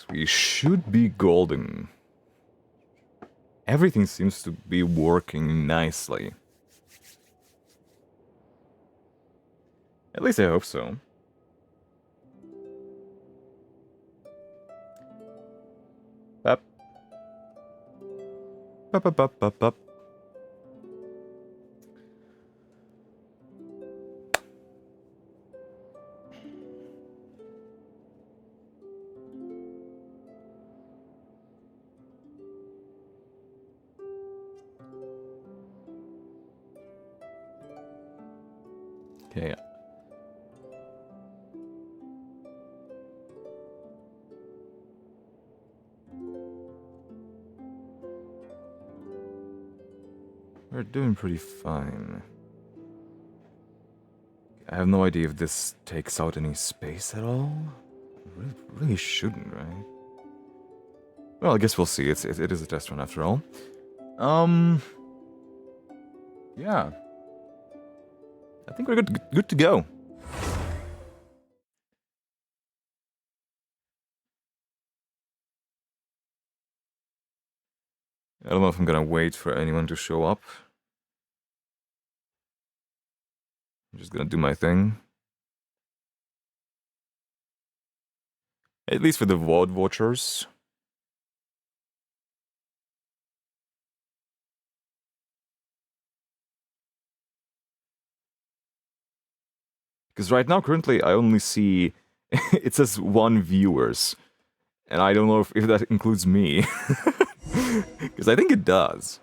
We should be golden. Everything seems to be working nicely. At least I hope so. Up. Up, up, up, up, up. Okay. We're doing pretty fine. I have no idea if this takes out any space at all. Really shouldn't, right? Well, I guess we'll see. It is a test run after all. Yeah. I think we're good to go. I don't know if I'm gonna wait for anyone to show up. I'm just gonna do my thing. At least for the VOD watchers. Because right now, currently, I only see... it says 1 viewers. And I don't know if that includes me. Because I think it does.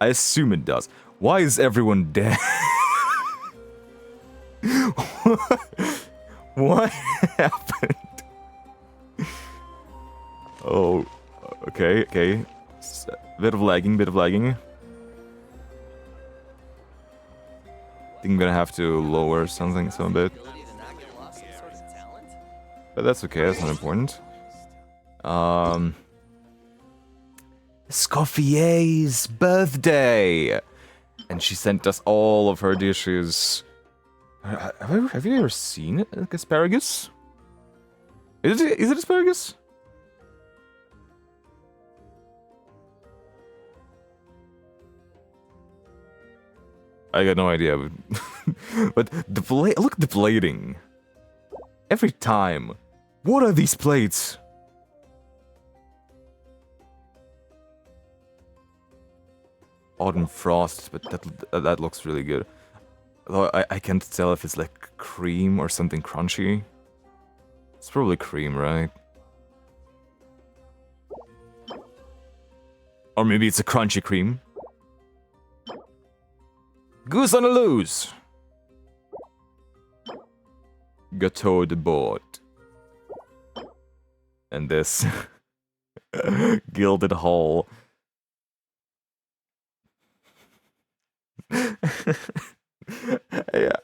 I assume it does. Why is everyone dead? What happened? Oh, okay. Bit of lagging. I think I'm gonna have to lower something a bit. But that's okay, that's not important. Scoffier's birthday! And she sent us all of her dishes. Have you ever seen it? Like asparagus? Is it asparagus? I got no idea, but look at the plating. Every time. What are these plates? Autumn frost, but that looks really good. Although I can't tell if it's like cream or something crunchy. It's probably cream, right? Or maybe it's a crunchy cream. Goose on a loose! Gâteau de board. And this gilded hull. Yeah,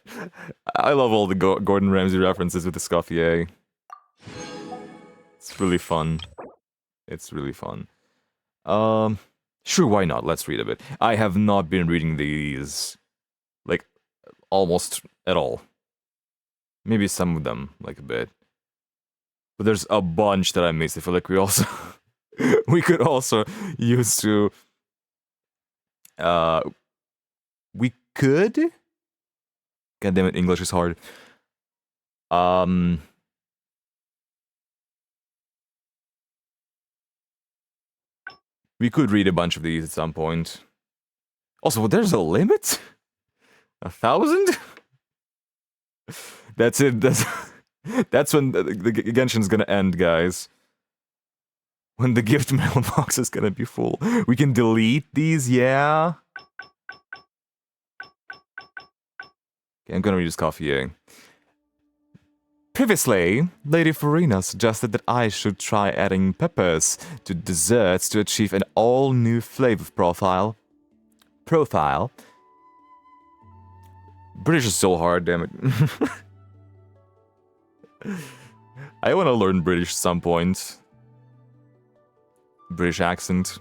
I love all the Gordon Ramsay references with the Scoffier. It's really fun. Sure, why not? Let's read a bit. I have not been reading these, like, almost at all. Maybe some of them, like, a bit. But there's a bunch that I missed. I feel like we could also use to... we could? God damn it, English is hard. We could read a bunch of these at some point. Also, there's a limit? 1,000? That's it. That's when the Genshin's gonna end, guys. When the gift mailbox is gonna be full. We can delete these, yeah? Okay, I'm gonna read this coffee. Previously, Lady Farina suggested that I should try adding peppers to desserts to achieve an all-new flavor profile. British is so hard, damn it. I want to learn British at some point. British accent.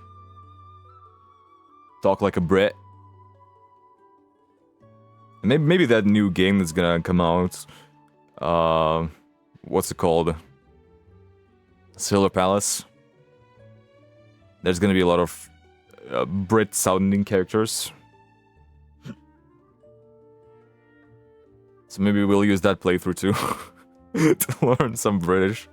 Talk like a Brit. Maybe that new game that's gonna come out. What's it called? Silver Palace. There's gonna be a lot of Brit-sounding characters. So maybe we'll use that playthrough too. To learn some British.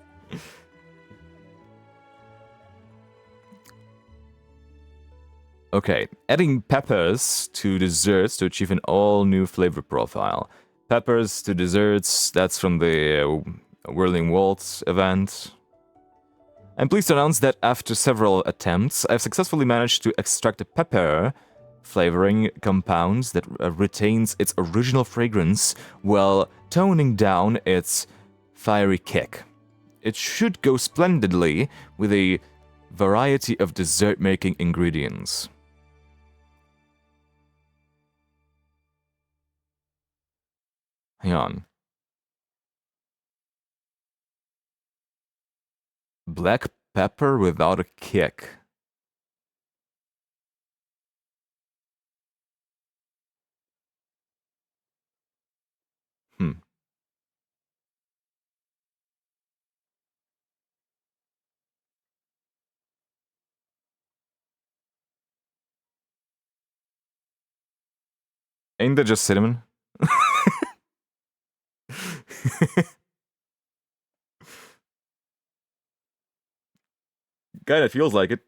Okay, adding peppers to desserts to achieve an all-new flavor profile. Peppers to desserts, that's from the Whirling Waltz event. I'm pleased to announce that after several attempts, I've successfully managed to extract a pepper flavoring compound that retains its original fragrance while toning down its fiery kick. It should go splendidly with a variety of dessert-making ingredients. Hang on. Black pepper without a kick. Ain't that just cinnamon? Kinda feels like it.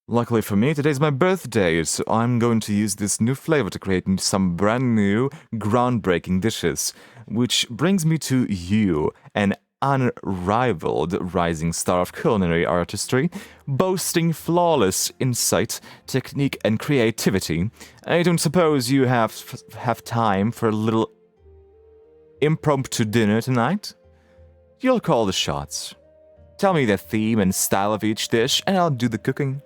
Luckily for me, today's my birthday, so I'm going to use this new flavor to create some brand new, groundbreaking dishes. Which brings me to you, an unrivaled rising star of culinary artistry, boasting flawless insight, technique, and creativity. I don't suppose you have time for a little impromptu dinner tonight? You'll call the shots. Tell me the theme and style of each dish, and I'll do the cooking.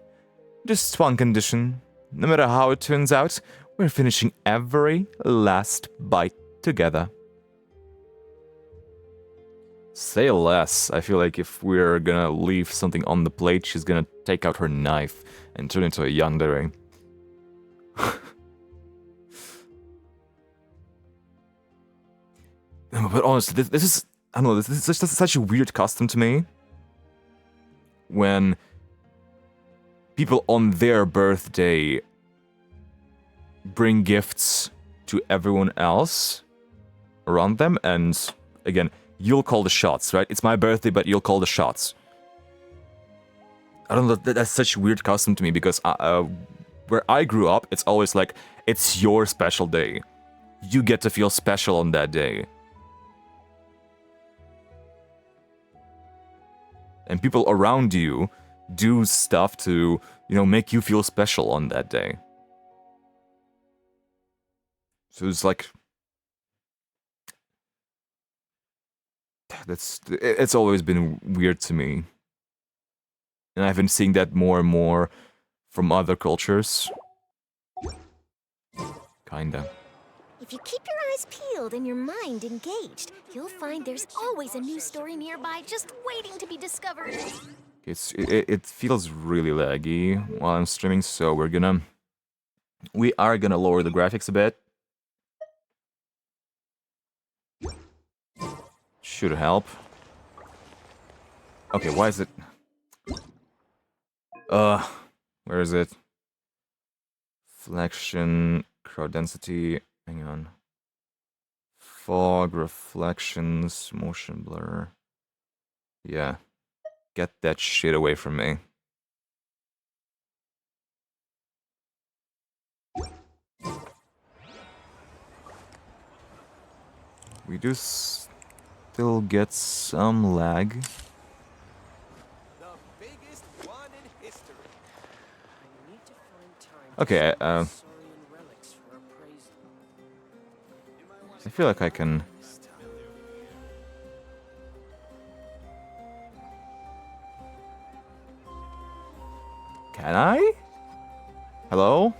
Just one condition. No matter how it turns out, we're finishing every last bite together. Say less. I feel like if we're gonna leave something on the plate, she's gonna take out her knife and turn into a yandere. But honestly, this is... I don't know, this is just such a weird custom to me. When people on their birthday bring gifts to everyone else around them, and again, you'll call the shots, right? It's my birthday, but you'll call the shots. I don't know, that's such a weird custom to me, because where I grew up, it's always like, it's your special day. You get to feel special on that day. And people around you do stuff to, you know, make you feel special on that day. So it's like... It's always been weird to me. And I've been seeing that more and more from other cultures. Kinda. If you keep your eyes peeled and your mind engaged, you'll find there's always a new story nearby just waiting to be discovered. It feels really laggy while I'm streaming, so we are gonna lower the graphics a bit. Should help. Okay, why is it... where is it? Reflection, crowd density, hang on. Fog, reflections, motion blur. Yeah. Get that shit away from me. We do still get some lag. Okay, I feel like I can... Can I? Hello?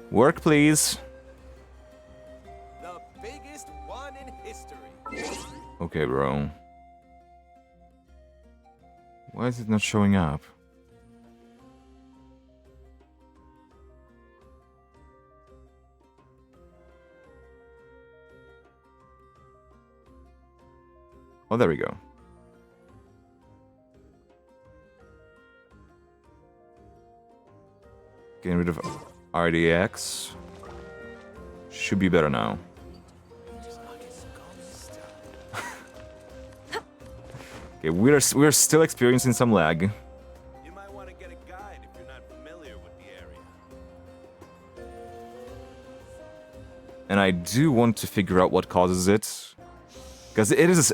Work, please. Okay, bro. Why is it not showing up? Oh, there we go. Getting rid of RDX. Should be better now. Okay, we're still experiencing some lag. You might want to get a guide if you're not familiar with the area. And I do want to figure out what causes it. Because it is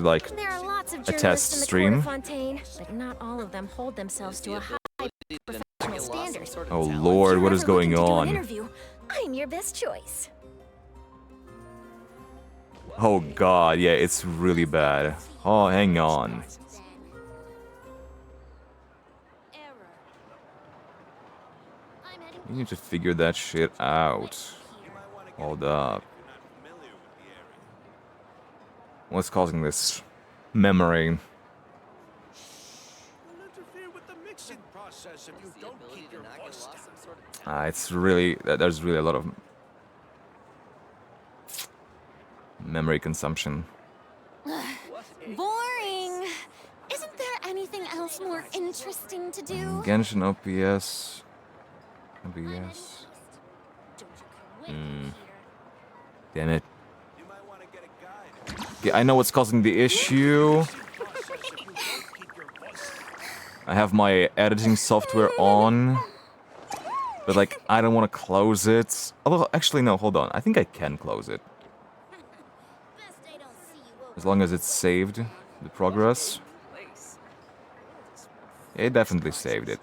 like There are lots of a journalists test in the stream. Court of Fontaine, but not all of them hold themselves to a high professional standard. Oh lord, If what you're is ever looking going to do an on? interview, I'm your best choice. Oh god, yeah, it's really bad. Oh, hang on. You need to figure that shit out. Hold up. What's causing this memory? You'll interfere with the mixing process if you don't keep your voice down. It's really there's really a lot of memory consumption. Boring. Isn't there anything else more interesting to do? Genshin OPS. OBS. Damn it. You might want to get a guide. Okay, I know what's causing the issue. I have my editing software on. But like, I don't want to close it. Although, actually no, hold on. I think I can close it. As long as it's saved, the progress. Yeah, it definitely saved it.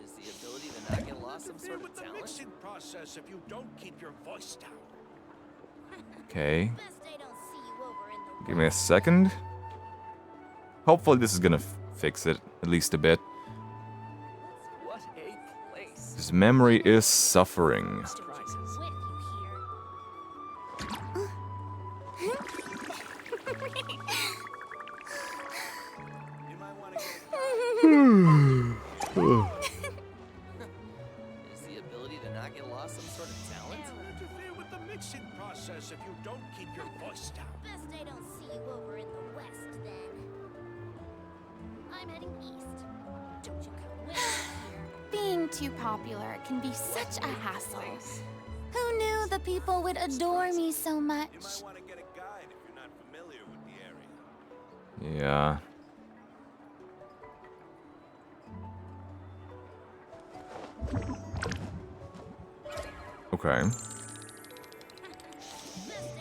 Is the ability to not get lost some sort of With the talent? mixing process if you don't keep your voice down. Okay. Give me a second. Hopefully this is gonna fix it, at least a bit. What a place. His memory is suffering. Prizes. You might want to get a guide. Is the ability to not get lost some sort of talent? Interfere with the mixing process if you don't keep your voice down. Best I don't see you over in the west, then. I'm heading east. Don't you come with me. Being too popular can be such a hassle. Who knew the people would adore me so much? You might want to get a guide if you're not familiar with the area. Yeah. Okay. Best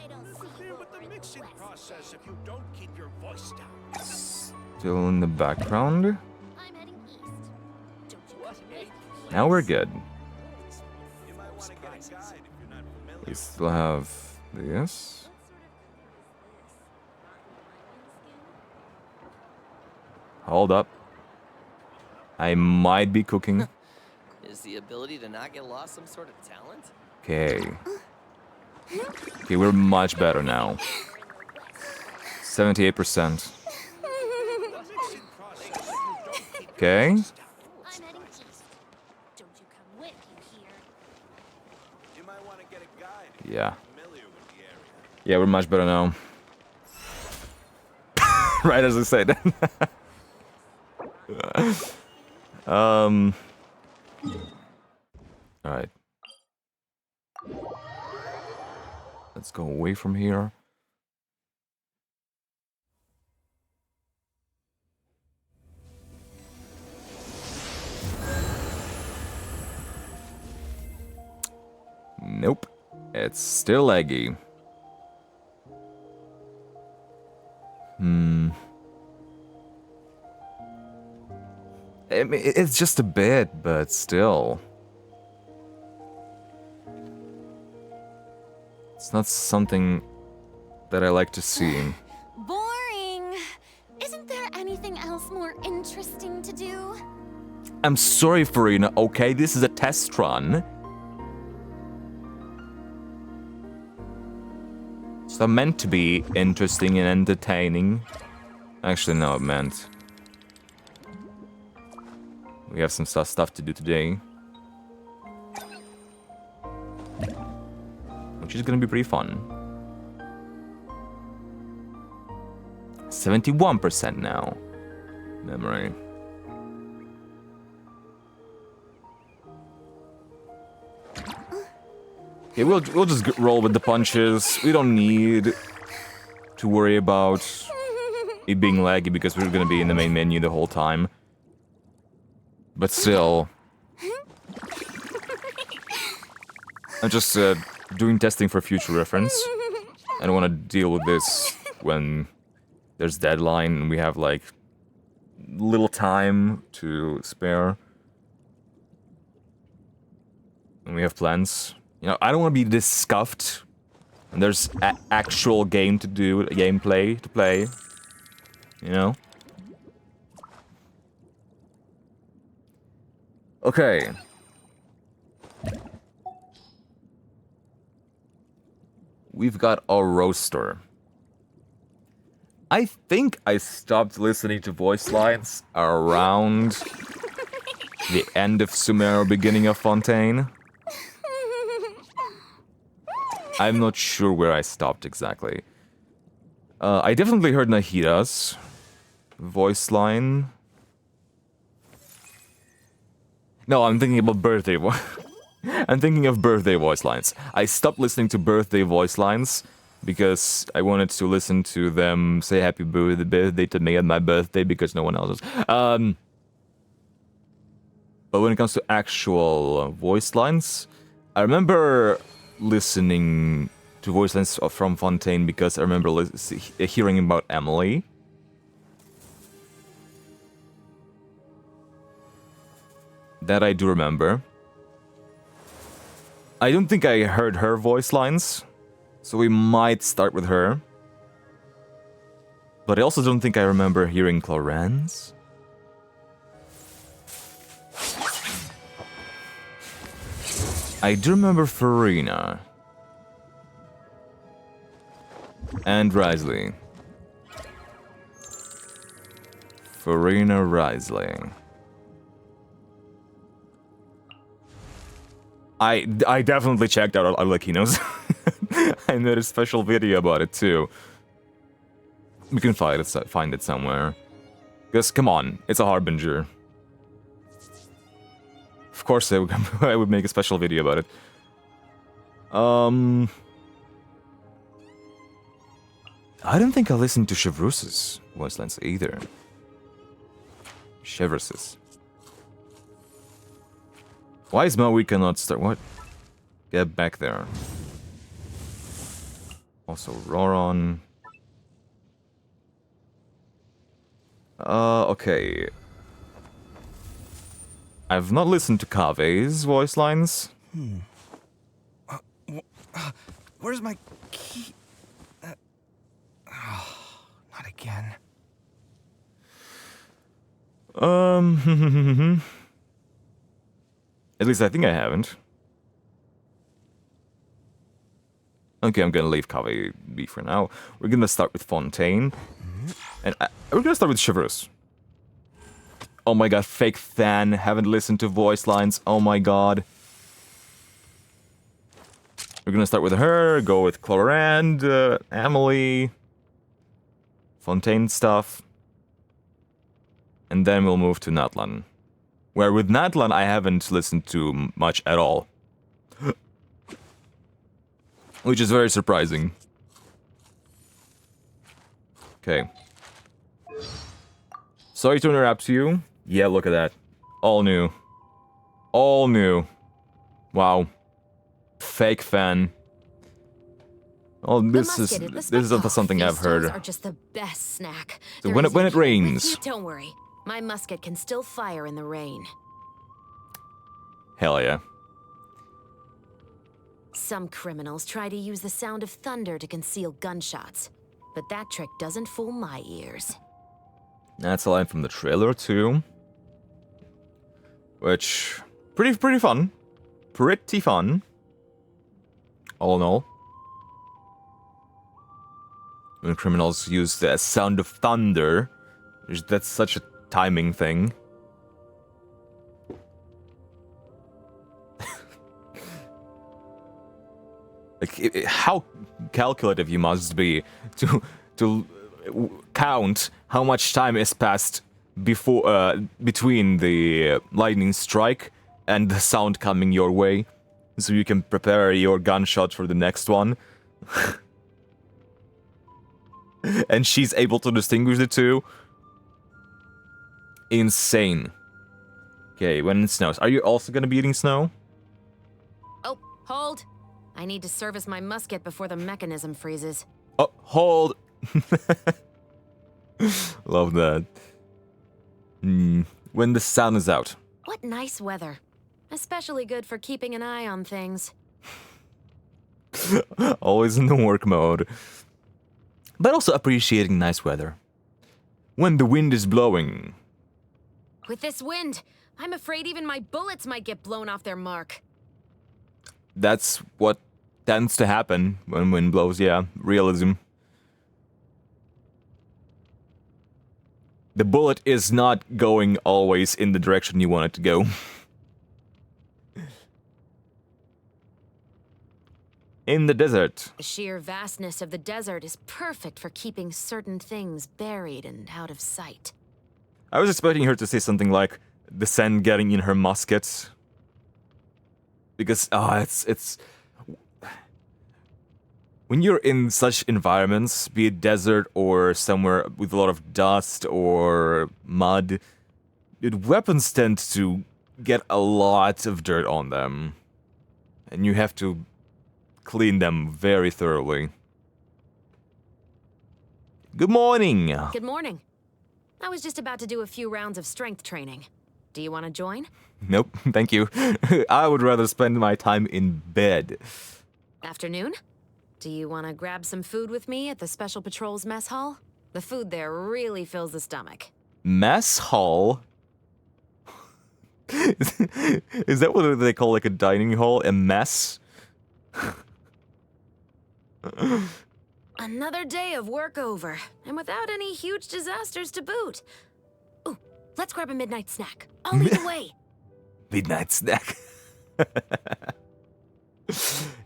I don't see you Interfere with over the in the mixing west. process if you don't keep your voice down. Still in the background. I'm heading east. Don't you come with me. Now we're good. You might want to get a guide if you're not familiar. We still have this. Hold up. I might be cooking. Is the ability to not get lost some sort of talent? Okay. Okay, we're much better now. 78%. Mixing process if you don't keep Okay. I'm heading east. Don't you come with you here. You might want to get a guide if Yeah. you're familiar with the area. Yeah, we're much better now. Right as I said. Alright. Let's go away from here. Nope. It's still laggy. I mean, it's just a bit, but still. It's not something that I like to see. Boring. Isn't there anything do? I'm sorry, Farina, okay? This is a test run. So meant to be interesting and entertaining. Actually, no, it meant. We have some stuff to do today. Which is gonna be pretty fun. 71% now. Memory. Okay, we'll just roll with the punches. We don't need to worry about it being laggy because we're gonna be in the main menu the whole time. But still, I'm just doing testing for future reference. I don't want to deal with this when there's deadline and we have like little time to spare. And we have plans. You know, I don't want to be this scuffed. And there's actual game to do, gameplay to play. You know? Okay. We've got a roaster. I think I stopped listening to voice lines around the end of Sumer, beginning of Fontaine. I'm not sure where I stopped exactly. I definitely heard Nahira's voice line. No, I'm thinking about birthday I'm thinking of birthday voice lines. I stopped listening to birthday voice lines because I wanted to listen to them say happy birthday to me on my birthday because no one else is. But when it comes to actual voice lines, I remember listening to voice lines from Fontaine because I remember hearing about Emily. That I do remember. I don't think I heard her voice lines, so we might start with her. But I also don't think I remember hearing Cloran's. I do remember Farina. And Risley. Farina Risley. I definitely checked out Arlecchino's. I made a special video about it too. We can find it somewhere. Because, come on, it's a Harbinger. Of course I would make a special video about it. I don't think I listened to Chevrus's voice lines either. Chevrus's. Why is Maui cannot start? What? Get back there. Also, Roron. Okay. I've not listened to Kave's voice lines. Where's my key? Not again. At least I think I haven't. Okay, I'm gonna leave Kave be for now. We're gonna start with Fontaine. And we're gonna start with Chivalrous. Oh my god, fake fan. Haven't listened to voice lines. Oh my god. We're gonna start with her, go with Clorand, Emily, Fontaine stuff. And then we'll move to Natlan. Where with Natlan, I haven't listened to much at all. Which is very surprising. Okay. Sorry to interrupt you. Yeah, look at that. All new. All new. Wow. Fake fan. Oh, this is something I've heard. Are just the best snack. So when it rains. Don't worry. My musket can still fire in the rain. Hell yeah. Some criminals try to use the sound of thunder to conceal gunshots, but that trick doesn't fool my ears. That's a line from the trailer too. which pretty fun. Pretty fun. All in all. When criminals use the sound of thunder, that's such a timing thing. Like, how calculative you must be to count how much time is passed before between the lightning strike and the sound coming your way, so you can prepare your gunshot for the next one. And she's able to distinguish the two. Insane. Okay, when it snows. Are you also gonna be eating snow? Oh, hold. I need to service my musket before the mechanism freezes. Oh, hold. Love that. When the sun is out. What nice weather. Especially good for keeping an eye on things. Always in the work mode. But also appreciating nice weather. When the wind is blowing. With this wind, I'm afraid even my bullets might get blown off their mark. That's what tends to happen when wind blows, yeah. Realism. The bullet is not going always in the direction you want it to go. In the desert. The sheer vastness of the desert is perfect for keeping certain things buried and out of sight. I was expecting her to say something like the sand getting in her musket. Because, it's... When you're in such environments, be it desert or somewhere with a lot of dust or mud, weapons tend to get a lot of dirt on them. And you have to clean them very thoroughly. Good morning! Good morning. I was just about to do a few rounds of strength training. Do you want to join? Nope, thank you. I would rather spend my time in bed. Afternoon? Do you want to grab some food with me at the Special Patrol's mess hall? The food there really fills the stomach. Mess hall? Is that what they call like a dining hall? A mess? Another day of work over, and without any huge disasters to boot. Ooh, let's grab a midnight snack. I'll lead the way. Midnight snack.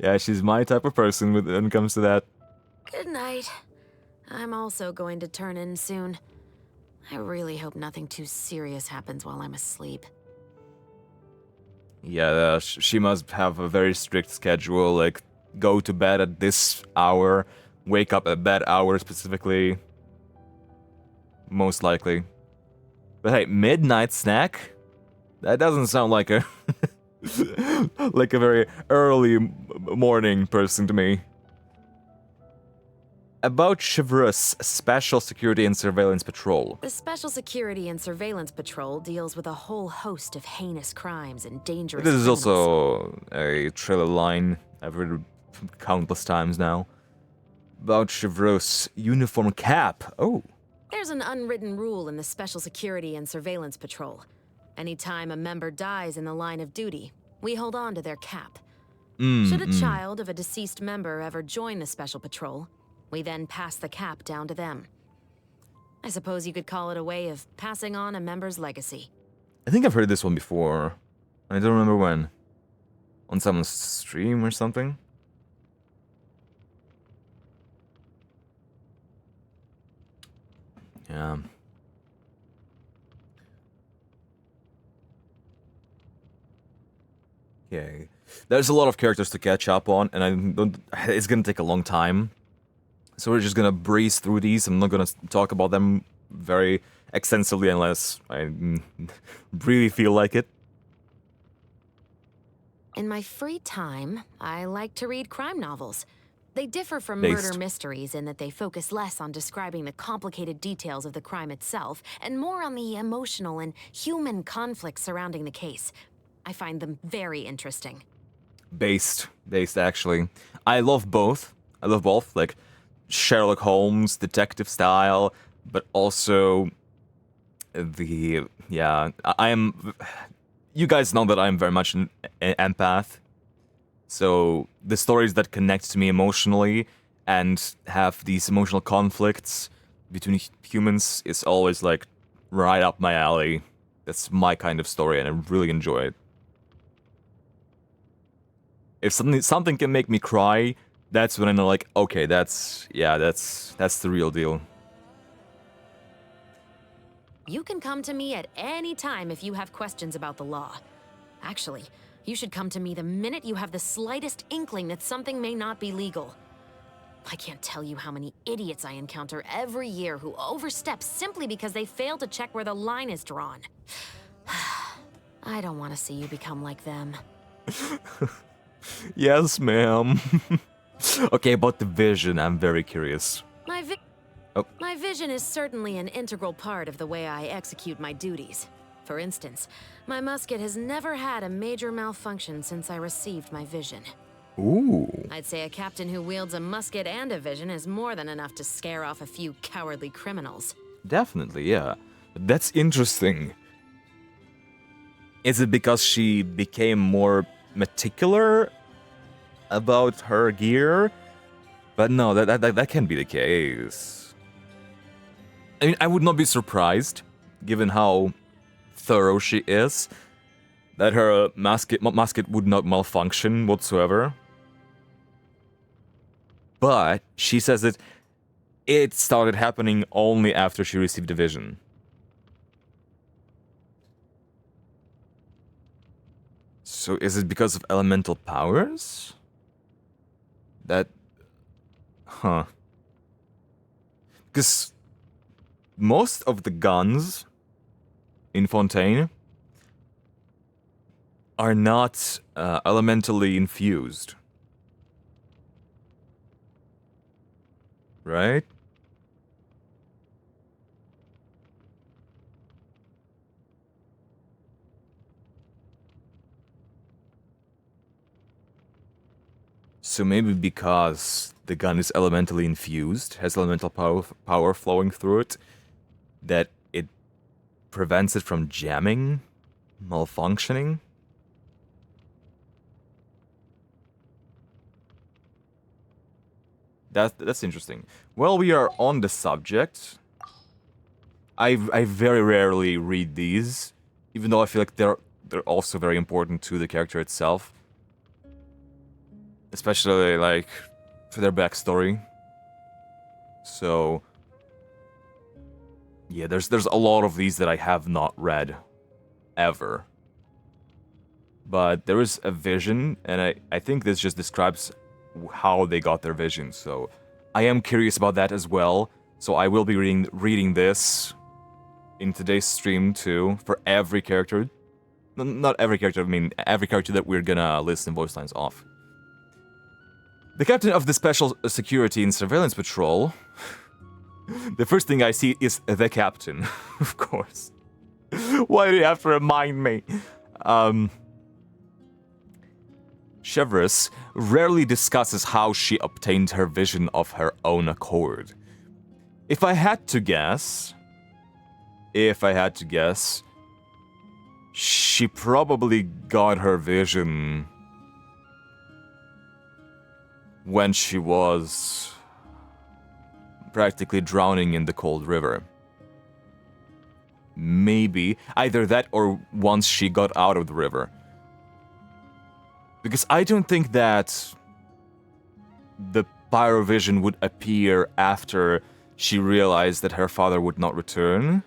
Yeah, she's my type of person when it comes to that. Good night. I'm also going to turn in soon. I really hope nothing too serious happens while I'm asleep. Yeah, she must have a very strict schedule, like go to bed at this hour, wake up at that hour specifically. Most likely. But hey, midnight snack? That doesn't sound like a like a very early morning person to me. About Chevreuse, Special Security and Surveillance Patrol. The Special Security and Surveillance Patrol deals with a whole host of heinous crimes and dangerous This is criminals. also a trailer line I've read countless times now. About Chevreuse, uniform cap. Oh. There's an unwritten rule in the Special Security and Surveillance Patrol. Anytime a member dies in the line of duty, we hold on to their cap. Should a child of a deceased member ever join the Special Patrol, we then pass the cap down to them. I suppose you could call it a way of passing on a member's legacy. I think I've heard this one before. I don't remember when. On someone's stream or something? Yeah. Okay. There's a lot of characters to catch up on, and it's gonna take a long time. So we're just gonna breeze through these. I'm not gonna talk about them very extensively unless I really feel like it. In my free time, I like to read crime novels. They differ from Based. murder mysteries in that they focus less on describing the complicated details of the crime itself, and more on the emotional and human conflicts surrounding the case. I find them very interesting. Based, actually. I love both. Like Sherlock Holmes, detective style, but also I am you guys know that I'm very much an empath. So the stories that connect to me emotionally and have these emotional conflicts between humans is always like right up my alley. That's my kind of story, and I really enjoy it. If something can make me cry, that's when I know, like, okay, that's the real deal. You can come to me at any time if you have questions about the law. Actually, you should come to me the minute you have the slightest inkling that something may not be legal. I can't tell you how many idiots I encounter every year who overstep simply because they fail to check where the line is drawn. I don't want to see you become like them. Yes, ma'am. Okay, about the vision, I'm very curious. My vision is certainly an integral part of the way I execute my duties. For instance, my musket has never had a major malfunction since I received my vision. Ooh. I'd say a captain who wields a musket and a vision is more than enough to scare off a few cowardly criminals. Definitely, yeah. That's interesting. Is it because she became more meticulous about her gear? But no, that can't be the case. I mean, I would not be surprised, given how thorough she is, that her musket would not malfunction whatsoever. But she says that it started happening only after she received the vision. So is it because of elemental powers? Huh. Because most of the guns in Fontaine are not elementally infused. Right? So maybe because the gun is elementally infused, has elemental power flowing through it, that it prevents it from jamming, malfunctioning? That's interesting. Well, we are on the subject. I very rarely read these, even though I feel like they're also very important to the character itself. Especially, like, for their backstory. So, yeah, there's a lot of these that I have not read, ever. But there is a vision, and I think this just describes how they got their vision, so I am curious about that as well. So I will be reading this in today's stream too, for every character. Not every character, I mean every character that we're gonna listen voice lines off. The captain of the Special Security and Surveillance Patrol. The first thing I see is the captain, of course. Why do you have to remind me? Chevreuse rarely discusses how she obtained her vision of her own accord. If I had to guess, she probably got her vision when she was practically drowning in the cold river. Maybe either that or once she got out of the river. Because I don't think that the pyrovision would appear after she realized that her father would not return.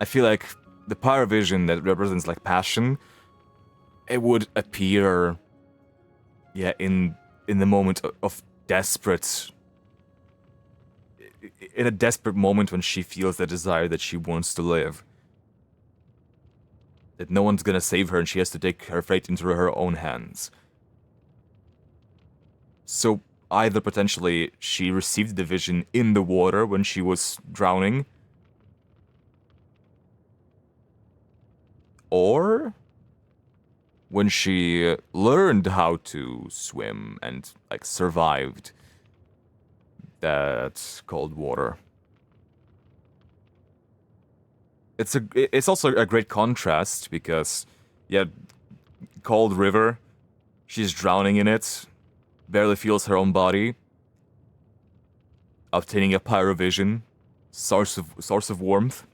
I feel like the pyrovision that represents like passion, it would appear, yeah, in the moment of desperate, in a desperate moment when she feels the desire that she wants to live. That no one's gonna save her and she has to take her fate into her own hands. So either potentially she received the vision in the water when she was drowning, or when she learned how to swim and like survived that cold water. it's also a great contrast because, yeah, cold river, she's drowning in it, barely feels her own body, obtaining a pyrovision, source of warmth.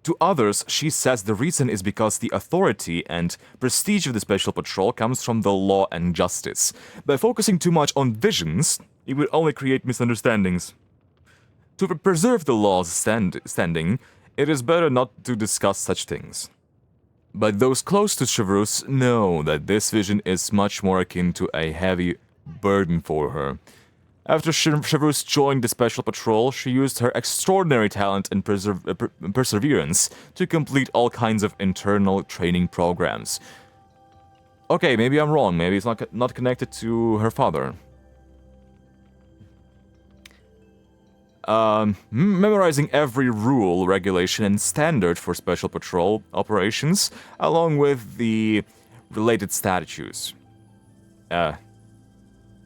To others, she says the reason is because the authority and prestige of the Special Patrol comes from the law and justice. By focusing too much on visions, it would only create misunderstandings. To preserve the law's standing, it is better not to discuss such things. But those close to Chevreuse know that this vision is much more akin to a heavy burden for her. After Chevreuse joined the Special Patrol, she used her extraordinary talent and perseverance to complete all kinds of internal training programs. Okay, maybe I'm wrong. Maybe it's not connected to her father. Memorizing every rule, regulation, and standard for Special Patrol operations, along with the related statuses.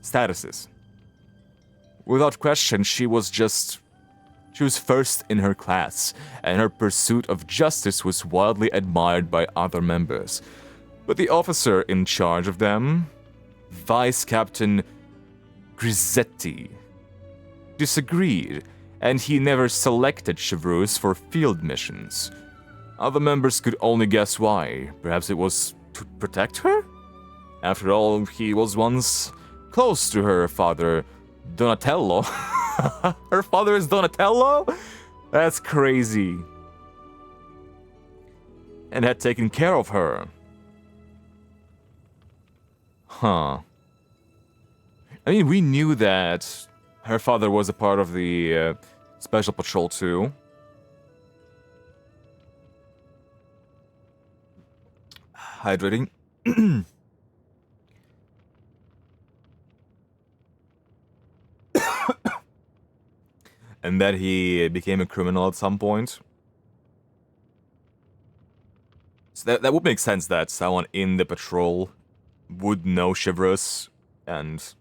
Statuses. Without question, she was first in her class, and her pursuit of justice was wildly admired by other members. But the officer in charge of them, Vice Captain Grisetti, disagreed, and he never selected Chevreuse for field missions. Other members could only guess why. Perhaps it was to protect her? After all, he was once close to her father, Donatello. Her father is Donatello? That's crazy. And had taken care of her. Huh. I mean, we knew that her father was a part of the Special Patrol too. Hydrating. And that he became a criminal at some point. So that would make sense that someone in the patrol would know Chevreuse and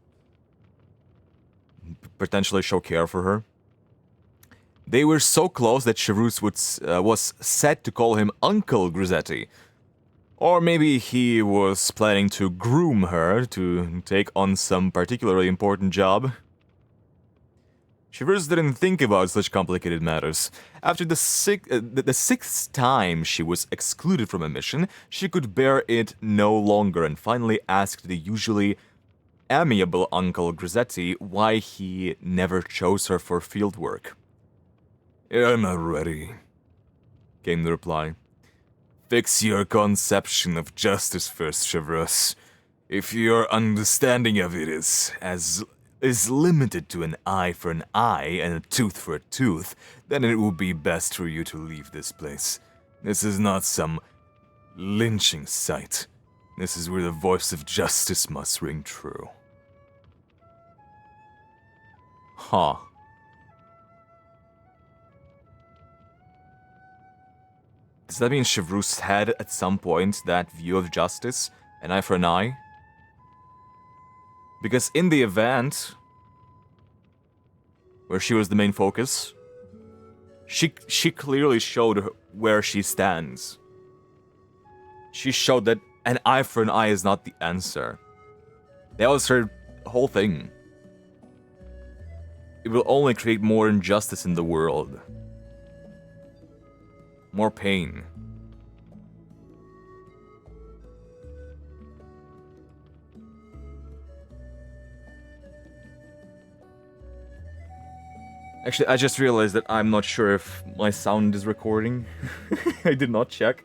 potentially show care for her. They were so close that Chevreuse was said to call him Uncle Grisetti. Or maybe he was planning to groom her to take on some particularly important job. Chevreuse didn't think about such complicated matters. After the sixth time she was excluded from a mission, she could bear it no longer and finally asked the usually amiable Uncle Grisetti why he never chose her for field work. "I'm not ready," came the reply. "Fix your conception of justice first, Chevreuse. If your understanding of it is limited to an eye for an eye and a tooth for a tooth, then it will be best for you to leave this place. This is not some lynching site. This is where the voice of justice must ring true." Huh. Does that mean Chevreuse had at some point that view of justice, an eye for an eye? Because in the event where she was the main focus, she clearly showed where she stands. She showed that an eye for an eye is not the answer. That was her whole thing. It will only create more injustice in the world. More pain. Actually, I just realized that I'm not sure if my sound is recording. I did not check.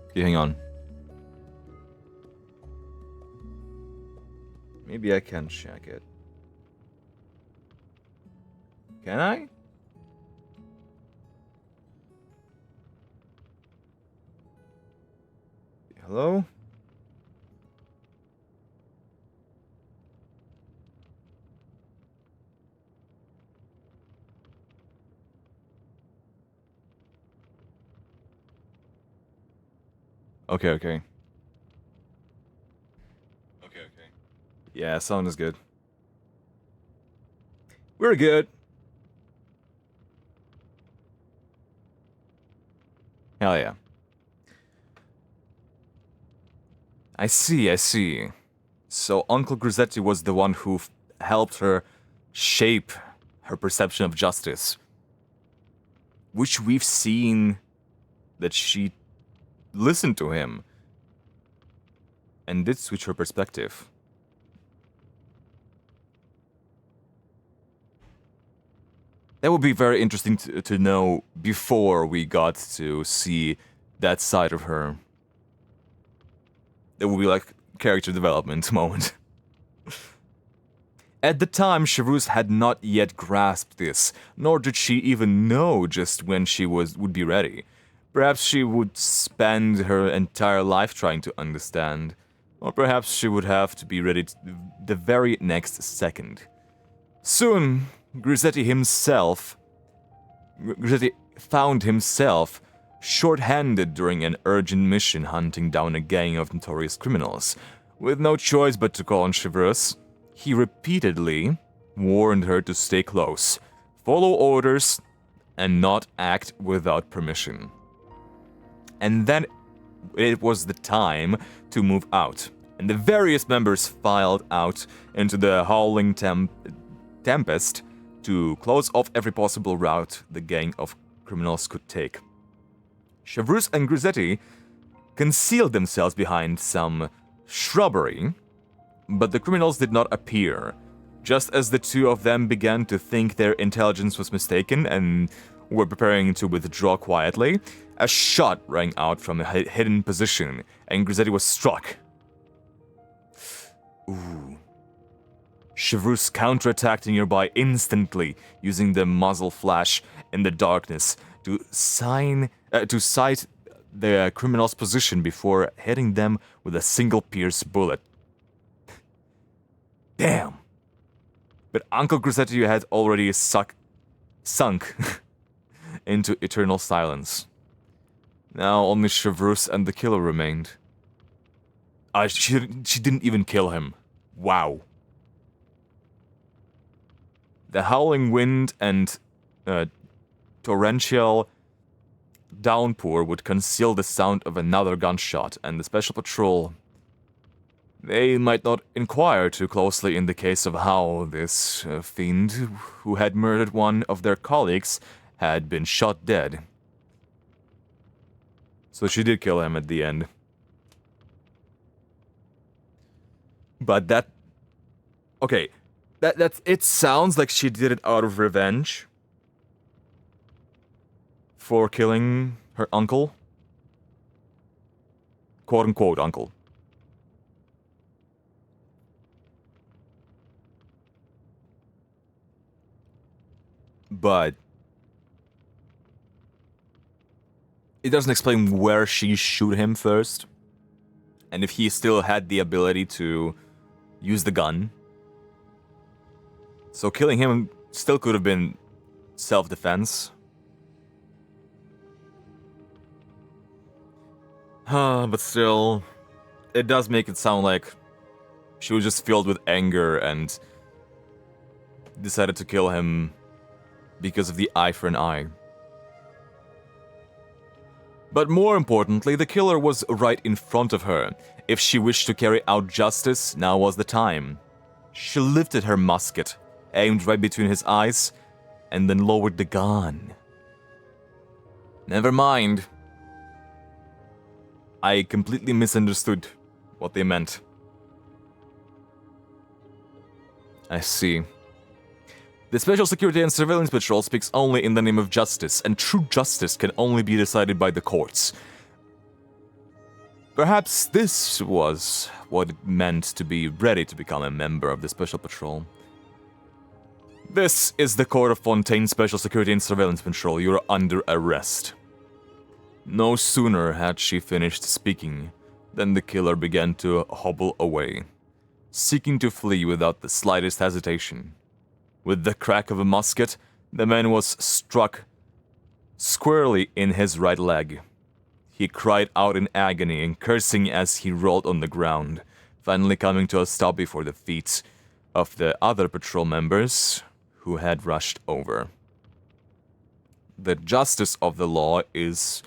Okay, hang on. Maybe I can check it. Can I? Hello? Okay. Okay. Yeah, sound is good. We're good. Hell yeah. I see. So Uncle Grisetti was the one who helped her shape her perception of justice. Which we've seen that she listened to him and did switch her perspective. That would be very interesting to know before we got to see that side of her. That would be like character development moment. At the time, Chevreuse had not yet grasped this, nor did she even know just when she would be ready. Perhaps she would spend her entire life trying to understand, or perhaps she would have to be ready the very next second. Soon, Grisetti found himself short-handed during an urgent mission hunting down a gang of notorious criminals. With no choice but to call on Chevreuse, he repeatedly warned her to stay close, follow orders, and not act without permission. And then it was the time to move out, and the various members filed out into the howling tempest to close off every possible route the gang of criminals could take. Chevreuse and Grisetti concealed themselves behind some shrubbery, but the criminals did not appear. Just as the two of them began to think their intelligence was mistaken and were preparing to withdraw quietly, a shot rang out from a hidden position, and Grisetti was struck. Ooh. Chevreuse counterattacked nearby instantly, using the muzzle flash in the darkness to sight the criminal's position before hitting them with a single pierce bullet. Damn! But Uncle Grisetti had already sunk into eternal silence. Now only Chevreuse and the killer remained. She didn't even kill him. Wow. The howling wind and torrential downpour would conceal the sound of another gunshot, and the Special Patrol, they might not inquire too closely in the case of how this fiend who had murdered one of their colleagues had been shot dead. So she did kill him at the end. But that... Okay, it sounds like she did it out of revenge for killing her uncle. Quote-unquote uncle. But it doesn't explain where she shoot him first, and if he still had the ability to use the gun. So killing him still could have been self-defense. But still, it does make it sound like she was just filled with anger and decided to kill him because of the eye for an eye. But more importantly, the killer was right in front of her. If she wished to carry out justice, now was the time. She lifted her musket, aimed right between his eyes, and then lowered the gun. Never mind. I completely misunderstood what they meant. I see. The Special Security and Surveillance Patrol speaks only in the name of justice, and true justice can only be decided by the courts. Perhaps this was what it meant to be ready to become a member of the Special Patrol. This is the Court of Fontaine Special Security and Surveillance Patrol. You are under arrest. No sooner had she finished speaking than the killer began to hobble away, seeking to flee without the slightest hesitation. With the crack of a musket, the man was struck squarely in his right leg. He cried out in agony and cursing as he rolled on the ground, finally coming to a stop before the feet of the other patrol members, who had rushed over. The justice of the law is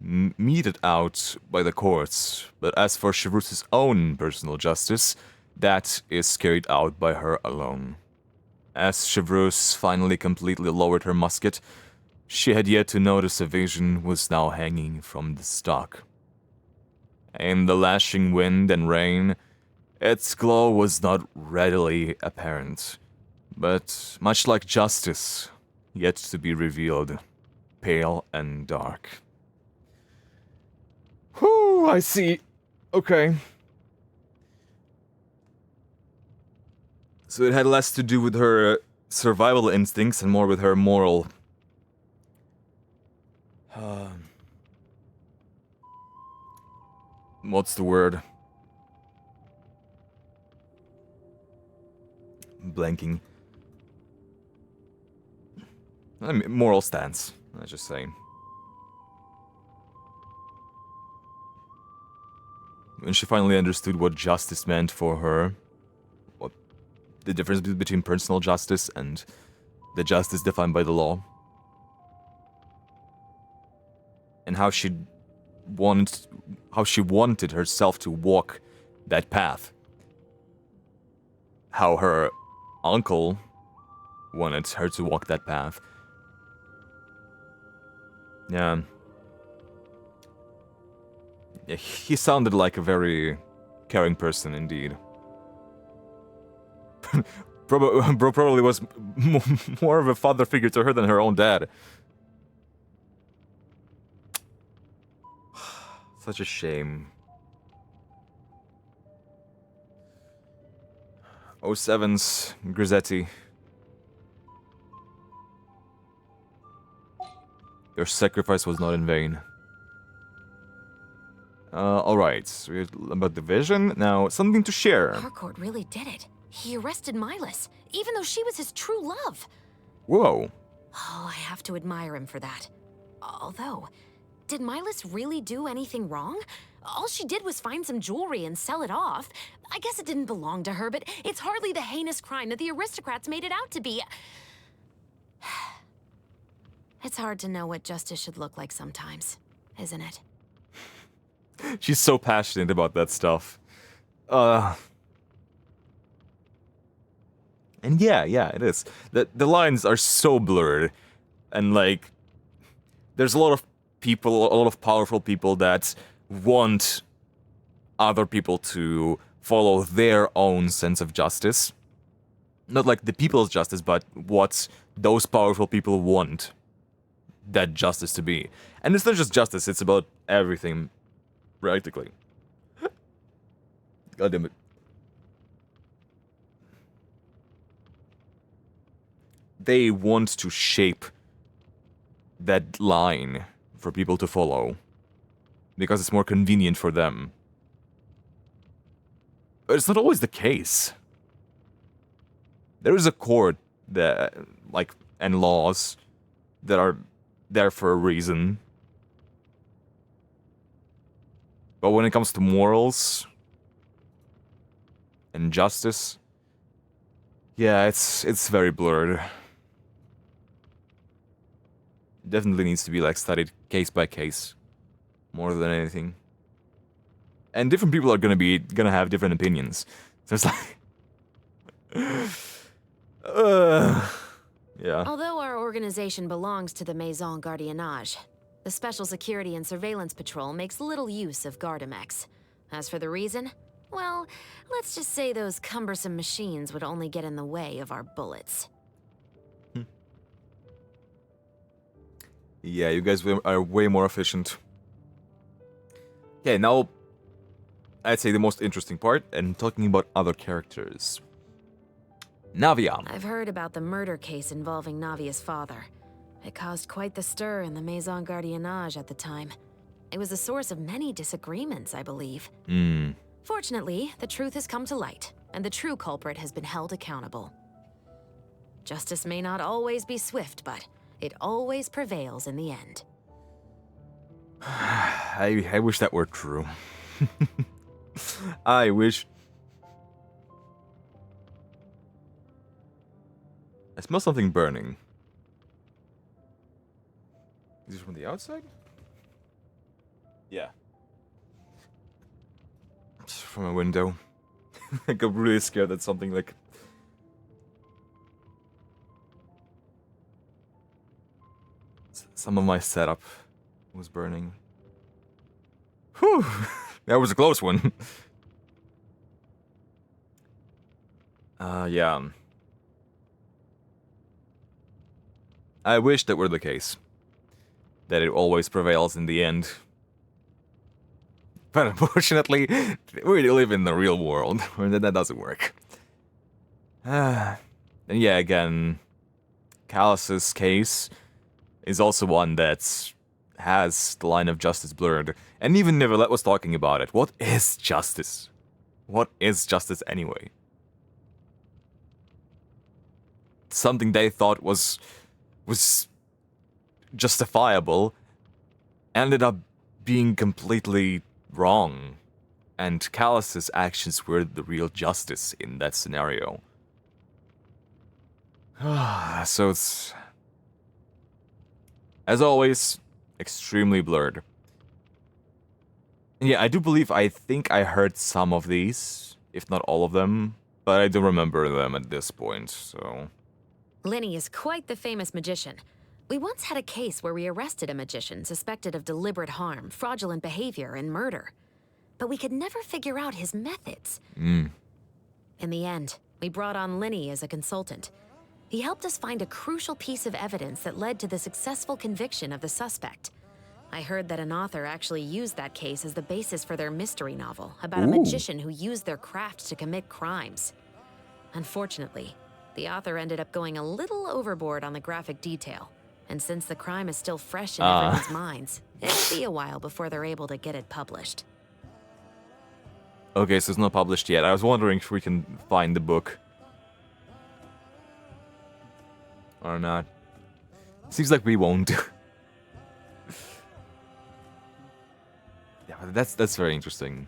meted out by the courts, but as for Chevreuse' own personal justice, that is carried out by her alone. As Chevreuse finally completely lowered her musket, she had yet to notice a vision was now hanging from the stock. In the lashing wind and rain, its glow was not readily apparent, but much like justice, yet to be revealed, pale and dark. Whew, I see. Okay. So it had less to do with her survival instincts and more with her moral. What's the word? Blanking. I mean, moral stance. I was just saying. When she finally understood what justice meant for her, what the difference between personal justice and the justice defined by the law, and how she wanted herself to walk that path, how her uncle wanted her to walk that path. Yeah. He sounded like a very caring person indeed. Bro probably was more of a father figure to her than her own dad. Such a shame. 07's Grisetti. Your sacrifice was not in vain. Alright, about the vision. Now, something to share. Harcourt really did it. He arrested Milas, even though she was his true love. Whoa. Oh, I have to admire him for that. Although, did Milas really do anything wrong? All she did was find some jewelry and sell it off. I guess it didn't belong to her, but it's hardly the heinous crime that the aristocrats made it out to be. It's hard to know what justice should look like sometimes, isn't it? She's so passionate about that stuff. And yeah, it is. The lines are so blurred. And like, there's a lot of people, a lot of powerful people that want other people to follow their own sense of justice. Not like the people's justice, but what those powerful people want that justice to be. And it's not just justice, it's about everything, practically. God damn it. They want to shape that line for people to follow because it's more convenient for them. But it's not always the case. There is a court that, like, and laws that are there for a reason. But when it comes to morals and justice, yeah, it's very blurred. It definitely needs to be like studied case by case, more than anything. And different people are gonna have different opinions. So it's like, yeah. Although our organization belongs to the Maison Gardiennage, the Special Security and Surveillance Patrol makes little use of Gardamex. As for the reason, well, let's just say those cumbersome machines would only get in the way of our bullets. Yeah, you guys are way more efficient. Okay, now I'd say the most interesting part, and talking about other characters. Navia. I've heard about the murder case involving Navia's father. It caused quite the stir in the Maison Gardiennage at the time. It was a source of many disagreements, I believe. Fortunately, the truth has come to light, and the true culprit has been held accountable. Justice may not always be swift, but it always prevails in the end. I wish that were true. I wish. I smell something burning. Is this from the outside? Yeah. It's from a window. I got really scared that something like... Some of my setup was burning. Whew! That was a close one. Yeah. I wish that were the case. That it always prevails in the end. But unfortunately, we live in the real world, where that doesn't work. And yeah, again, Callus's case is also one that has the line of justice blurred. And even Nicolette was talking about it. What is justice? What is justice anyway? Something they thought was justifiable ended up being completely wrong. And Callus's actions were the real justice in that scenario. So it's, as always, extremely blurred. And yeah, I do believe I think I heard some of these, if not all of them, but I don't remember them at this point, so... Linny is quite the famous magician. We once had a case where we arrested a magician suspected of deliberate harm, fraudulent behavior, and murder. But we could never figure out his methods. In the end, we brought on Linny as a consultant. He helped us find a crucial piece of evidence that led to the successful conviction of the suspect. I heard that an author actually used that case as the basis for their mystery novel about a magician who used their craft to commit crimes. Unfortunately, the author ended up going a little overboard on the graphic detail. And since the crime is still fresh in everyone's minds, it'll be a while before they're able to get it published. Okay, so it's not published yet. I was wondering if we can find the book. Or not. Seems like we won't. Yeah, but that's very interesting.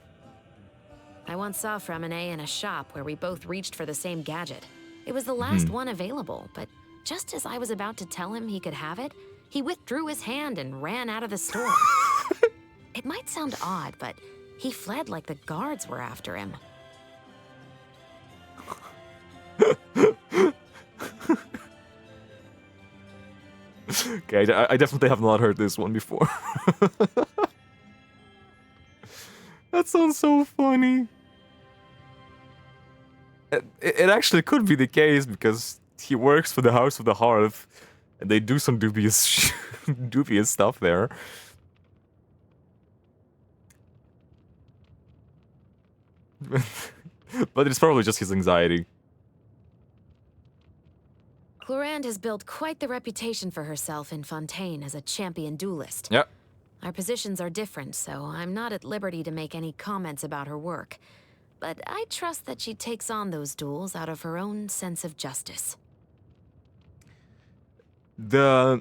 I once saw Freminet in a shop where we both reached for the same gadget. It was the last one available, but just as I was about to tell him he could have it, he withdrew his hand and ran out of the store. It might sound odd, but he fled like the guards were after him. Okay, I definitely have not heard this one before. That sounds so funny. It actually could be the case because he works for the House of the Hearth, and they do some dubious, dubious stuff there. But it's probably just his anxiety. Clorinde has built quite the reputation for herself in Fontaine as a champion duelist. Yep. Our positions are different, so I'm not at liberty to make any comments about her work. But I trust that she takes on those duels out of her own sense of justice. The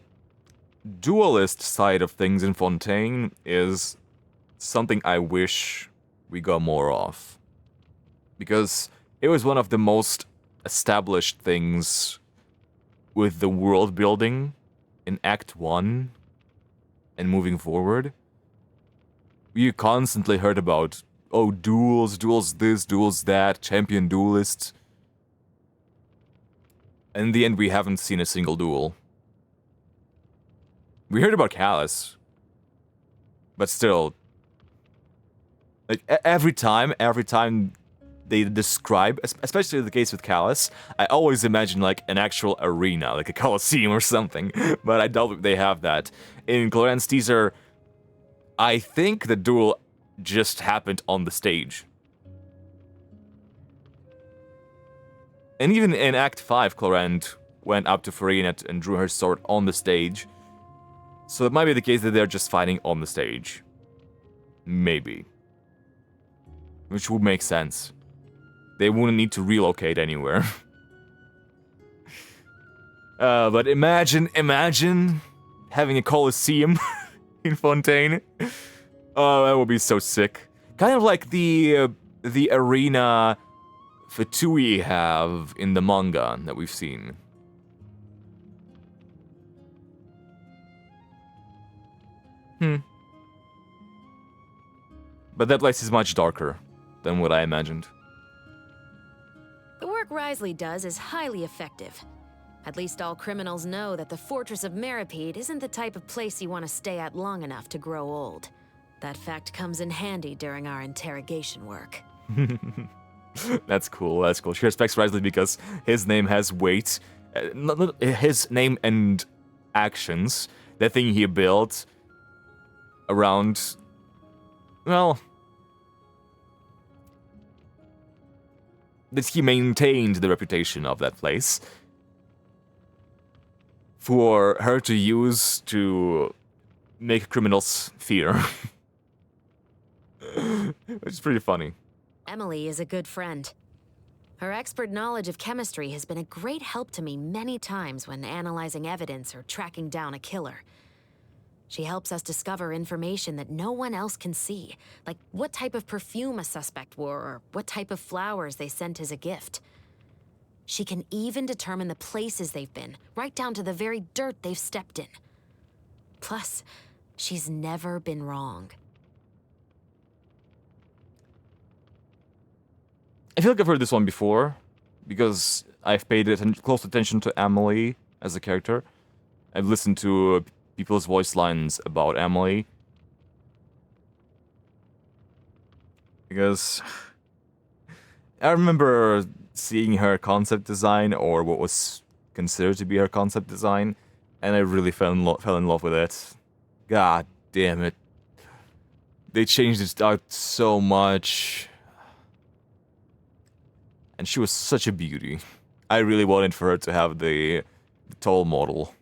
duelist side of things in Fontaine is something I wish we got more of. Because it was one of the most established things with the world building in Act 1 and moving forward. You constantly heard about, oh, duels this, duels that, champion duelists. In the end, we haven't seen a single duel. We heard about Callus, but still, like every time they describe, especially the case with Callus, I always imagine like an actual arena, like a Colosseum or something, but I doubt they have that. In Clorinde's teaser, I think the duel just happened on the stage. And even in Act 5, Clorinde went up to Farina and drew her sword on the stage. So it might be the case that they're just fighting on the stage. Maybe. Which would make sense. They wouldn't need to relocate anywhere. But imagine having a Colosseum in Fontaine. Oh, that would be so sick. Kind of like the arena Fatui have in the manga that we've seen. But that place is much darker than what I imagined. The work Risley does is highly effective. At least all criminals know that the Fortress of Meripede isn't the type of place you want to stay at long enough to grow old. That fact comes in handy during our interrogation work. That's cool, that's cool. She respects Risley because his name has weight. His name and actions, the thing he built around, well, that he maintained the reputation of that place for her to use to make criminals fear. Which is pretty funny. Emily is a good friend. Her expert knowledge of chemistry has been a great help to me many times when analyzing evidence or tracking down a killer. She helps us discover information that no one else can see, like what type of perfume a suspect wore or what type of flowers they sent as a gift. She can even determine the places they've been, right down to the very dirt they've stepped in. Plus, she's never been wrong. I feel like I've heard this one before, because I've paid close attention to Emily as a character. I've listened to people's voice lines about Emily. Because I remember seeing her concept design, or what was considered to be her concept design, and I really fell in love with it. God damn it. They changed it out so much. And she was such a beauty. I really wanted for her to have the tall model.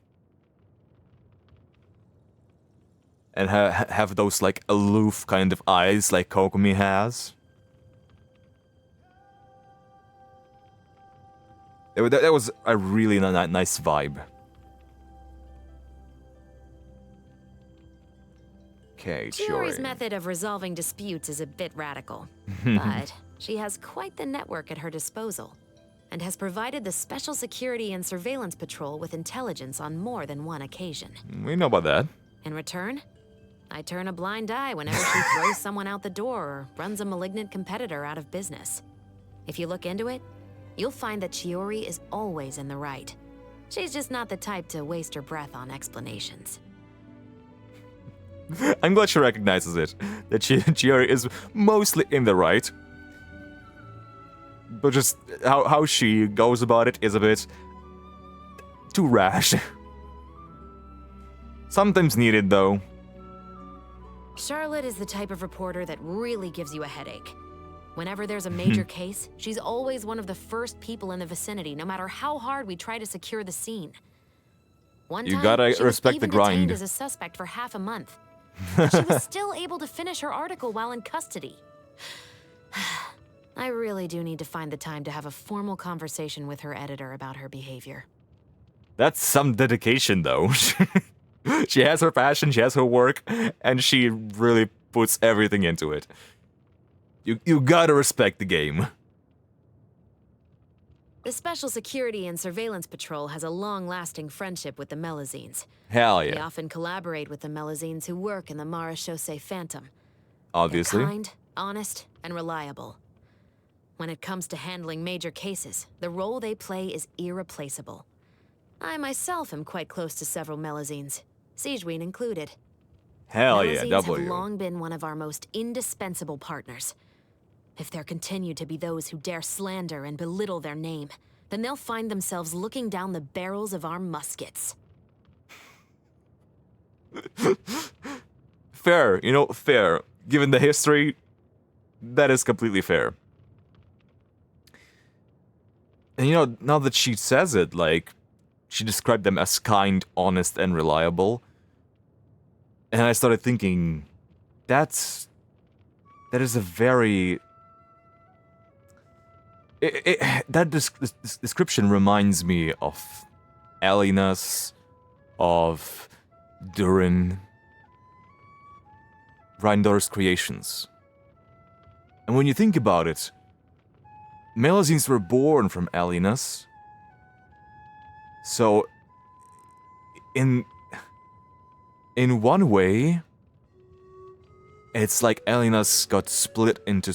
And have those, like, aloof kind of eyes like Kokomi has. That was a really nice vibe. Okay, Chiori's Chiori. method of resolving disputes is a bit radical, but she has quite the network at her disposal, and has provided the Special Security and Surveillance Patrol with intelligence on more than one occasion. We know about that. In return, I turn a blind eye whenever she throws someone out the door or runs a malignant competitor out of business. If you look into it, you'll find that Chiori is always in the right. She's just not the type to waste her breath on explanations. I'm glad she recognizes it, that Chiori is mostly in the right. But just how she goes about it is a bit too rash. Sometimes needed, though. Charlotte is the type of reporter that really gives you a headache. Whenever there's a major case, she's always one of the first people in the vicinity, no matter how hard we try to secure the scene. One You time, gotta she was respect the even detained grind. as a suspect for half a month. But she was still able to finish her article while in custody. I really do need to find the time to have a formal conversation with her editor about her behavior. That's some dedication, though. She has her passion, she has her work, and she really puts everything into it. You gotta respect the game. The Special Security and Surveillance Patrol has a long-lasting friendship with the Melazines. Hell We yeah. often collaborate with the Melazines who work in the Marechaussee Phantom. Obviously. They're kind, honest, and reliable. When it comes to handling major cases, the role they play is irreplaceable. I myself am quite close to several Melazines, Siegeween included. Hell yeah, Melazines W. have long been one of our most indispensable partners. If there continue to be those who dare slander and belittle their name, then they'll find themselves looking down the barrels of our muskets. Fair, fair. Given the history, that is completely fair. And now that she says it, like, she described them as kind, honest, and reliable. And I started thinking, that is a very... that description reminds me of Alinas, of Durin, Reindor's creations. And when you think about it, Melazines were born from Alinas. So, in one way, It's like Elena's got split into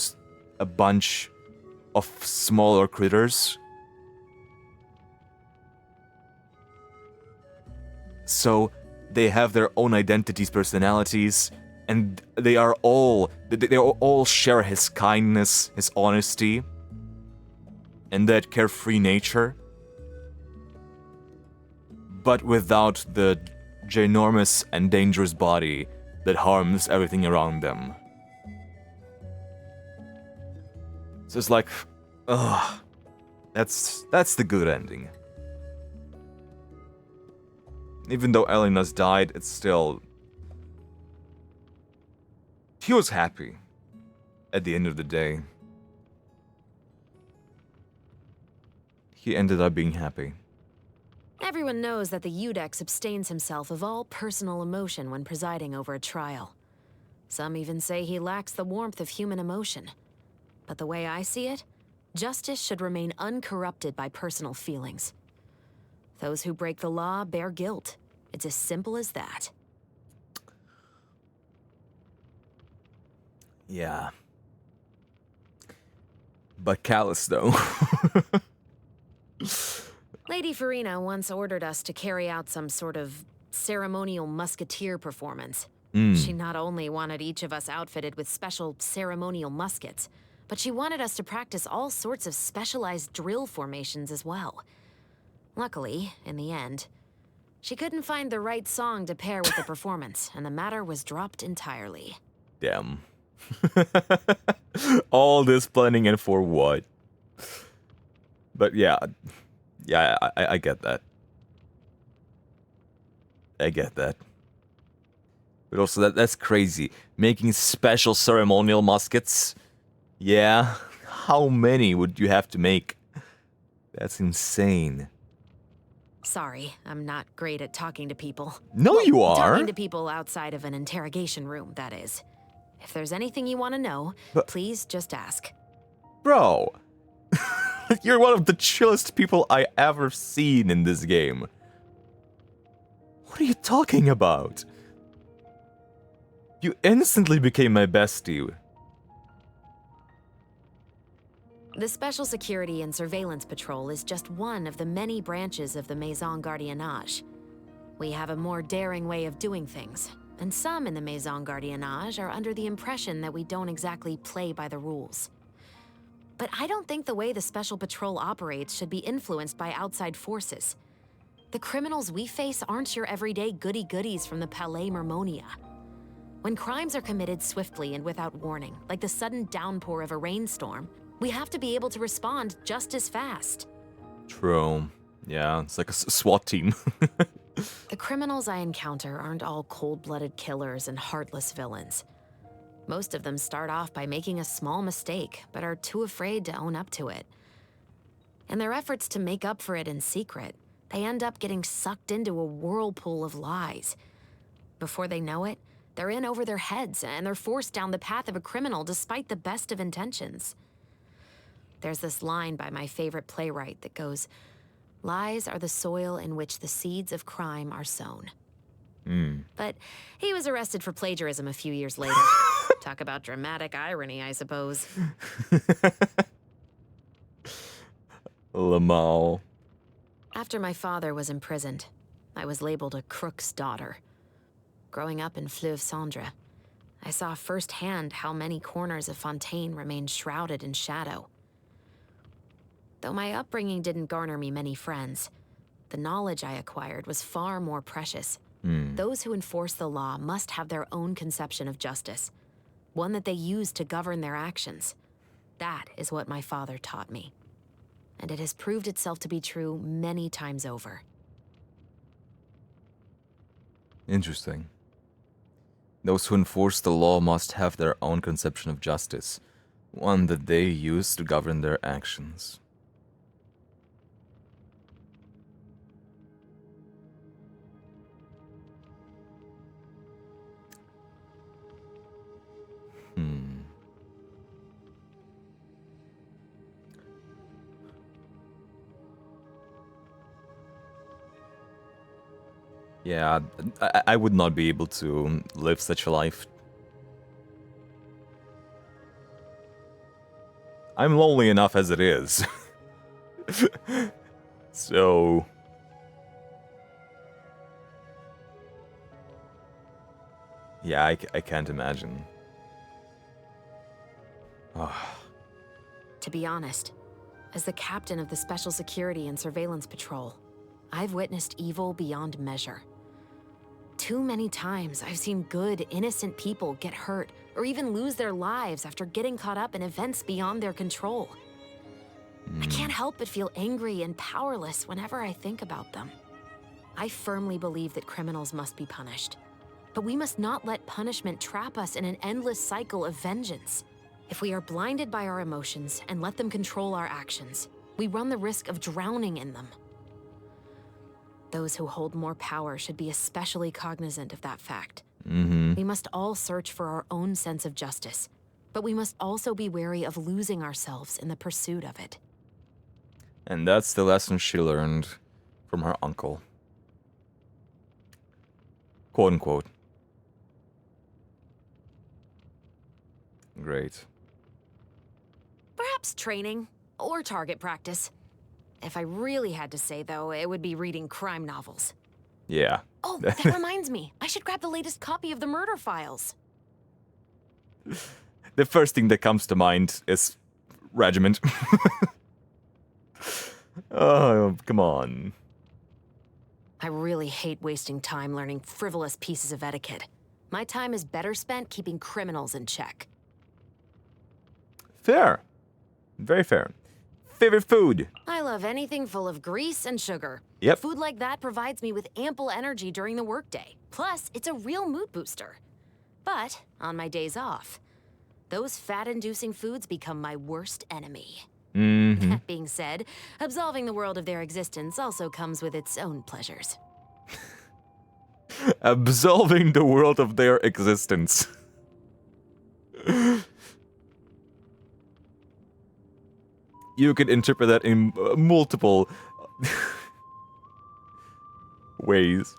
a bunch of smaller critters. So they have their own identities, personalities, and they all share his kindness, his honesty, and that carefree nature, but without the ginormous and dangerous body that harms everything around them. So it's like, ugh, that's the good ending. Even though Elena's died, it's still... He was happy at the end of the day. He ended up being happy. Everyone knows that the Eudex abstains himself of all personal emotion when presiding over a trial. Some even say he lacks the warmth of human emotion. But the way I see it, justice should remain uncorrupted by personal feelings. Those who break the law bear guilt. It's as simple as that. Yeah. But Callisto. Lady Farina once ordered us to carry out some sort of ceremonial musketeer performance. She not only wanted each of us outfitted with special ceremonial muskets, but she wanted us to practice all sorts of specialized drill formations as well. Luckily, in the end, she couldn't find the right song to pair with the performance, and the matter was dropped entirely. Damn. All this planning and for what? But yeah, I get that. I get that. But also that's crazy. Making special ceremonial muskets. Yeah. How many would you have to make? That's insane. Sorry, I'm not great at talking to people. No, Well, you are. Talking to people outside of an interrogation room, that is. If there's anything you want to know, But- please just ask. Bro. You're one of the chillest people I ever seen in this game. What are you talking about? You instantly became my bestie. The Special Security and Surveillance Patrol is just one of the many branches of the Maison Gardiennage. We have a more daring way of doing things, and some in the Maison Gardiennage are under the impression that we don't exactly play by the rules. But I don't think the way the Special Patrol operates should be influenced by outside forces. The criminals we face aren't your everyday goody-goodies from the Palais Mermonia. When crimes are committed swiftly and without warning, like the sudden downpour of a rainstorm, we have to be able to respond just as fast. True. Yeah, it's like a SWAT team. The criminals I encounter aren't all cold-blooded killers and heartless villains. Most of them start off by making a small mistake, but are too afraid to own up to it. In their efforts to make up for it in secret, they end up getting sucked into a whirlpool of lies. Before they know it, they're in over their heads, and they're forced down the path of a criminal despite the best of intentions. There's this line by my favorite playwright that goes, "Lies are the soil in which the seeds of crime are sown." But he was arrested for plagiarism a few years later. Talk about dramatic irony, I suppose. Lamau. After my father was imprisoned, I was labeled a crook's daughter. Growing up in Fleuve Cendre, I saw firsthand how many corners of Fontaine remained shrouded in shadow. Though my upbringing didn't garner me many friends, the knowledge I acquired was far more precious. Those who enforce the law must have their own conception of justice, one that they use to govern their actions. That is what my father taught me. And it has proved itself to be true many times over. Interesting. Those who enforce the law must have their own conception of justice, one that they use to govern their actions. Yeah, I would not be able to live such a life. I'm lonely enough as it is. So... yeah, I can't imagine. To be honest, as the captain of the Special Security and Surveillance Patrol, I've witnessed evil beyond measure. Too many times I've seen good, innocent people get hurt or even lose their lives after getting caught up in events beyond their control. I can't help but feel angry and powerless whenever I think about them. I firmly believe that criminals must be punished, but we must not let punishment trap us in an endless cycle of vengeance. If we are blinded by our emotions and let them control our actions, we run the risk of drowning in them. Those who hold more power should be especially cognizant of that fact. We must all search for our own sense of justice, but we must also be wary of losing ourselves in the pursuit of it. And that's the lesson she learned from her uncle. Quote unquote. Great. Perhaps training or target practice. If I really had to say, though, it would be reading crime novels. Yeah. Oh, that reminds me. I should grab the latest copy of the murder files. The first thing that comes to mind is Regiment. Oh, come on. I really hate wasting time learning frivolous pieces of etiquette. My time is better spent keeping criminals in check. Fair. Very fair. Favorite food? I love anything full of grease and sugar. Yep. Food like that provides me with ample energy during the workday. Plus, it's a real mood booster. But on my days off, those fat-inducing foods become my worst enemy. That being said, absolving the world of their existence also comes with its own pleasures. Absolving the world of their existence. You could interpret that in multiple ways.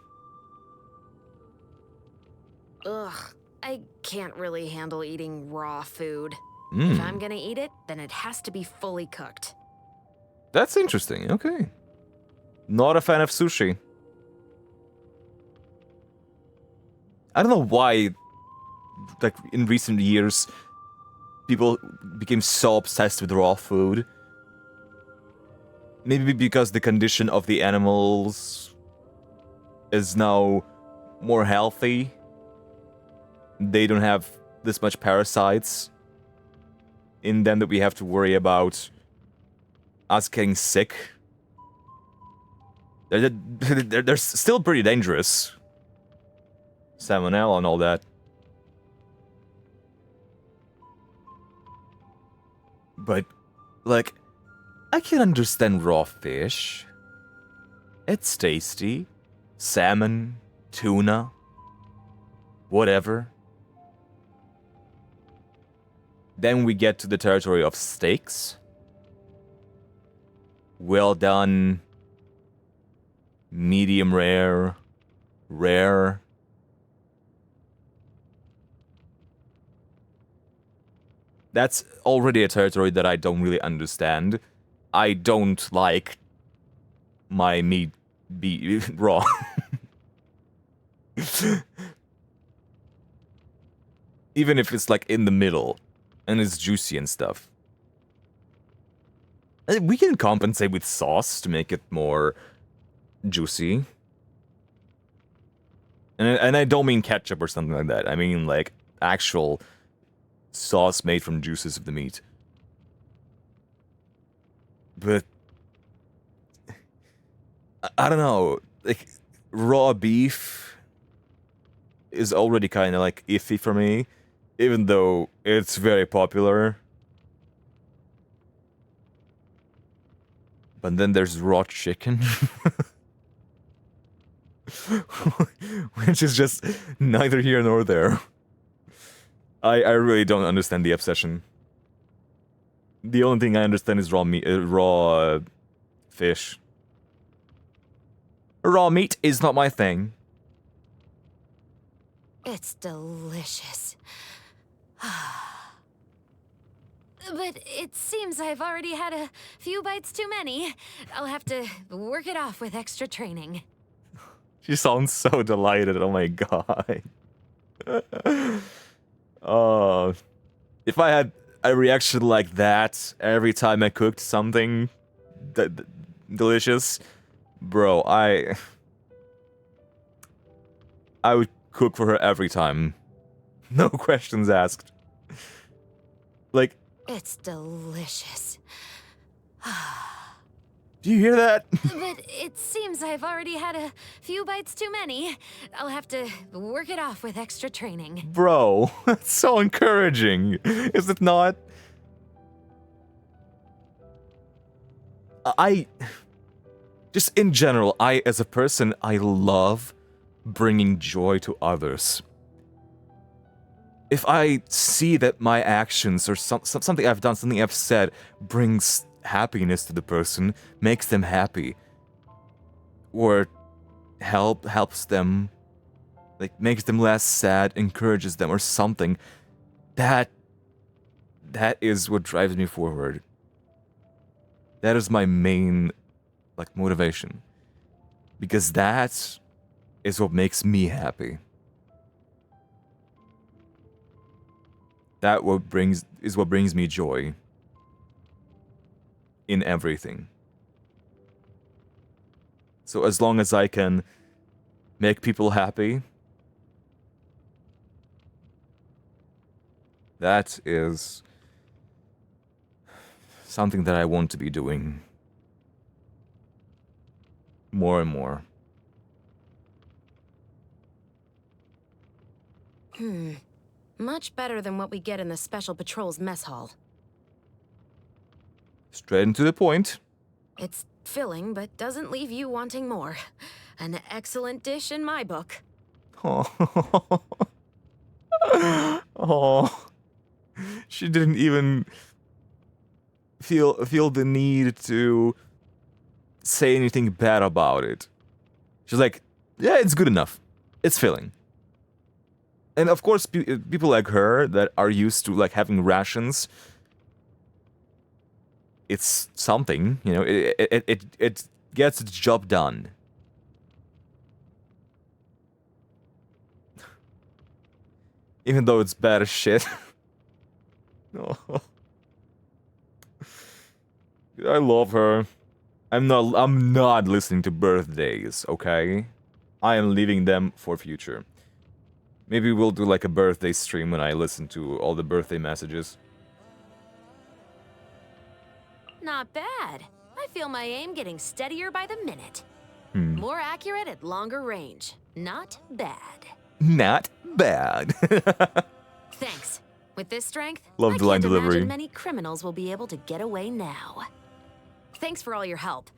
Ugh, I can't really handle eating raw food. If I'm gonna eat it, then it has to be fully cooked. That's interesting. Okay. Not a fan of sushi. I don't know why, like, in recent years, people became so obsessed with raw food. Maybe because the condition of the animals is now more healthy. They don't have this much parasites in them that we have to worry about us getting sick. They're still pretty dangerous. Salmonella and all that. But, like, I can understand raw fish. It's tasty. Salmon, tuna, whatever. Then we get to the territory of steaks. Well done. Medium rare. Rare. That's already a territory that I don't really understand. I don't like my meat be raw. Even if it's like in the middle and it's juicy and stuff. We can compensate with sauce to make it more juicy. And I don't mean ketchup or something like that. I mean like actual sauce made from juices of the meat. But I don't know, like raw beef is already kind of like iffy for me, even though it's very popular. But then there's raw chicken. Which is just neither here nor there. I really don't understand the obsession. The only thing I understand is raw meat, raw fish. Raw meat is not my thing. It's delicious. But it seems I've already had a few bites too many. I'll have to work it off with extra training. She sounds so delighted. Oh my god. Oh, if I had a reaction like that every time I cooked something delicious, bro, I would cook for her every time. No questions asked. Like, It's delicious. do you hear that? But it seems I've already had a few bites too many. I'll have to work it off with extra training. Bro, that's so encouraging, is it not? Just in general, as a person, I love bringing joy to others. If I see that my actions or something I've done, something I've said brings happiness to the person, makes them happy, or helps them, like makes them less sad, encourages them or something, that is what drives me forward. That is my main like motivation. Because that is what makes me happy. That is what brings me joy in everything. So as long as I can make people happy, that is something that I want to be doing more and more. Much better than what we get in the Special Patrol's mess hall. Straight and to the point. It's filling, but doesn't leave you wanting more. An excellent dish in my book. Oh. Oh. She didn't even feel the need to say anything bad about it. She's like, yeah, it's good enough. It's filling. And of course, people like her that are used to like having rations, it's something, you know, it gets its job done. Even though it's bad as shit. Oh. I love her. I'm not listening to birthdays, okay? I am leaving them for future. Maybe we'll do like a birthday stream when I listen to all the birthday messages. Not bad. I feel my aim getting steadier by the minute. More accurate at longer range. Not bad. Not bad. Thanks. With this strength, Love the line I can't delivery. imagine many criminals will be able to get away now. Thanks for all your help.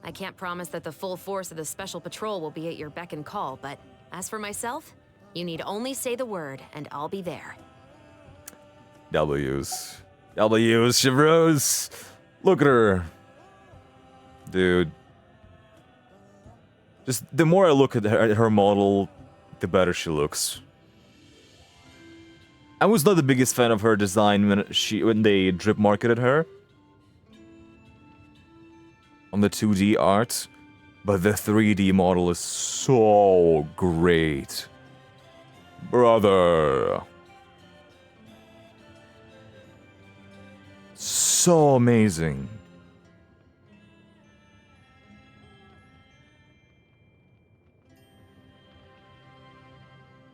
I can't promise that the full force of the Special Patrol will be at your beck and call, but as for myself, you need only say the word, and I'll be there. W's, Chevros. Look at her. Dude. Just the more I look at her model, the better she looks. I was not the biggest fan of her design when they drip marketed her on the 2D art, but the 3D model is so great. Brother. So amazing.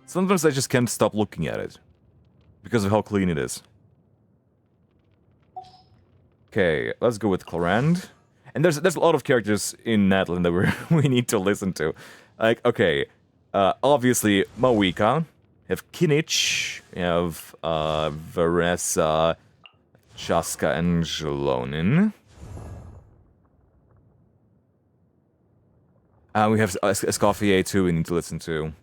Sometimes I just can't stop looking at it because of how clean it is. Okay, let's go with Clorand. And there's a lot of characters in Natlan that we need to listen to. Like, okay, obviously Mawika, we have Kinich, we have Varesa, Chaska, and Jelonin. We have Escoffier too we need to listen to.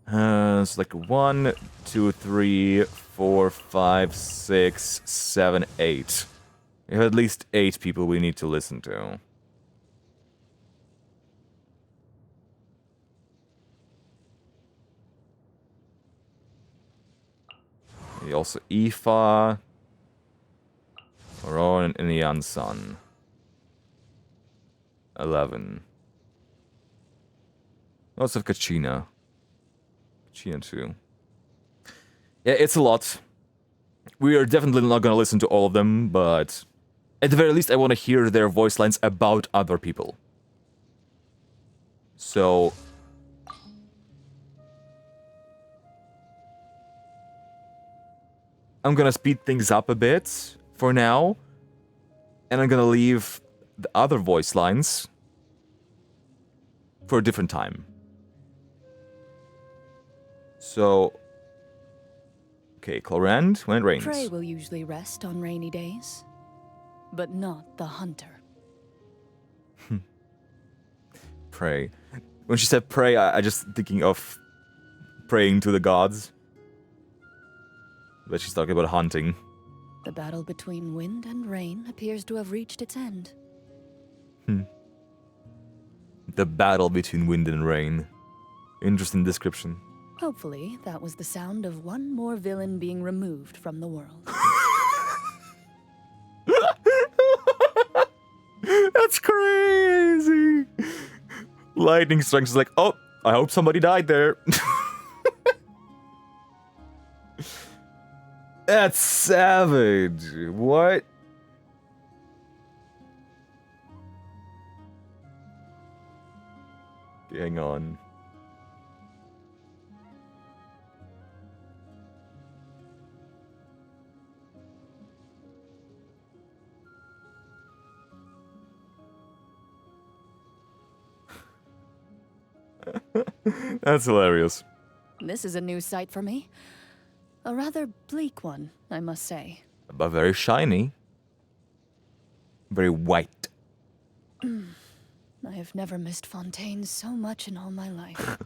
It's like 1, 2, 3, 4, 5, 6, 7, 8. We have at least 8 people we need to listen to. Also Aoife. Rowan and Ian Sun. 11. Lots of Kachina. Kachina too. Yeah, it's a lot. We are definitely not gonna listen to all of them, but at the very least I want to hear their voice lines about other people. So I'm gonna speed things up a bit for now, and I'm gonna leave the other voice lines for a different time. So, okay, Clorand, when it rains. Prey will usually rest on rainy days, but not the hunter. Pray. When she said pray, I just thinking of praying to the gods. But she's talking about hunting. The battle between wind and rain appears to have reached its end. The battle between wind and rain. Interesting description. Hopefully, that was the sound of one more villain being removed from the world. That's crazy. Lightning strikes is like, oh, I hope somebody died there. That's savage. What? Okay, hang on. That's hilarious. This is a new sight for me. A rather bleak one, I must say. But very shiny. Very white. I have never missed Fontaine so much in all my life.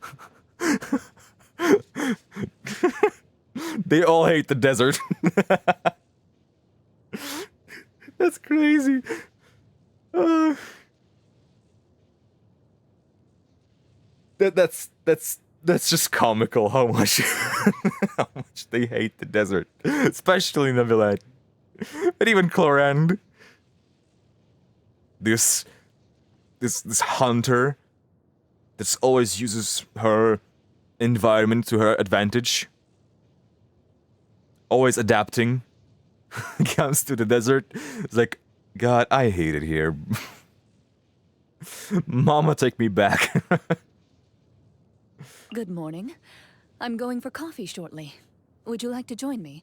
They all hate the desert. That's crazy. That's just comical how much how much they hate the desert, especially Neverland. But even Clorand, this hunter that always uses her environment to her advantage, always adapting, comes to the desert. It's like, God, I hate it here. Mama, take me back. Good morning. I'm going for coffee shortly. Would you like to join me?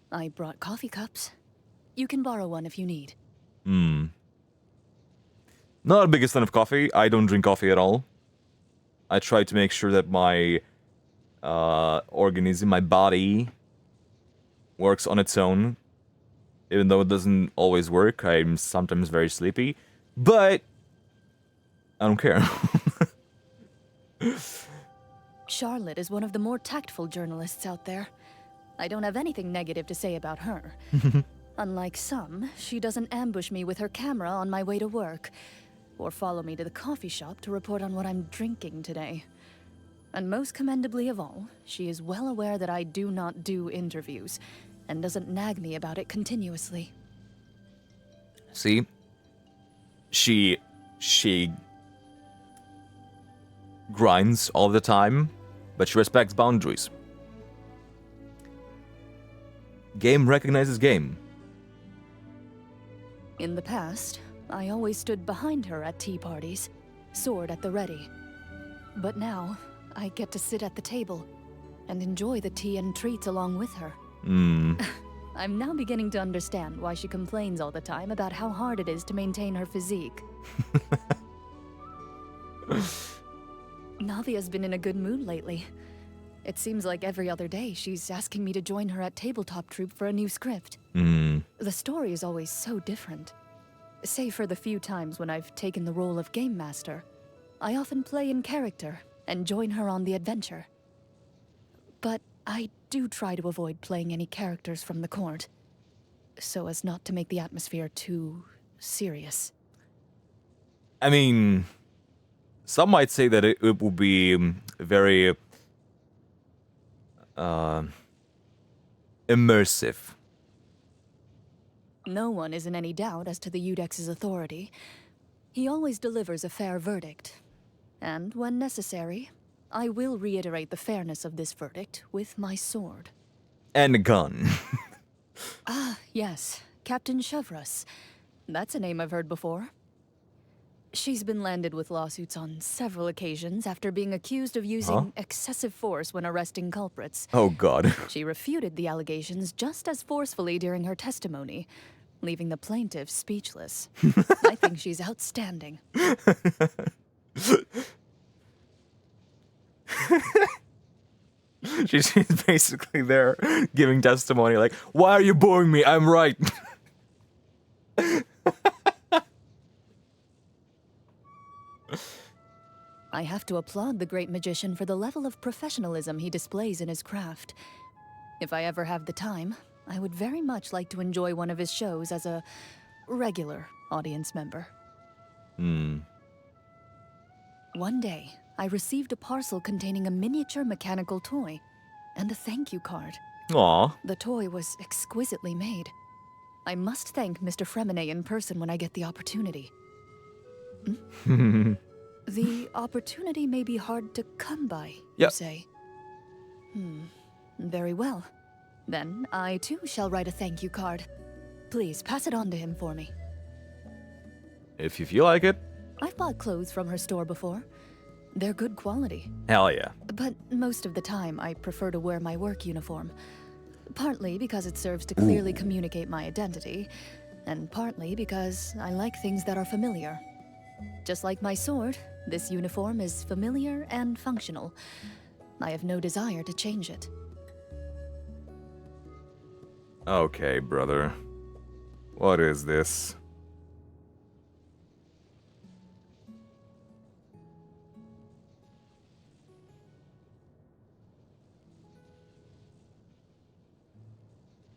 I brought coffee cups. You can borrow one if you need. Not the biggest fan of coffee. I don't drink coffee at all. I try to make sure that my organism, my body, works on its own. Even though it doesn't always work, I'm sometimes very sleepy. But I don't care. Charlotte is one of the more tactful journalists out there. I don't have anything negative to say about her. Unlike some, she doesn't ambush me with her camera on my way to work, or follow me to the coffee shop to report on what I'm drinking today. And most commendably of all, she is well aware that I do not do interviews, and doesn't nag me about it continuously. See? She grinds all the time, but she respects boundaries. Game recognizes game. In the past, I always stood behind her at tea parties, sword at the ready. But now, I get to sit at the table and enjoy the tea and treats along with her. I'm now beginning to understand why she complains all the time about how hard it is to maintain her physique. Navia's been in a good mood lately. It seems like every other day she's asking me to join her at Tabletop Troupe for a new script. The story is always so different. Save for the few times when I've taken the role of Game Master, I often play in character and join her on the adventure. But I do try to avoid playing any characters from the court, so as not to make the atmosphere too serious. I mean, some might say that it would be very immersive. No one is in any doubt as to the Eudex's authority. He always delivers a fair verdict. And when necessary, I will reiterate the fairness of this verdict with my sword. And a gun. Ah, yes, Captain Chevrus. That's a name I've heard before. She's been landed with lawsuits on several occasions after being accused of using excessive force when arresting culprits. Oh god. She refuted the allegations just as forcefully during her testimony, leaving the plaintiff speechless. I think she's outstanding. She's basically there giving testimony like, why are you boring me? I'm right. I have to applaud the great magician for the level of professionalism he displays in his craft. If I ever have the time, I would very much like to enjoy one of his shows as a regular audience member. One day, I received a parcel containing a miniature mechanical toy and a thank you card. Aw. The toy was exquisitely made. I must thank Mr. Fremine in person when I get the opportunity. The opportunity may be hard to come by, you Yep. say? Very well. Then I too shall write a thank you card. Please pass it on to him for me. If you feel like it. I've bought clothes from her store before. They're good quality. Hell yeah. But most of the time, I prefer to wear my work uniform. Partly because it serves to clearly communicate my identity, and partly because I like things that are familiar. Just like my sword, this uniform is familiar and functional. I have no desire to change it. Okay, brother. What is this?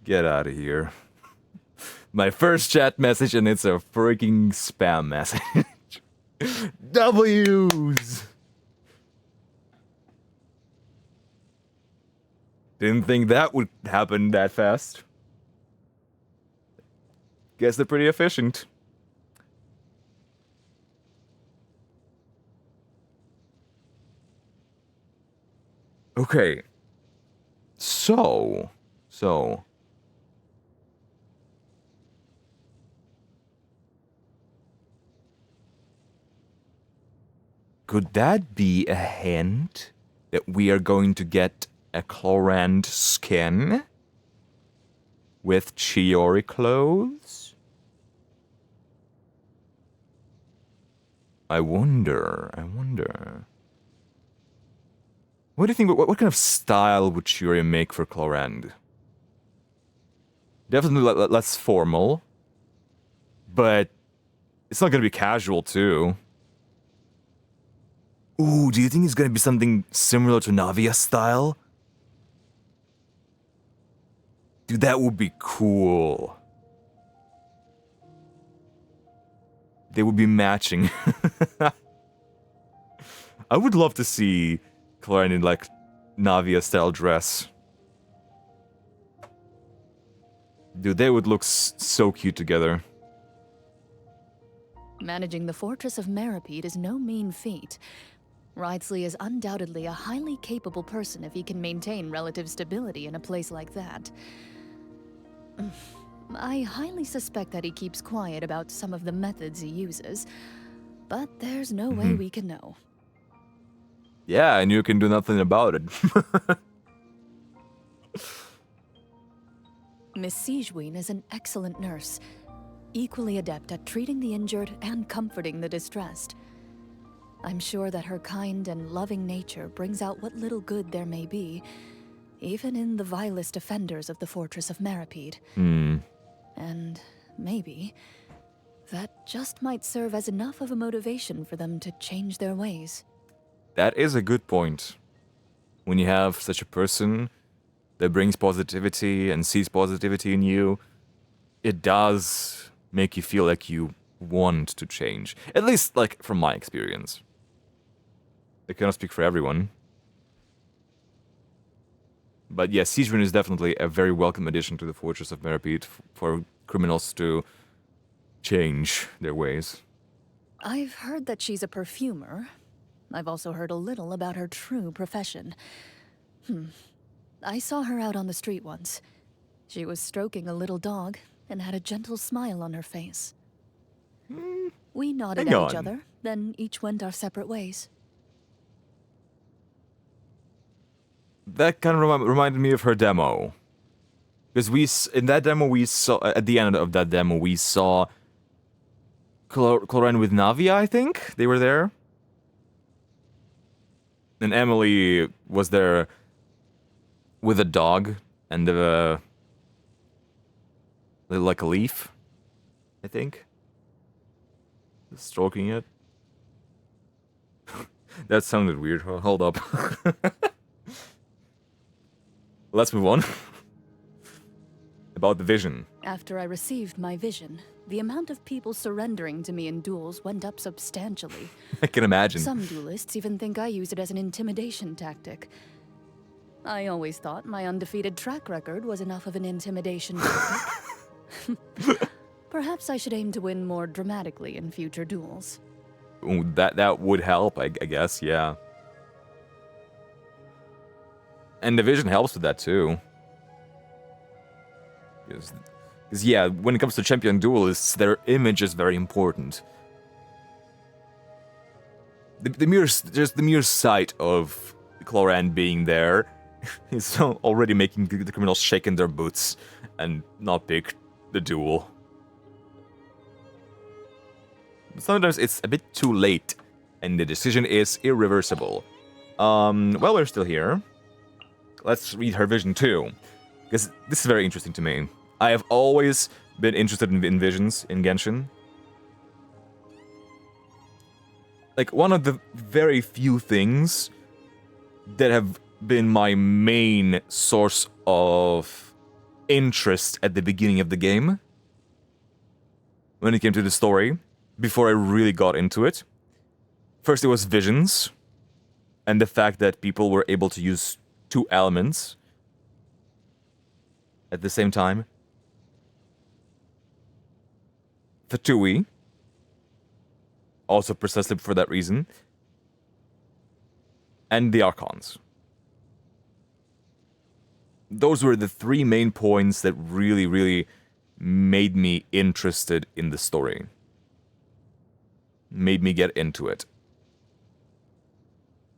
Get out of here. My first chat message and it's a freaking spam message. W's! Didn't think that would happen that fast. Guess they're pretty efficient. Okay. So. Could that be a hint that we are going to get a Chlorand skin with Chiori clothes? I wonder. What do you think? What kind of style would Chiori make for Chlorand? Definitely less formal, but it's not gonna be casual too. Ooh, do you think it's gonna be something similar to Navia style? Dude, that would be cool. They would be matching. I would love to see Chlorand in like Navia style dress. Dude, they would look so cute together. Managing the fortress of Meripede is no mean feat. Wriothesley is undoubtedly a highly capable person if he can maintain relative stability in a place like that. I highly suspect that he keeps quiet about some of the methods he uses, but there's no way we can know. Yeah, and you can do nothing about it. Miss Sigewinne is an excellent nurse, equally adept at treating the injured and comforting the distressed. I'm sure that her kind and loving nature brings out what little good there may be, even in the vilest offenders of the fortress of Meripede. And maybe that just might serve as enough of a motivation for them to change their ways. That is a good point. When you have such a person that brings positivity and sees positivity in you, it does make you feel like you want to change. At least, like, from my experience. I cannot speak for everyone. But yeah, Siegrin is definitely a very welcome addition to the Fortress of Meripede for criminals to change their ways. I've heard that she's a perfumer. I've also heard a little about her true profession. I saw her out on the street once. She was stroking a little dog and had a gentle smile on her face. We nodded hang at each on. other, then each went our separate ways. That kind of reminded me of her demo. Because in that demo we saw, at the end of that demo, we saw Cloren with Navia, I think? They were there. And Emily was there with a dog and like a leaf, I think. Stroking it. That sounded weird. Hold up. Let's move on. About the vision. After I received my vision, the amount of people surrendering to me in duels went up substantially. I can imagine. Some duelists even think I use it as an intimidation tactic. I always thought my undefeated track record was enough of an intimidation tactic. Perhaps I should aim to win more dramatically in future duels. Ooh, that would help, I guess, yeah. And the vision helps with that too. Because yeah, when it comes to champion duelists, their image is very important. The mere sight of Cloran being there is already making the criminals shake in their boots and not pick the duel. Sometimes it's a bit too late, and the decision is irreversible. Well, we're still here. Let's read her vision too, because this is very interesting to me. I have always been interested in visions in Genshin. Like, one of the very few things that have been my main source of interest at the beginning of the game, when it came to the story, before I really got into it. First, it was visions, and the fact that people were able to use two elements at the same time. Fatui, also precisely for that reason. And the Archons. Those were the three main points that really, really made me interested in the story. Made me get into it.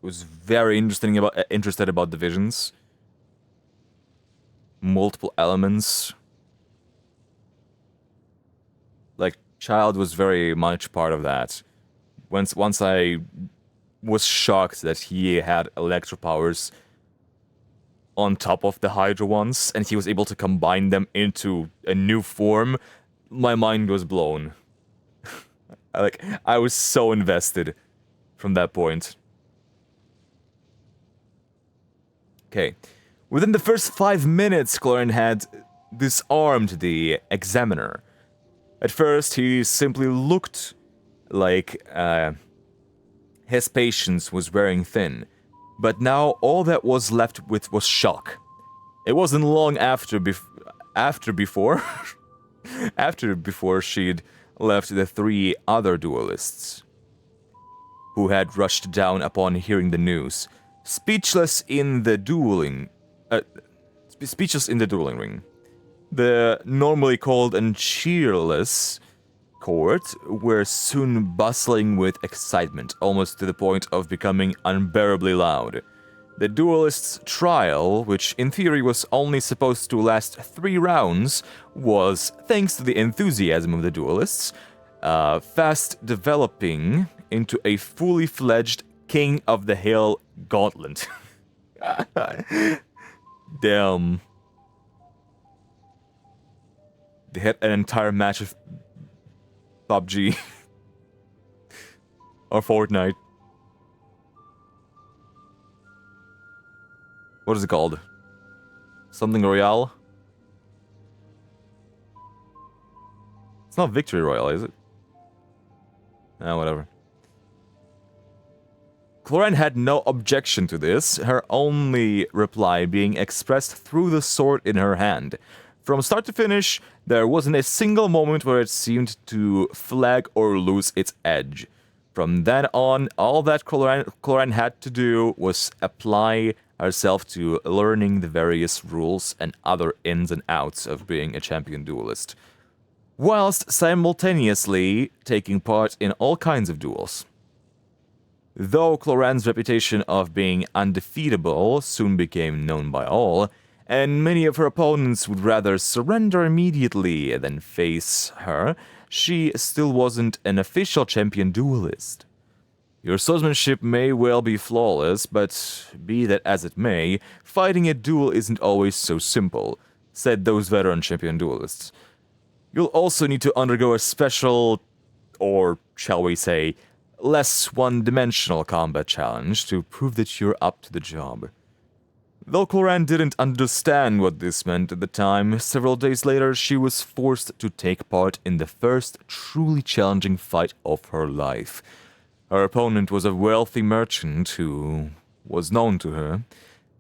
Was very interested about the visions. Multiple elements. Like, Child was very much part of that. Once I was shocked that he had electro powers on top of the Hydra ones, and he was able to combine them into a new form, my mind was blown. I was so invested from that point. Okay. Within the first 5 minutes, Cloran had disarmed the Examiner. At first, he simply looked like his patience was wearing thin. But now, all that was left with was shock. It wasn't long after before she'd left the three other duelists, who had rushed down upon hearing the news, speechless in the dueling ring. The normally cold and cheerless court were soon bustling with excitement, almost to the point of becoming unbearably loud. The duelist's trial, which in theory was only supposed to last 3 rounds, was, thanks to the enthusiasm of the duelists, fast developing into a fully fledged King of the Hill gauntlet. Damn. They had an entire match of PUBG. Or Fortnite. What is it called? Something Royale? It's not Victory Royale, is it? Ah, whatever. Clorinde had no objection to this, her only reply being expressed through the sword in her hand. From start to finish, there wasn't a single moment where it seemed to flag or lose its edge. From then on, all that Clorinde had to do was apply herself to learning the various rules and other ins and outs of being a champion duelist, whilst simultaneously taking part in all kinds of duels. Though Clorinde's reputation of being undefeatable soon became known by all, and many of her opponents would rather surrender immediately than face her, she still wasn't an official champion duelist. Your swordsmanship may well be flawless, but be that as it may, fighting a duel isn't always so simple, said those veteran champion duelists. You'll also need to undergo a special, or shall we say, less one-dimensional combat challenge to prove that you're up to the job. Though Clorinde didn't understand what this meant at the time, several days later she was forced to take part in the first truly challenging fight of her life. Her opponent was a wealthy merchant who was known to her.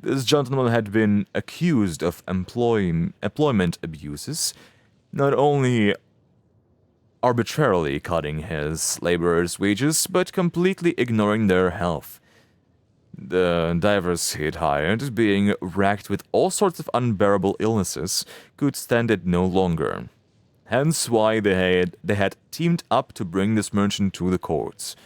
This gentleman had been accused of employment abuses, not only arbitrarily cutting his laborers' wages, but completely ignoring their health. The divers he'd hired, being racked with all sorts of unbearable illnesses, could stand it no longer. Hence why they had teamed up to bring this merchant to the courts.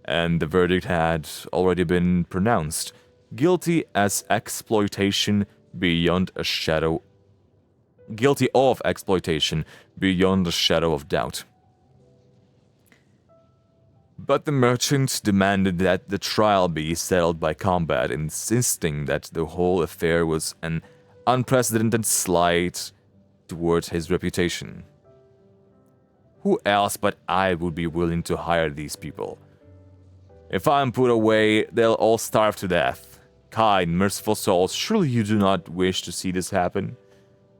And the verdict had already been pronounced. Guilty of exploitation beyond a shadow of doubt. But the merchant demanded that the trial be settled by combat, insisting that the whole affair was an unprecedented slight towards his reputation. Who else but I would be willing to hire these people? If I'm put away, they'll all starve to death. Kind, merciful souls, surely you do not wish to see this happen?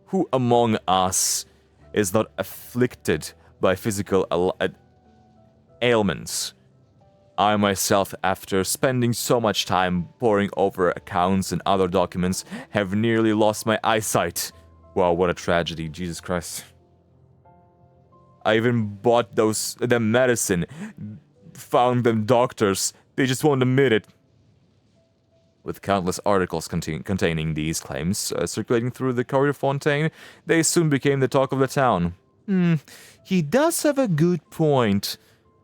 Who among us is not afflicted by physical ailments? I myself, after spending so much time poring over accounts and other documents, have nearly lost my eyesight. Wow, what a tragedy, Jesus Christ. I even bought the medicine, found them doctors, they just won't admit it. With countless articles containing these claims circulating through the Courier Fontaine, they soon became the talk of the town. He does have a good point.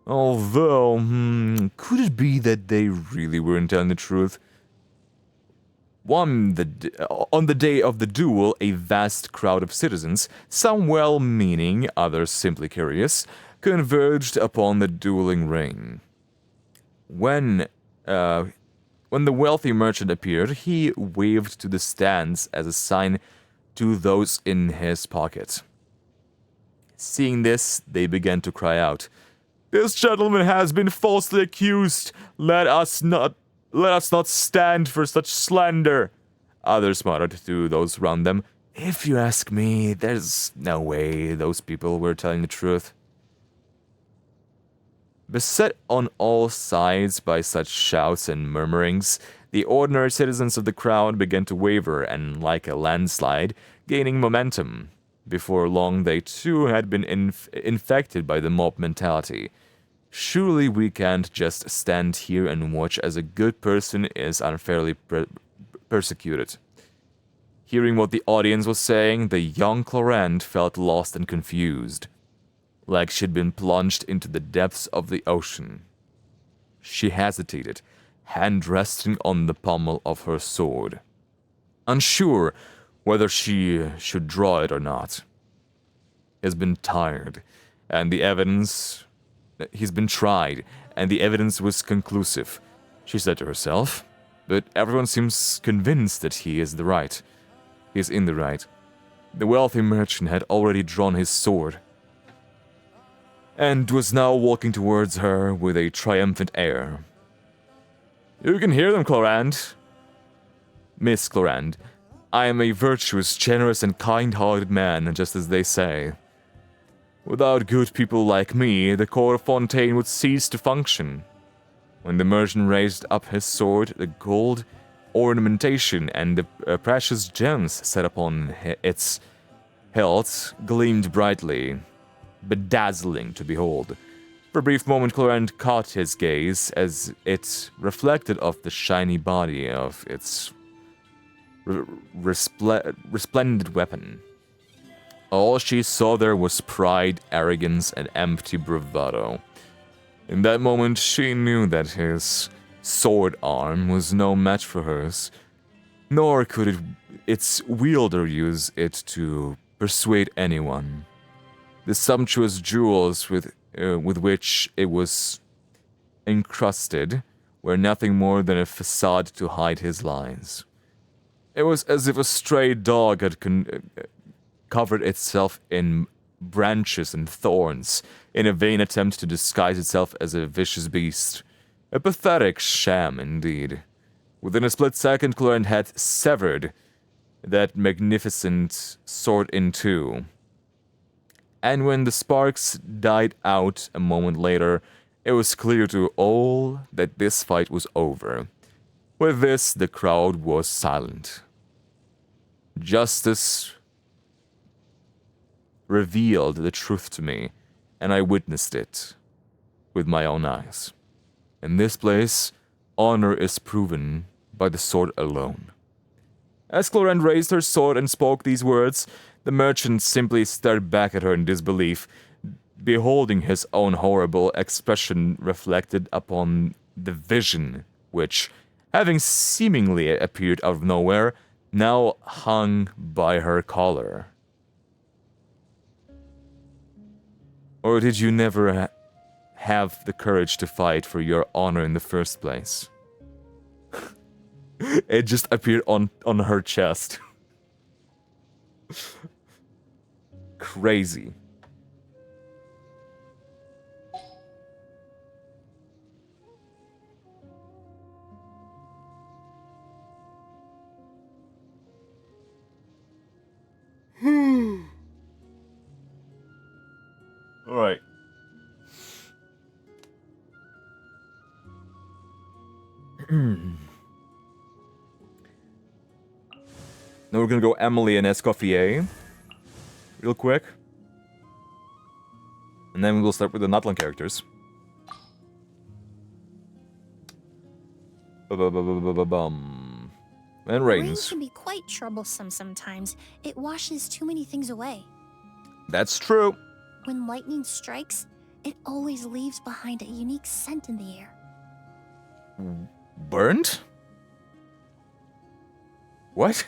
Although, could it be that they really weren't telling the truth? On the day of the duel, a vast crowd of citizens, some well-meaning, others simply curious, converged upon the dueling ring. When the wealthy merchant appeared, he waved to the stands as a sign to those in his pocket. Seeing this, they began to cry out, "This gentleman has been falsely accused. Let us not stand for such slander." Others muttered to those around them, "If you ask me, there's no way those people were telling the truth." Beset on all sides by such shouts and murmurings, the ordinary citizens of the crowd began to waver and, like a landslide, gaining momentum. Before long, they too had been infected by the mob mentality. Surely we can't just stand here and watch as a good person is unfairly persecuted. Hearing what the audience was saying, the young Clorinde felt lost and confused, like she'd been plunged into the depths of the ocean. She hesitated, hand resting on the pommel of her sword, unsure whether she should draw it or not. He's been tried, and the evidence was conclusive, she said to herself, but everyone seems convinced that he is in the right. The wealthy merchant had already drawn his sword, and was now walking towards her with a triumphant air. "You can hear them, Clorinde. Miss Clorinde, I am a virtuous, generous, and kind-hearted man, just as they say. Without good people like me, the Court of Fontaine would cease to function. When the merchant raised up his sword, the gold ornamentation and the precious gems set upon its hilt gleamed brightly, bedazzling to behold. For a brief moment, Clorant caught his gaze as it reflected off the shiny body of its resplendent weapon. All she saw there was pride, arrogance, and empty bravado. In that moment, she knew that his sword arm was no match for hers, nor could its wielder use it to persuade anyone. The sumptuous jewels with which it was encrusted were nothing more than a facade to hide his lies. It was as if a stray dog had covered itself in branches and thorns in a vain attempt to disguise itself as a vicious beast. A pathetic sham indeed. Within a split second, Clorant had severed that magnificent sword in two. And when the sparks died out a moment later, it was clear to all that this fight was over. With this, the crowd was silent. Justice revealed the truth to me, and I witnessed it with my own eyes. In this place, honor is proven by the sword alone. As Clorant raised her sword and spoke these words, the merchant simply stared back at her in disbelief, beholding his own horrible expression reflected upon the vision, which, having seemingly appeared out of nowhere, now hung by her collar. Or did you never have the courage to fight for your honor in the first place? It just appeared on her chest. Crazy. All right. Now we're gonna go Emily and Escoffier real quick. And then we'll start with the Natlan characters. Bum. And Rain Rains. can be quite troublesome sometimes. It washes too many things away. That's true. When lightning strikes, it always leaves behind a unique scent in the air. Burnt? What?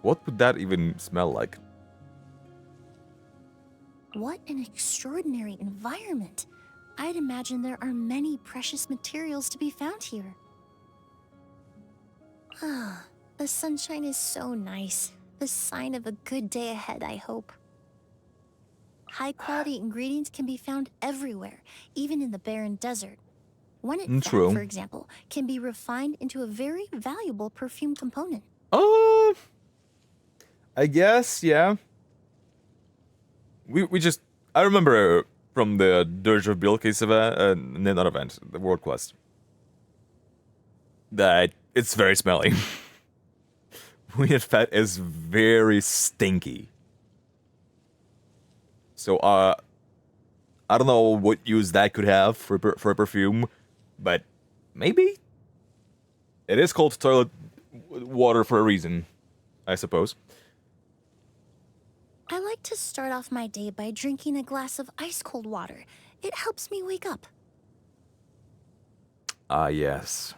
What would that even smell like? What an extraordinary environment. I'd imagine there are many precious materials to be found here. Ah, the sunshine is so nice. The sign of a good day ahead, I hope. High-quality ingredients can be found everywhere, even in the barren desert. One at True. for example, can be refined into a very valuable perfume component. I guess, yeah. We just... I remember from the Dirge of Bilkis event, not event, the World Quest, that it's very smelly. Weird fat is very stinky. So, I don't know what use that could have for a perfume, but maybe? It is called toilet water for a reason, I suppose. I like to start off my day by drinking a glass of ice-cold water. It helps me wake up. Ah, yes.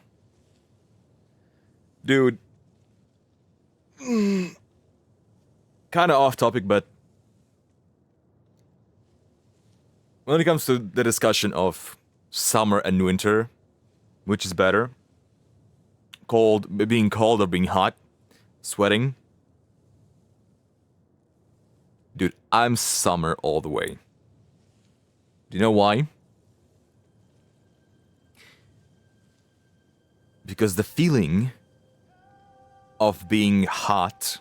Dude. Kind of off topic, but when it comes to the discussion of summer and winter, which is better? Being cold or being hot? Sweating? Dude, I'm summer all the way. Do you know why? Because the feeling of being hot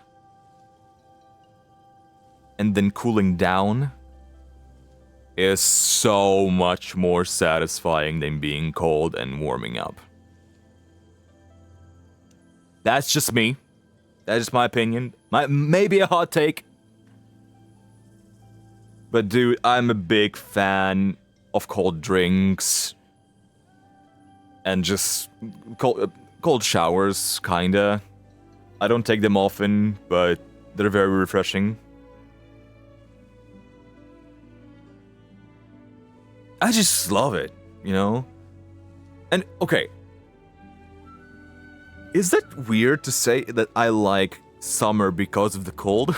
and then cooling down is so much more satisfying than being cold and warming up. That's just me. That's just my opinion. Maybe a hot take. But dude, I'm a big fan of cold drinks. And just cold showers, kinda. I don't take them often, but they're very refreshing. I just love it, you know? And, okay. Is that weird to say that I like summer because of the cold?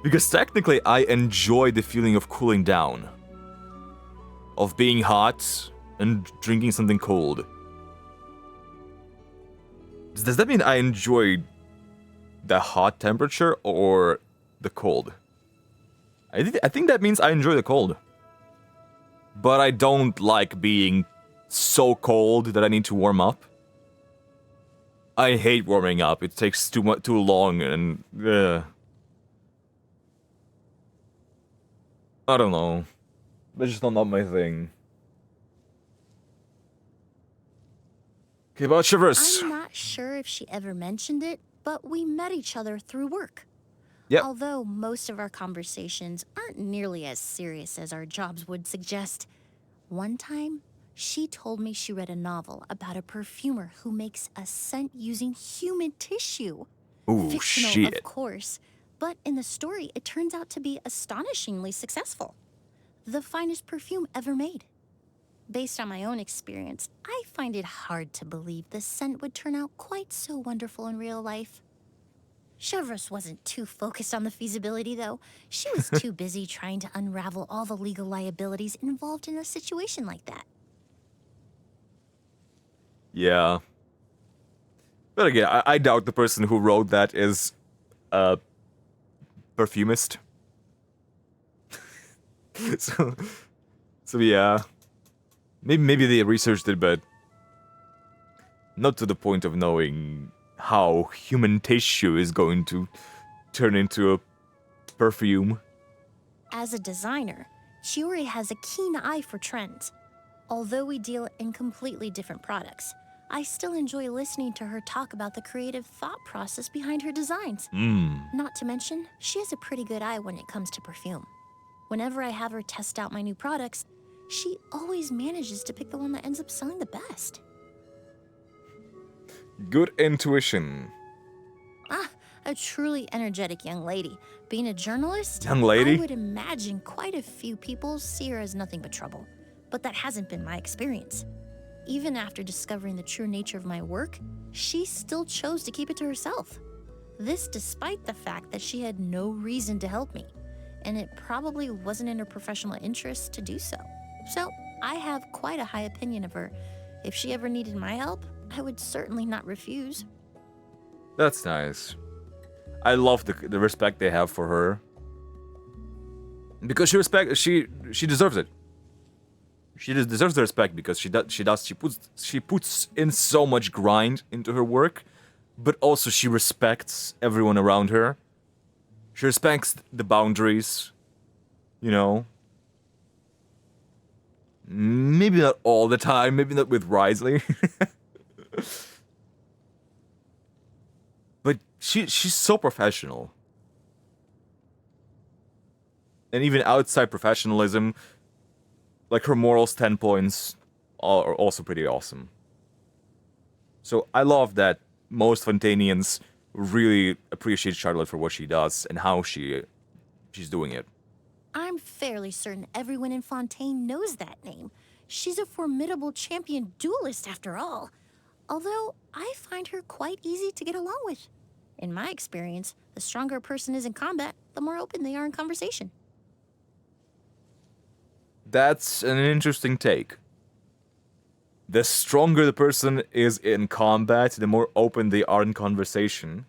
Because technically I enjoy the feeling of cooling down. Of being hot and drinking something cold. Does that mean I enjoy the hot temperature or the cold? I think that means I enjoy the cold. But I don't like being so cold that I need to warm up. I hate warming up. It takes too long and I don't know. That's just not my thing. Okay, about Shivers. I'm not sure if she ever mentioned it, but we met each other through work. Yep. Although most of our conversations aren't nearly as serious as our jobs would suggest. One time, she told me she read a novel about a perfumer who makes a scent using human tissue. Ooh, Fictional, shit. of course, but in the story, it turns out to be astonishingly successful. The finest perfume ever made. Based on my own experience, I find it hard to believe the scent would turn out quite so wonderful in real life. Chevros wasn't too focused on the feasibility, though. She was too busy trying to unravel all the legal liabilities involved in a situation like that. Yeah. But again, I doubt the person who wrote that is a perfumist. so yeah. Maybe they researched it, but not to the point of knowing how human tissue is going to turn into a perfume. As a designer, Chiori has a keen eye for trends. Although we deal in completely different products, I still enjoy listening to her talk about the creative thought process behind her designs. Not to mention, she has a pretty good eye when it comes to perfume. Whenever I have her test out my new products, she always manages to pick the one that ends up selling the best. Good intuition. A truly energetic young lady. Being a journalist, Young lady? I would imagine quite a few people see her as nothing but trouble. But that hasn't been my experience. Even after discovering the true nature of my work, she still chose to keep it to herself. This despite the fact that she had no reason to help me, and it probably wasn't in her professional interest to do so. So, I have quite a high opinion of her. If she ever needed my help, I would certainly not refuse. That's nice. I love the respect they have for her. Because she deserves it. She deserves the respect because she puts in so much grind into her work, but also she respects everyone around her. She respects the boundaries, you know. Maybe not all the time, maybe not with Risley. But she's so professional. And even outside professionalism, like her moral standpoints are also pretty awesome. So I love that most Fontanians really appreciate Charlotte for what she does and how she's doing it. I'm fairly certain everyone in Fontaine knows that name. She's a formidable champion duelist after all. Although, I find her quite easy to get along with. In my experience, the stronger a person is in combat, the more open they are in conversation. That's an interesting take. The stronger the person is in combat, the more open they are in conversation.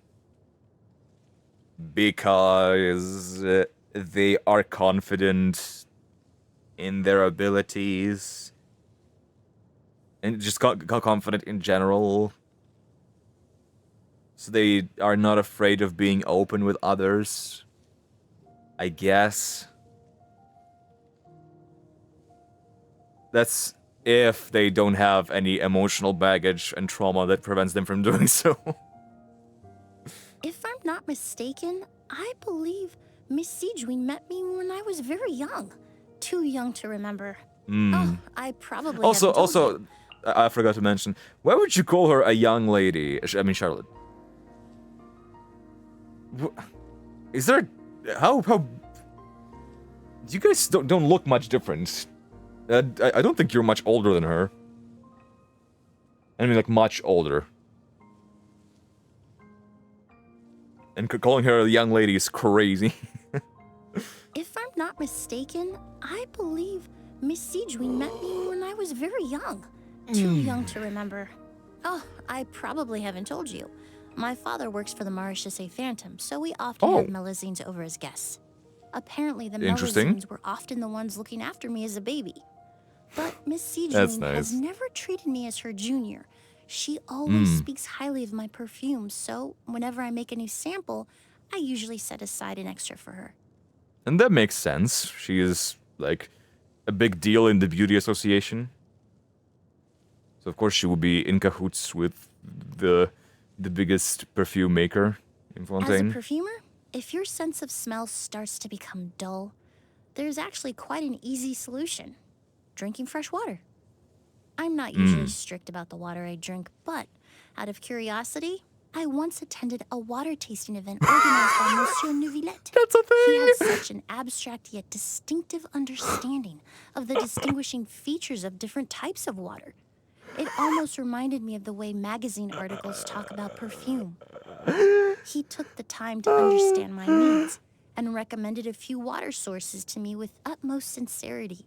Because they are confident in their abilities. And just confident in general. So they are not afraid of being open with others, I guess. That's if they don't have any emotional baggage and trauma that prevents them from doing so. If I'm not mistaken, I believe Miss Sijuin met me when I was very young. Too young to remember. Oh, I probably haven't told you. I forgot to mention, why would you call her a young lady? I mean, Charlotte. Is there... How... You guys don't look much different. I don't think you're much older than her. I mean, like, much older. And calling her a young lady is crazy. If I'm not mistaken, I believe Miss Sijuin met me when I was very young. Too young to remember. Oh, I probably haven't told you. My father works for the Mauritius Phantom, so we often have Melazines over as guests. Apparently, the Melazines were often the ones looking after me as a baby. But Miss Sijuin has never treated me as her junior. She always speaks highly of my perfumes, so whenever I make a new sample, I usually set aside an extra for her. And that makes sense. She is, like, a big deal in the beauty association. So of course she will be in cahoots with the biggest perfume maker in Fontaine. As a perfumer, if your sense of smell starts to become dull, there's actually quite an easy solution. Drinking fresh water. I'm not usually strict about the water I drink, but out of curiosity, I once attended a water tasting event organized by Monsieur Neuvillette. That's a thing! He had such an abstract yet distinctive understanding of the distinguishing features of different types of water. It almost reminded me of the way magazine articles talk about perfume. He took the time to understand my needs and recommended a few water sources to me with utmost sincerity.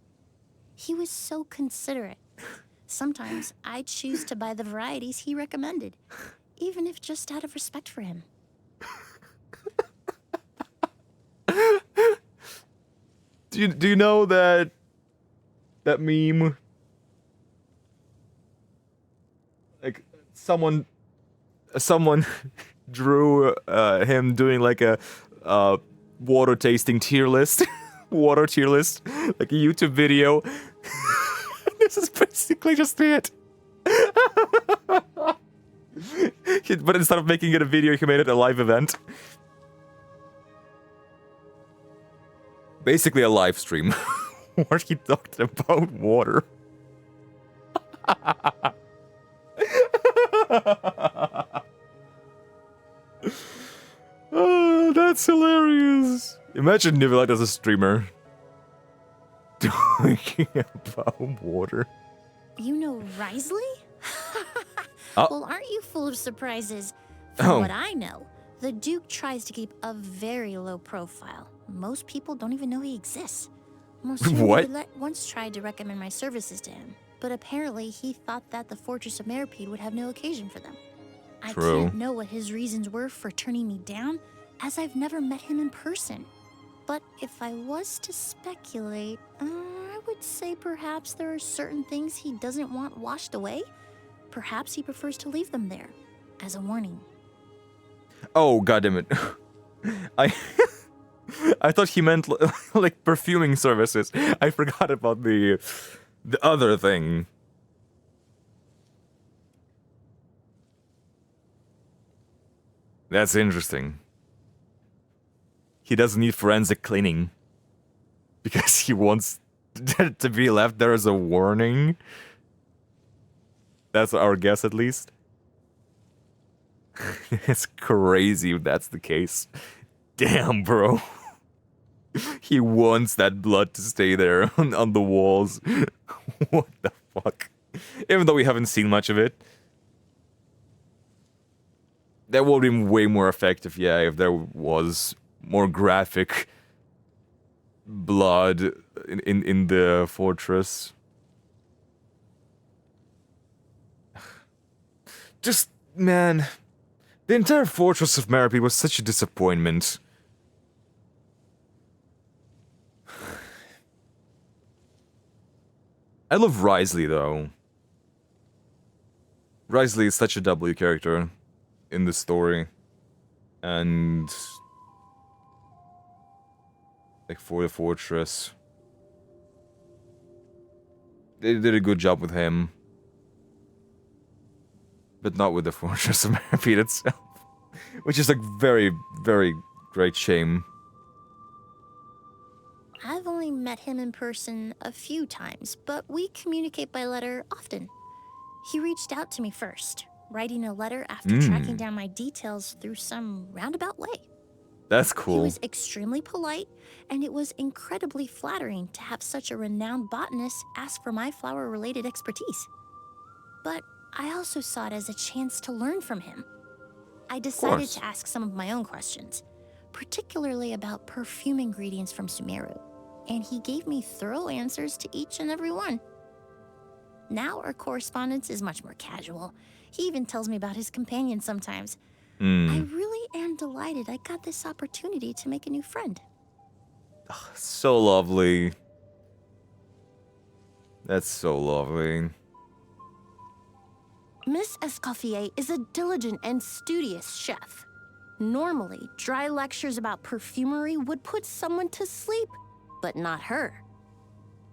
He was so considerate. Sometimes I'd choose to buy the varieties he recommended, even if just out of respect for him. Do you know that meme? Like someone drew him doing like a water tasting tier list, water tier list, like a YouTube video. This is basically just it. But instead of making it a video, he made it a live event. Basically a live stream where he talked about water. Oh, that's hilarious. Imagine Neuvillette as a streamer. Talking about water. You know Risley? Well, aren't you full of surprises? From what I know, the Duke tries to keep a very low profile. Most people don't even know he exists. Monsieur Neuvillette once tried to recommend my services to him, but apparently he thought that the Fortress of Meripede would have no occasion for them. I can't know what his reasons were for turning me down, as I've never met him in person. But if I was to speculate, I would say perhaps there are certain things he doesn't want washed away. Perhaps he prefers to leave them there, as a warning. Oh, goddammit. I thought he meant like perfuming services. I forgot about the other thing. That's interesting. He doesn't need forensic cleaning because he wants to be left there as a warning. That's our guess, at least. It's crazy if that's the case. Damn, bro. He wants that blood to stay there on the walls. What the fuck? Even though we haven't seen much of it. That would have been way more effective, yeah, if there was more graphic blood in the fortress. Just, man, the entire Fortress of Meripede was such a disappointment. I love Risley, though. Risley is such a W character. in the story. And like for the fortress, they did a good job with him, but not with the fortress of Merpede itself, which is like very, very great shame. I've only met him in person a few times, but we communicate by letter often. He reached out to me first, writing a letter after tracking down my details through some roundabout way. That's cool. He was extremely polite, and it was incredibly flattering to have such a renowned botanist ask for my flower-related expertise. But I also saw it as a chance to learn from him. I decided to ask some of my own questions, particularly about perfume ingredients from Sumeru, and he gave me thorough answers to each and every one. Now our correspondence is much more casual. He even tells me about his companion sometimes. I really am delighted I got this opportunity to make a new friend. So lovely. That's so lovely. Miss Escoffier is a diligent and studious chef. Normally, dry lectures about perfumery would put someone to sleep, but not her.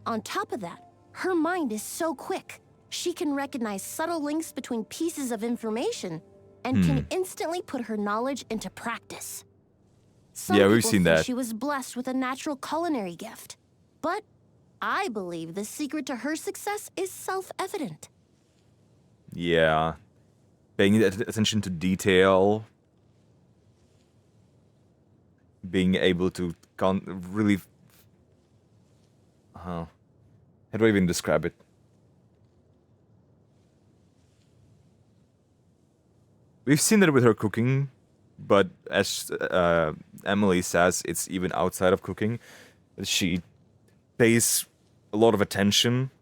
On top of that, her mind is so quick. She can recognize subtle links between pieces of information and can instantly put her knowledge into practice. Some Yeah, we've people seen think that. she was blessed with a natural culinary gift. But I believe the secret to her success is self-evident. Yeah. Paying attention to detail. Being able to really... How do I even describe it? We've seen that with her cooking, but as Emily says, it's even outside of cooking. She pays a lot of attention.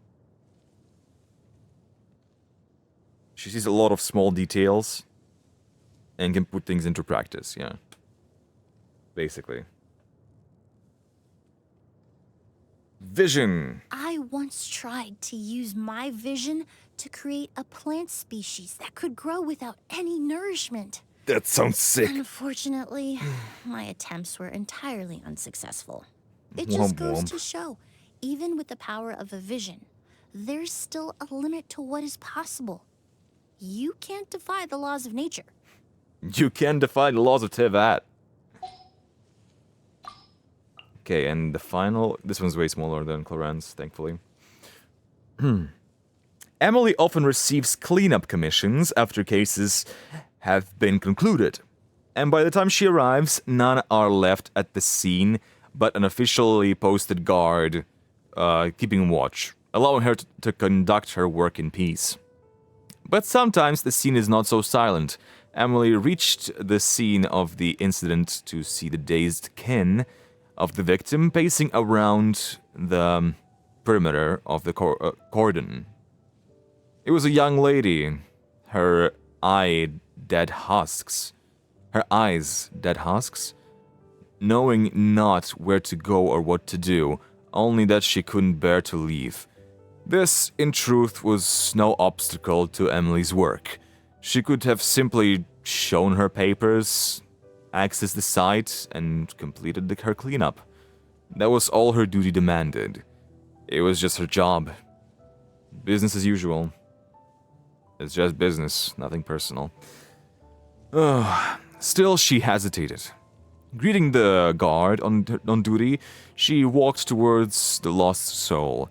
She sees a lot of small details and can put things into practice, yeah. Basically. Vision. I once tried to use my vision to create a plant species that could grow without any nourishment. That sounds sick. Unfortunately, my attempts were entirely unsuccessful. It just goes to show, even with the power of a vision, there's still a limit to what is possible. You can't defy the laws of nature. You can defy the laws of Tevat. Okay, and the final... This one's way smaller than Clarence, thankfully. Emily often receives cleanup commissions after cases have been concluded. And by the time she arrives, none are left at the scene, but an officially posted guard keeping watch, allowing her to conduct her work in peace. But sometimes the scene is not so silent. Emily reached the scene of the incident to see the dazed kin of the victim pacing around the perimeter of the cordon. It was a young lady, her eyes dead husks, knowing not where to go or what to do, only that she couldn't bear to leave. This, in truth, was no obstacle to Emily's work. She could have simply shown her papers, accessed the site, and completed her cleanup. That was all her duty demanded. It was just her job. Business as usual. It's just business, nothing personal. Still, she hesitated. Greeting the guard on duty, she walked towards the lost soul.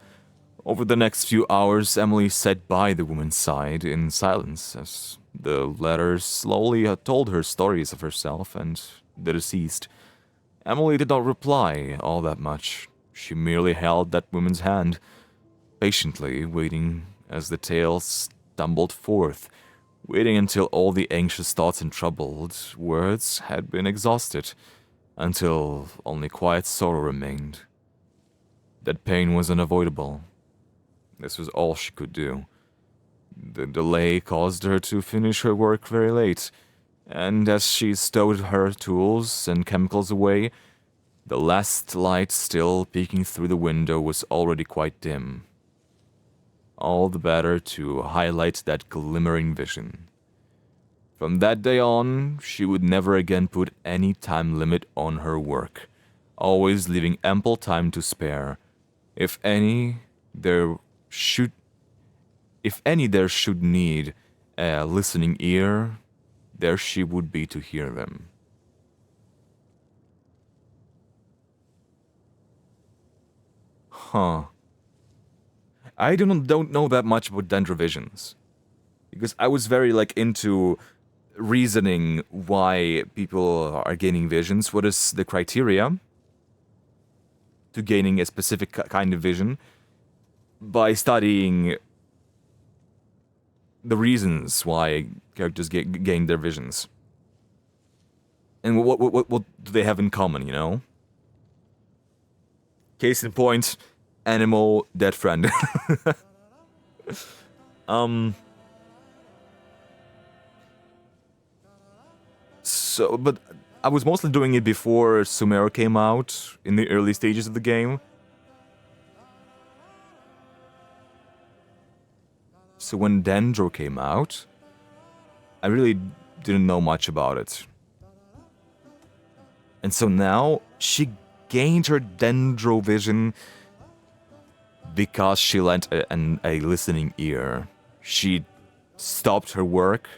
Over the next few hours, Emily sat by the woman's side in silence as the latter slowly told her stories of herself and the deceased. Emily did not reply all that much. She merely held that woman's hand, patiently waiting as the tale stumbled forth, waiting until all the anxious thoughts and troubled words had been exhausted, until only quiet sorrow remained. That pain was unavoidable. This was all she could do. The delay caused her to finish her work very late, and as she stowed her tools and chemicals away, the last light still peeking through the window was already quite dim. All the better to highlight that glimmering vision. From that day on, she would never again put any time limit on her work, always leaving ample time to spare. If any there should need a listening ear, there she would be to hear them. Huh. I don't know that much about dendrovisions. Because I was very into reasoning why people are gaining visions. What is the criteria to gaining a specific kind of vision? By studying the reasons why characters gain their visions. And what do they have in common, you know? Case in point, animal, dead friend. So, but I was mostly doing it before Sumeru came out, in the early stages of the game. So when Dendro came out, I really didn't know much about it. And so now, she gained her Dendro vision because she lent a listening ear. She stopped her work,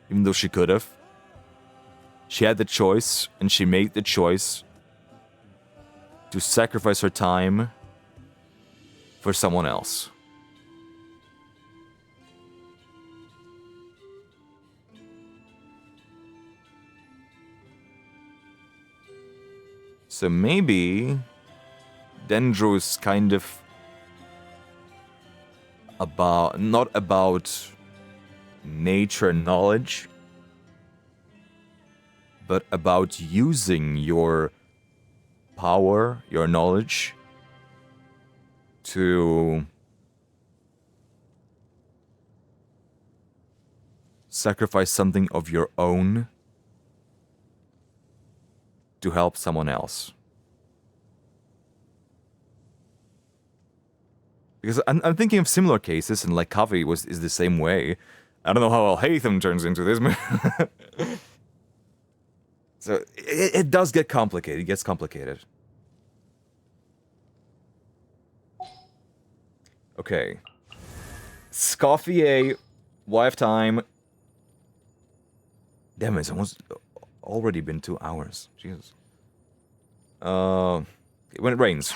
even though she could have. She had the choice, and she made the choice to sacrifice her time for someone else. So maybe Dendro is kind of not about nature knowledge, but about using your power, your knowledge, to sacrifice something of your own to help someone else. Because I'm thinking of similar cases, and like Kavi is the same way. I don't know how Al-Haytham turns into this. So it does get complicated. It gets complicated. Okay. Scoffier, wife time. Damn, it's almost already been 2 hours. Jesus. When it rains.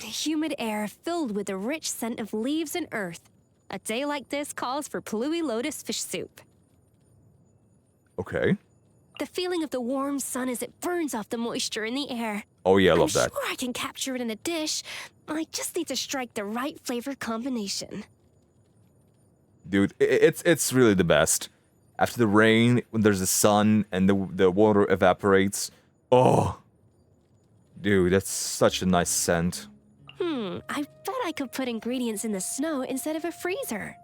Humid air filled with the rich scent of leaves and earth. A day like this calls for Plui lotus fish soup. Okay. The feeling of the warm sun as it burns off the moisture in the air. Oh yeah, I love that. I'm sure I can capture it in a dish. I just need to strike the right flavor combination. Dude, it's really the best. After the rain, when there's the sun and the water evaporates. Oh. Dude, that's such a nice scent. I bet I could put ingredients in the snow instead of a freezer.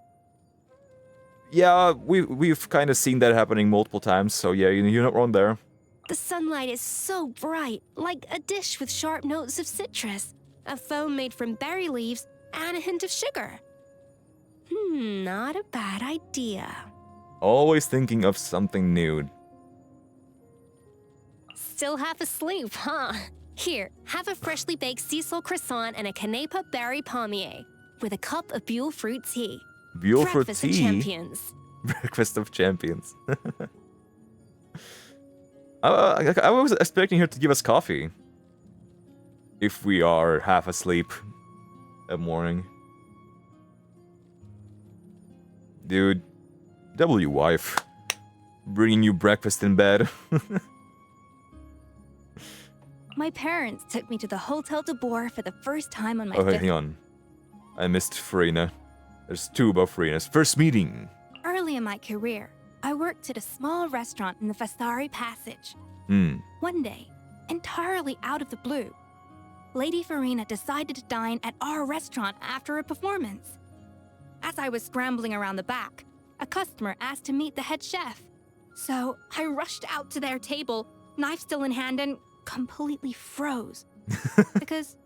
Yeah, we've kind of seen that happening multiple times, so yeah, you're not wrong there. The sunlight is so bright, like a dish with sharp notes of citrus, a foam made from berry leaves, and a hint of sugar. Not a bad idea. Always thinking of something new. Still half asleep, huh? Here, have a freshly baked sisal croissant and a canepa berry pommier, with a cup of Buell fruit tea. Buell fruit Breakfast tea? of champions. Breakfast of champions. I was expecting her to give us coffee. If we are half asleep that morning. Dude, W wife. Bringing you breakfast in bed. My parents took me to the Hotel de Boer for the first time on my Oh, fifth. hang on. I missed Farina. There's 2 about Farina's. First meeting. Early in my career, I worked at a small restaurant in the Vasari Passage. One day, entirely out of the blue, Lady Farina decided to dine at our restaurant after a performance. As I was scrambling around the back, a customer asked to meet the head chef. So I rushed out to their table, knife still in hand, and completely froze. Because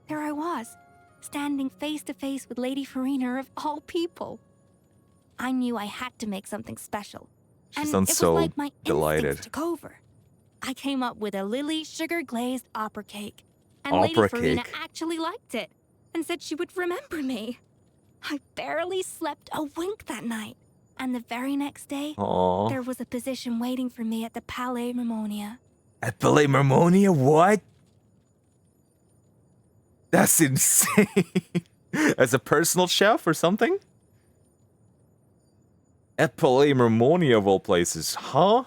there I was, standing face to face with Lady Farina of all people. I knew I had to make something special, She and sounds it so was like my delighted. instincts took over. I came up with a lily sugar-glazed opera cake, and Opera Lady Farina cake? actually liked it and said she would remember me. I barely slept a wink that night, and the very next day, Aww. there was a position waiting for me at the Palais Marmonia. At Palais Marmonia? What? That's insane. As a personal chef or something? At Palais Marmonia of all places, huh?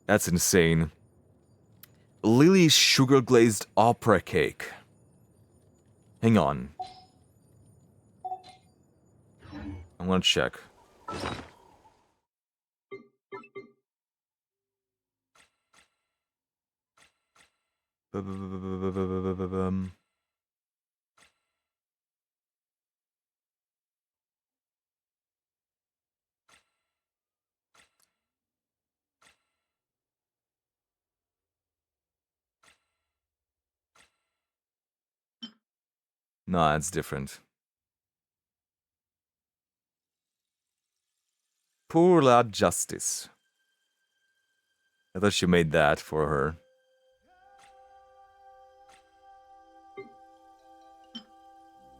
That's insane. Lily's sugar-glazed opera cake. Hang on. I'm gonna check. Nah, it's different. Pour la justice. I thought she made that for her.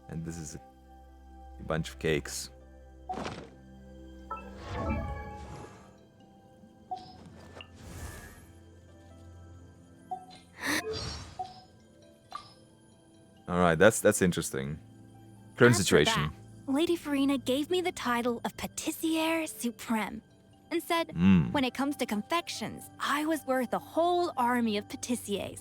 And this is a bunch of cakes. Alright, that's interesting. Current After situation. that, Lady Farina gave me the title of Patissiere Supreme and said, when it comes to confections, I was worth a whole army of patissiers.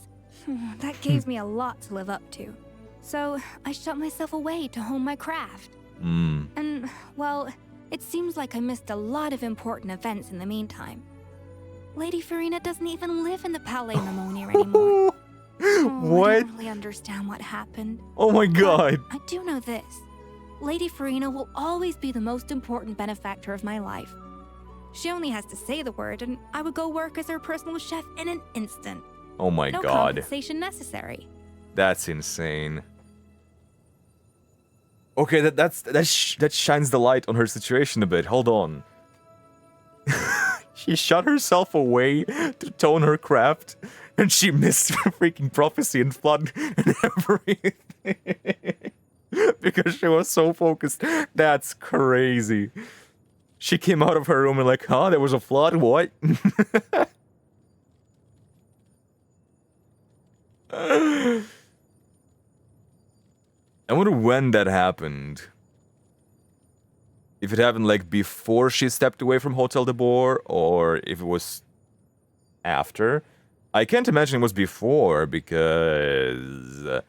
That gave me a lot to live up to. So I shut myself away to hone my craft. And, well, it seems like I missed a lot of important events in the meantime. Lady Farina doesn't even live in the Palais Marmonia anymore. What? I don't really understand what happened. Oh my god. I do know this. Lady Farina will always be the most important benefactor of my life. She only has to say the word, and I would go work as her personal chef in an instant. Oh my No god. compensation necessary. That's insane. Okay, that shines the light on her situation a bit. Hold on. She shut herself away to tone her craft, and she missed freaking prophecy and flood and everything. Because she was so focused. That's crazy. She came out of her room and like, huh, there was a flood? What? I wonder when that happened. If it happened like before she stepped away from Hotel de Boer, or if it was after. I can't imagine it was before, because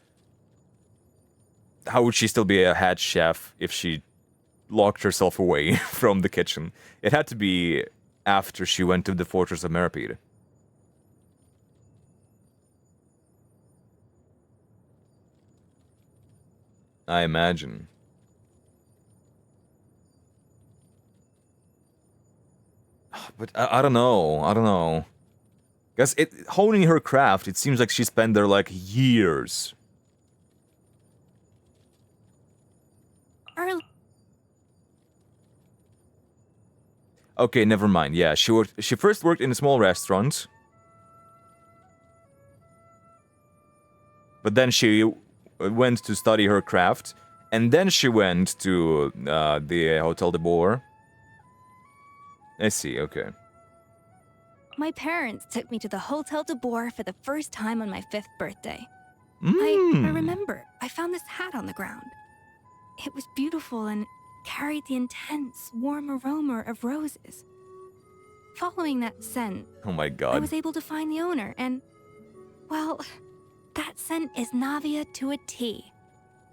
how would she still be a head chef if she locked herself away from the kitchen? It had to be after she went to the Fortress of Merapede. I imagine. But I don't know. I don't know. Because honing her craft, it seems like she spent there like years. Okay, never mind. Yeah, she first worked in a small restaurant. But then she went to study her craft. And then she went to the Hotel de Boer. I see, okay. My parents took me to the Hotel de Boer for the first time on my 5th birthday. Mm. I remember I found this hat on the ground. It was beautiful and carried the intense, warm aroma of roses. Following that scent, Oh my I god. was able to find the owner, and, well, that scent is Navia to a T.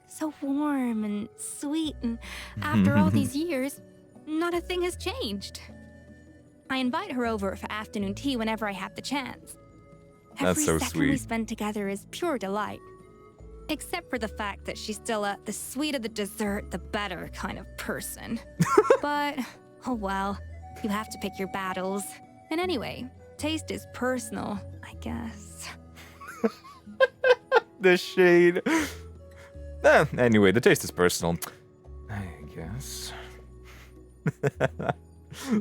So warm and sweet, and after all these years, not a thing has changed. I invite her over for afternoon tea whenever I have the chance. That's so Every second we sweet. spend together is pure delight. Except for the fact that she's still the sweeter the dessert, the better kind of person. But, oh well, you have to pick your battles. And anyway, taste is personal, I guess. The shade. Anyway, the taste is personal. I guess.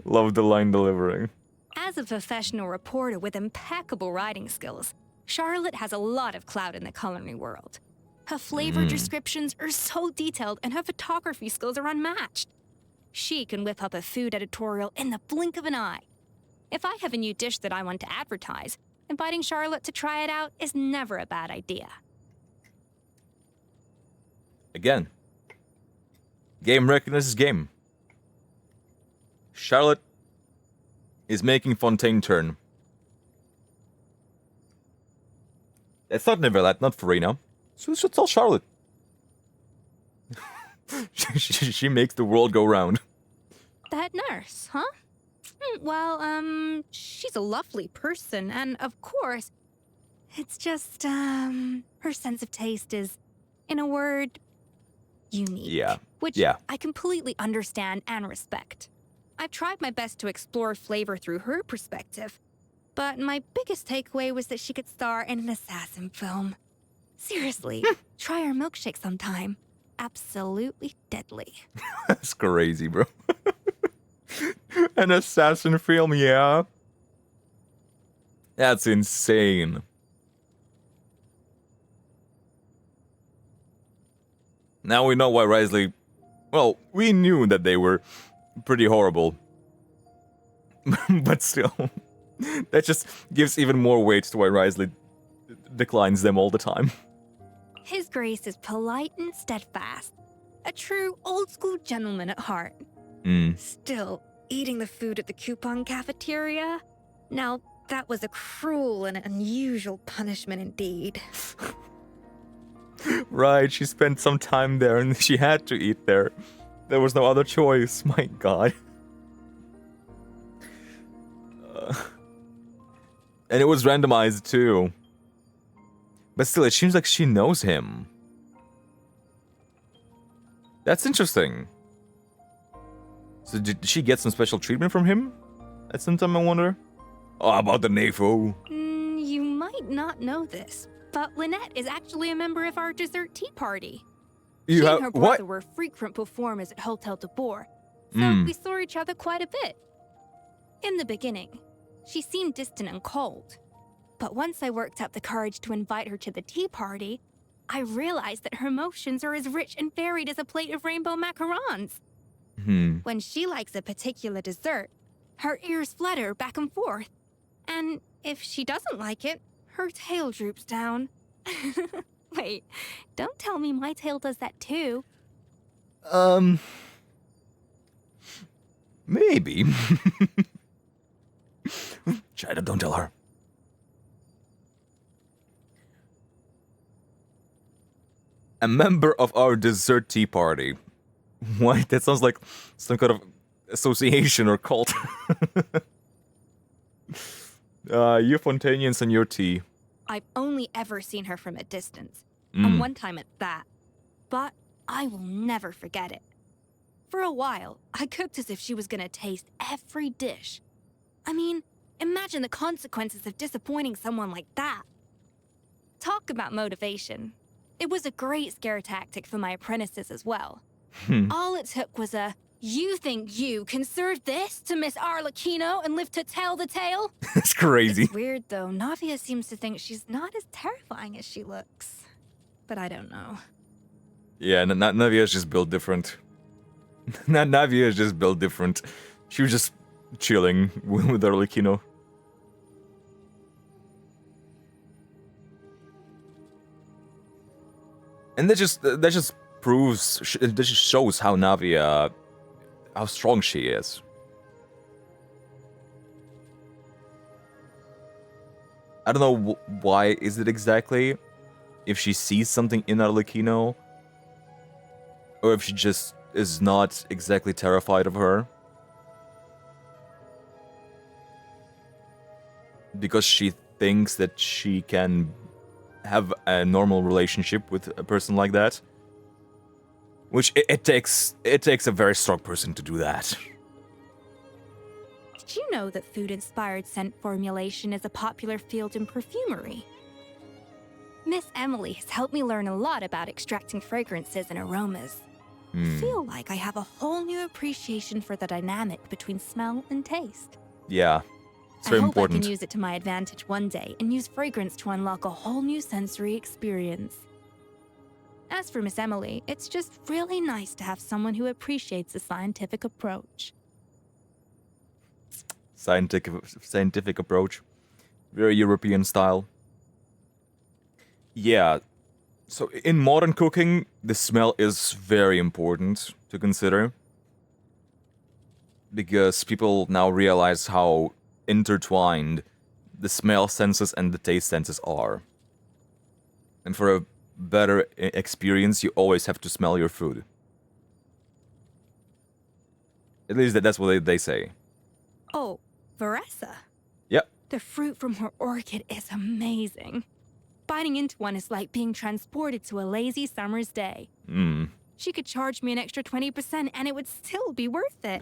Love the line delivery. As a professional reporter with impeccable writing skills, Charlotte has a lot of clout in the culinary world. Her flavor descriptions are so detailed and her photography skills are unmatched. She can whip up a food editorial in the blink of an eye. If I have a new dish that I want to advertise, inviting Charlotte to try it out is never a bad idea. Again, game recognizes game. Charlotte is making Fontaine turn. That's not Neverland, not Farina. So we should tell Charlotte. she makes the world go round. That nurse, huh? Well, she's a lovely person, and of course, it's just, her sense of taste is, in a word, unique. Yeah. Which I completely understand and respect. I've tried my best to explore flavor through her perspective, but my biggest takeaway was that she could star in an assassin film. Seriously, try her milkshake sometime. Absolutely deadly. That's crazy, bro. An assassin film, yeah. That's insane. Now we know why Risley... Well, we knew that they were pretty horrible. But still, that just gives even more weight to why Risley declines them all the time. His Grace is polite and steadfast. A true old-school gentleman at heart. Still, eating the food at the coupon cafeteria? Now, that was a cruel and unusual punishment indeed. Right, she spent some time there and she had to eat there. There was no other choice, my god. And it was randomized too. But still, it seems like she knows him. That's interesting. So did she get some special treatment from him? At some time, I wonder? Oh, about the NAFO. You might not know this, but Lynette is actually a member of our dessert tea party. She and her brother were frequent performers at Hotel de Boer, so we saw each other quite a bit. In the beginning, she seemed distant and cold. But once I worked up the courage to invite her to the tea party, I realized that her emotions are as rich and varied as a plate of rainbow macarons. When she likes a particular dessert, her ears flutter back and forth. And if she doesn't like it, her tail droops down. Wait, don't tell me my tail does that too. Maybe. China, don't tell her. A member of our dessert tea party. What? That sounds like some kind of association or cult. You Fontanians and your tea. I've only ever seen her from a distance, and one time at that. But I will never forget it. For a while, I cooked as if she was gonna taste every dish. I mean, imagine the consequences of disappointing someone like that. Talk about motivation. It was a great scare tactic for my apprentices as well. All it took was a, "You think you can serve this to Miss Arlecchino and live to tell the tale?" That's crazy. It's weird though, Navia seems to think she's not as terrifying as she looks. But I don't know. Yeah, Navia's just built different. Navia is just built different. She was just chilling with Arlecchino. And that just proves, that just shows how Navia, how strong she is. I don't know why is it exactly, if she sees something in Arlecchino, or if she just is not exactly terrified of her. Because she thinks that she can have a normal relationship with a person like that. Which it takes a very strong person to do that. Did you know that food-inspired scent formulation is a popular field in perfumery? Miss Emily has helped me learn a lot about extracting fragrances and aromas. I feel like I have a whole new appreciation for the dynamic between smell and taste. Yeah. It's very I hope important. I can use it to my advantage one day and use fragrance to unlock a whole new sensory experience. As for Miss Emily, it's just really nice to have someone who appreciates the scientific approach. Scientific approach. Very European style. Yeah. So in modern cooking, the smell is very important to consider. Because people now realize how intertwined the smell senses and the taste senses are. And for a better experience, you always have to smell your food. At least that's what they say. Oh, Varessa. Yep. The fruit from her orchid is amazing. Biting into one is like being transported to a lazy summer's day. She could charge me an extra 20% and it would still be worth it.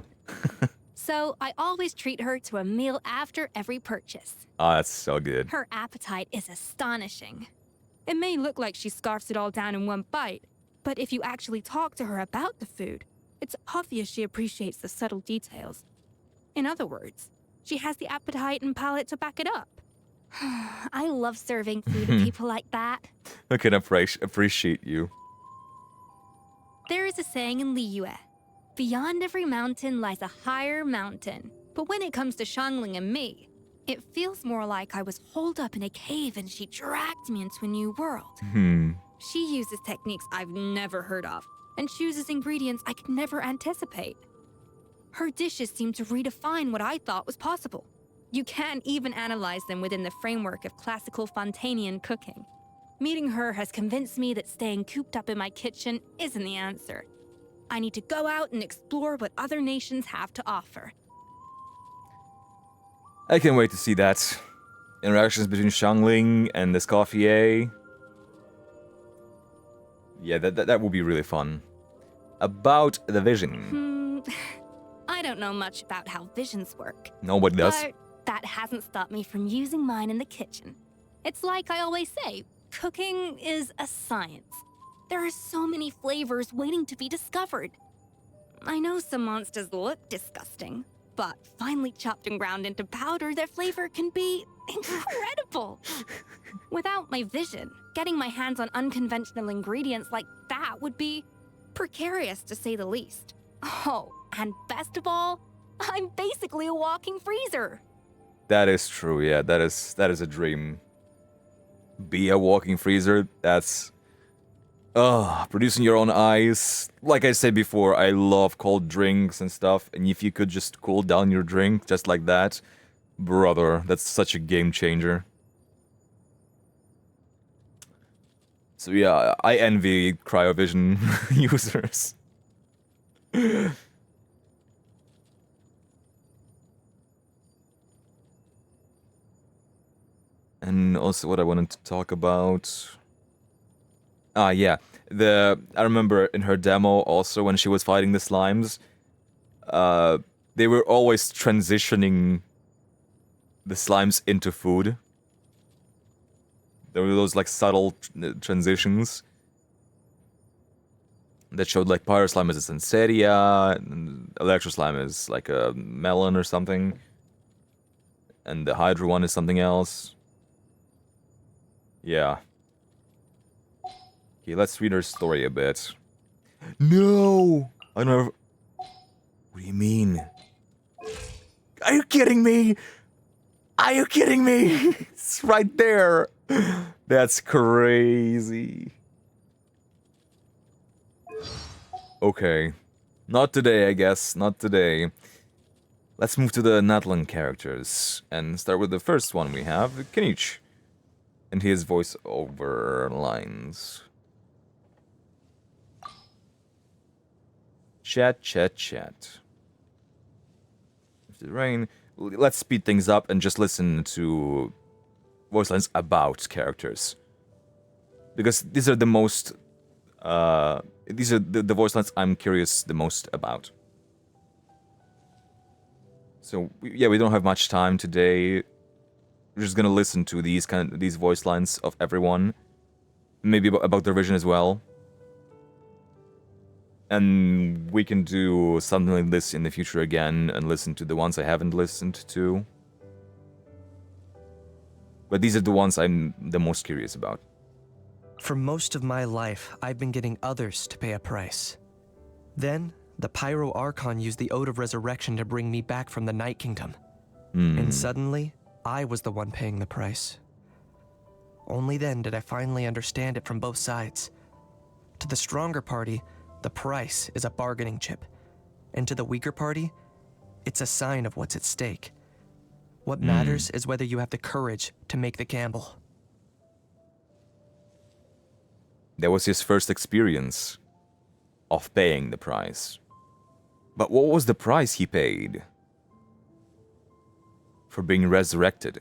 So I always treat her to a meal after every purchase. Ah, that's so good. Her appetite is astonishing. It may look like she scarfs it all down in one bite, but if you actually talk to her about the food, it's obvious she appreciates the subtle details. In other words, she has the appetite and palate to back it up. I love serving food to people like that. I can appreciate you. There is a saying in Liyue, beyond every mountain lies a higher mountain. But when it comes to Xiangling and me, it feels more like I was holed up in a cave and she dragged me into a new world. She uses techniques I've never heard of and chooses ingredients I could never anticipate. Her dishes seem to redefine what I thought was possible. You can't even analyze them within the framework of classical Fontanian cooking. Meeting her has convinced me that staying cooped up in my kitchen isn't the answer. I need to go out and explore what other nations have to offer. I can't wait to see that. Interactions between Xiangling and Escoffier. Yeah, that will be really fun. About the vision. I don't know much about how visions work. Nobody does. But that hasn't stopped me from using mine in the kitchen. It's like I always say, cooking is a science. There are so many flavors waiting to be discovered. I know some monsters look disgusting, but finely chopped and ground into powder, their flavor can be incredible. Without my vision, getting my hands on unconventional ingredients like that would be precarious to say the least. Oh, and best of all, I'm basically a walking freezer. That is true, yeah, that is a dream. Be a walking freezer, that's... producing your own ice. Like I said before, I love cold drinks and stuff, and if you could just cool down your drink just like that, brother, that's such a game changer. So yeah, I envy cryovision users. And also what I wanted to talk about... Ah, yeah. I remember in her demo also when she was fighting the slimes, they were always transitioning the slimes into food. There were those like subtle transitions that showed like Pyro Slime is a Senseria, and Electro Slime is like a melon or something, and the Hydra one is something else. Yeah. Okay, let's read her story a bit. No! I never... What do you mean? Are you kidding me? Are you kidding me? It's right there. That's crazy. Okay. Not today, I guess. Not today. Let's move to the Natlan characters and start with the first one we have, Kinich. And his voiceover lines. Chat, chat, chat. After the rain, let's speed things up and just listen to voice lines about characters. Because these are the most... these are the voice lines I'm curious the most about. So, we don't have much time today. We're just gonna listen to these voice lines of everyone. Maybe about their vision as well. And we can do something like this in the future again and listen to the ones I haven't listened to. But these are the ones I'm the most curious about. For most of my life, I've been getting others to pay a price. Then, the Pyro Archon used the Ode of Resurrection to bring me back from the Night Kingdom. And suddenly, I was the one paying the price. Only then did I finally understand it from both sides. To the stronger party, the price is a bargaining chip. And to the weaker party, it's a sign of what's at stake. What matters is whether you have the courage to make the gamble. That was his first experience of paying the price. But what was the price he paid for being resurrected?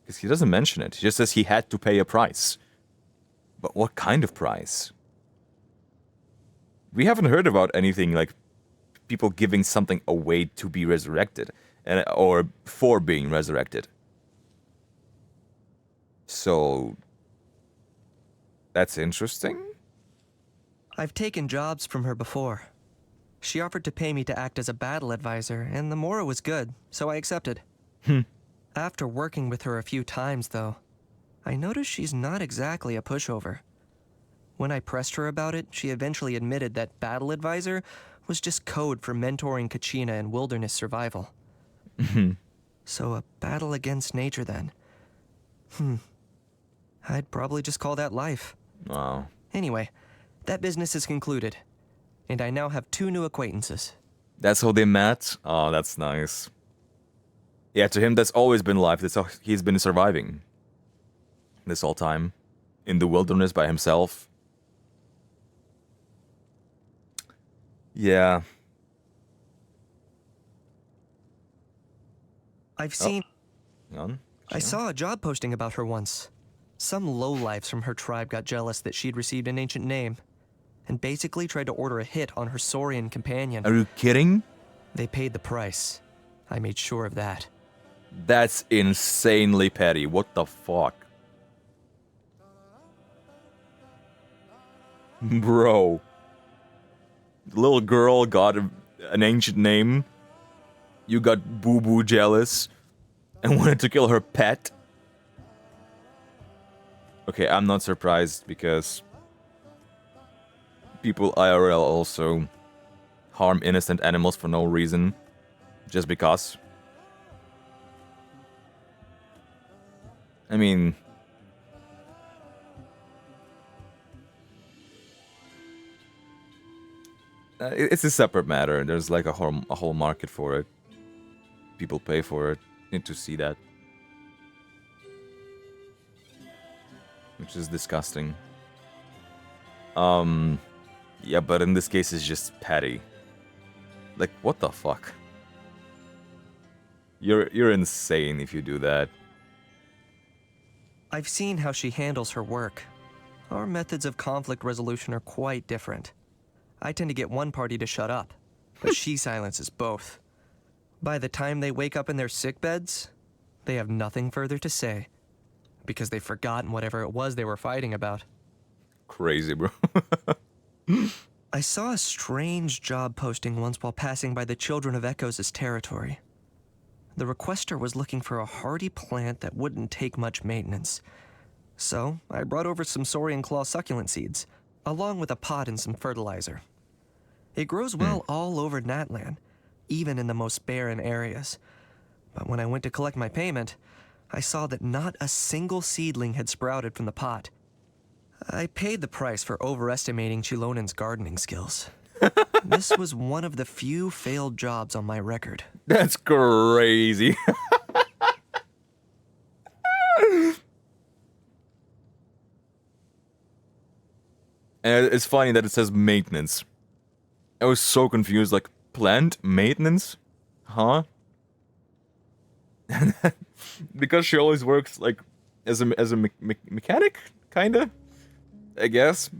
Because he doesn't mention it. He just says he had to pay a price. But what kind of price? We haven't heard about anything like people giving something away to be resurrected, or for being resurrected. So, that's interesting. I've taken jobs from her before. She offered to pay me to act as a battle advisor, and the morrow was good, so I accepted. After working with her a few times, though, I noticed she's not exactly a pushover. When I pressed her about it, she eventually admitted that battle advisor was just code for mentoring Kachina in wilderness survival. So a battle against nature then. I'd probably just call that life. Wow. Anyway, that business is concluded, and I now have 2 new acquaintances. That's how they met? Oh, that's nice. Yeah, to him, that's always been life. That's how he's been surviving this whole time. In the wilderness by himself. Yeah. I've seen... Hang on. I saw a job posting about her once. Some lowlifes from her tribe got jealous that she'd received an ancient name, and basically tried to order a hit on her Saurian companion. Are you kidding? They paid the price. I made sure of that. That's insanely petty. What the fuck? Bro. The little girl got an ancient name. You got boo-boo jealous and wanted to kill her pet. Okay, I'm not surprised because people IRL also harm innocent animals for no reason. Just because. I mean... it's a separate matter. There's like a whole market for it. People pay for it. Need to see that. Which is disgusting. Yeah, but in this case it's just petty. Like, what the fuck? You're insane if you do that. I've seen how she handles her work. Our methods of conflict resolution are quite different. I tend to get one party to shut up, but she silences both. By the time they wake up in their sick beds, they have nothing further to say, because they've forgotten whatever it was they were fighting about. Crazy, bro. I saw a strange job posting once while passing by the Children of Echoes' territory. The requester was looking for a hardy plant that wouldn't take much maintenance. So, I brought over some Saurian Claw succulent seeds, along with a pot and some fertilizer. It grows well all over Natlan, even in the most barren areas. But when I went to collect my payment, I saw that not a single seedling had sprouted from the pot. I paid the price for overestimating Chilonen's gardening skills. This was one of the few failed jobs on my record. That's crazy. And it's funny that it says maintenance. I was so confused, like, plant maintenance? Huh? Because she always works, like, as a mechanic, kinda? I guess.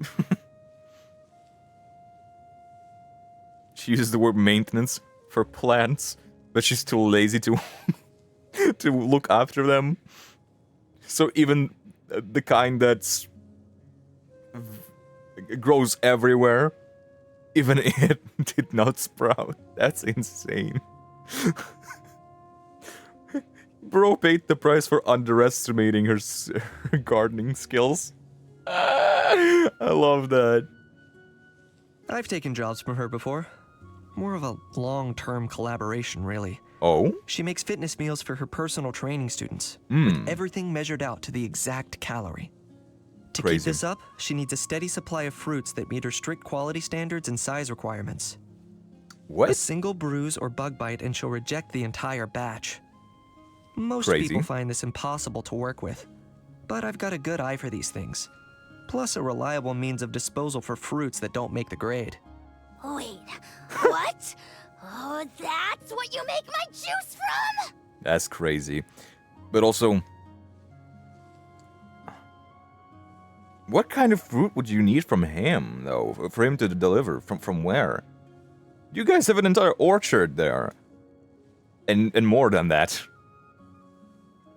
She uses the word maintenance for plants, but she's too lazy to to look after them. So even the kind that's grows everywhere. Even it did not sprout. That's insane. Bro paid the price for underestimating her gardening skills. I love that. I've taken jobs from her before. More of a long-term collaboration, really. Oh? She makes fitness meals for her personal training students, with everything measured out to the exact calorie. To keep this up, she needs a steady supply of fruits that meet her strict quality standards and size requirements. What? A single bruise or bug bite and she'll reject the entire batch. Most people find this impossible to work with, but I've got a good eye for these things. Plus a reliable means of disposal for fruits that don't make the grade. Wait, what? Oh, that's what you make my juice from? That's crazy. But also, what kind of fruit would you need from him, though, for him to deliver? From where? You guys have an entire orchard there. And more than that.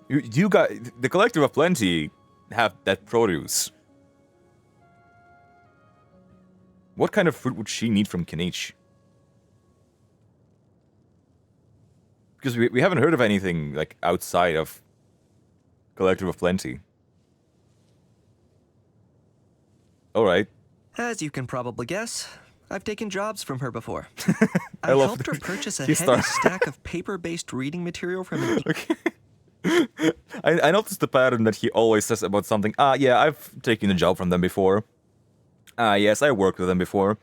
You guys, the Collective of Plenty, have that produce. What kind of fruit would she need from Kinich? Because we haven't heard of anything, like, outside of Collective of Plenty. Alright. As you can probably guess, I've taken jobs from her before. I helped her purchase a heavy stack of paper-based reading material from an... Okay. I noticed the pattern that he always says about something. Yeah, I've taken a job from them before. Yes, I worked with them before.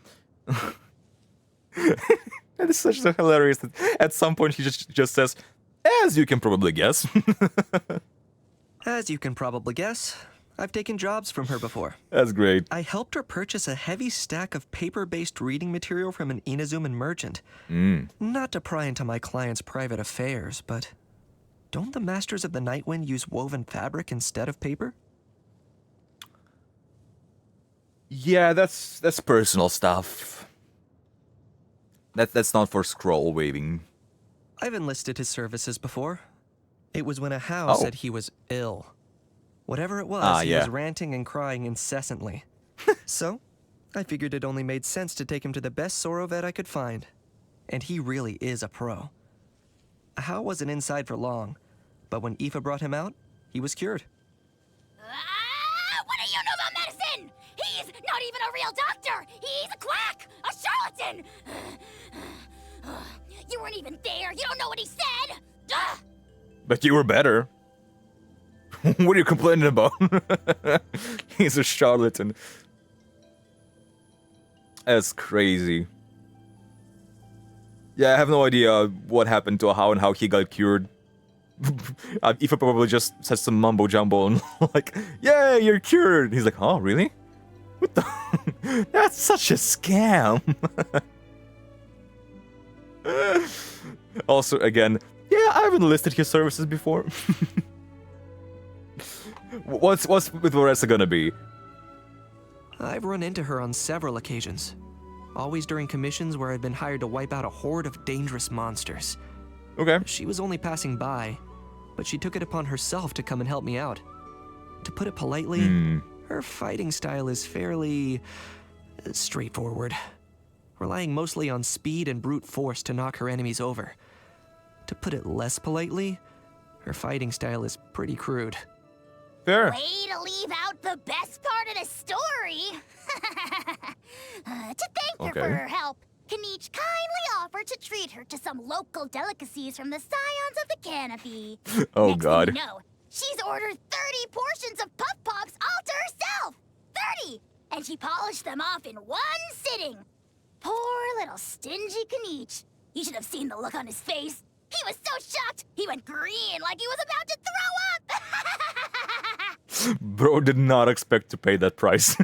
That is such a hilarious that at some point he just says, as you can probably guess. As you can probably guess, I've taken jobs from her before. That's great. I helped her purchase a heavy stack of paper-based reading material from an Inazuman merchant. Not to pry into my client's private affairs, but don't the Masters of the Nightwind use woven fabric instead of paper? Yeah, that's personal stuff. That's not for scroll waving. I've enlisted his services before. It was when a Hao said he was ill. Whatever it was, he was ranting and crying incessantly. So, I figured it only made sense to take him to the best Soro vet I could find. And he really is a pro. Hao wasn't inside for long, but when Aoife brought him out, he was cured. What do you know about medicine? He's not even a real doctor! He's a quack! A charlatan! You weren't even there! You don't know what he said! But you were better. What are you complaining about? He's a charlatan. That's crazy. Yeah, I have no idea what happened to Hao and how he got cured. Aoife probably just says some mumbo jumbo and like, yeah, you're cured. He's like, oh, really? What the? That's such a scam. Also, again, yeah, I've enlisted his services before. What's with Marissa gonna be? I've run into her on several occasions. Always during commissions where I'd been hired to wipe out a horde of dangerous monsters. Okay. She was only passing by, but she took it upon herself to come and help me out. To put it politely, her fighting style is fairly straightforward, relying mostly on speed and brute force to knock her enemies over. To put it less politely, her fighting style is pretty crude. Fair. Way to leave out the best part of the story. To thank her for her help, Kinich kindly offered to treat her to some local delicacies from the Scions of the Canopy. Oh, Next God. thing you know, she's ordered 30 portions of Puff Pops all to herself. 30! And she polished them off in one sitting. Poor little stingy Kinich. You should have seen the look on his face. He was so shocked, he went green like he was about to throw up. Bro did not expect to pay that price.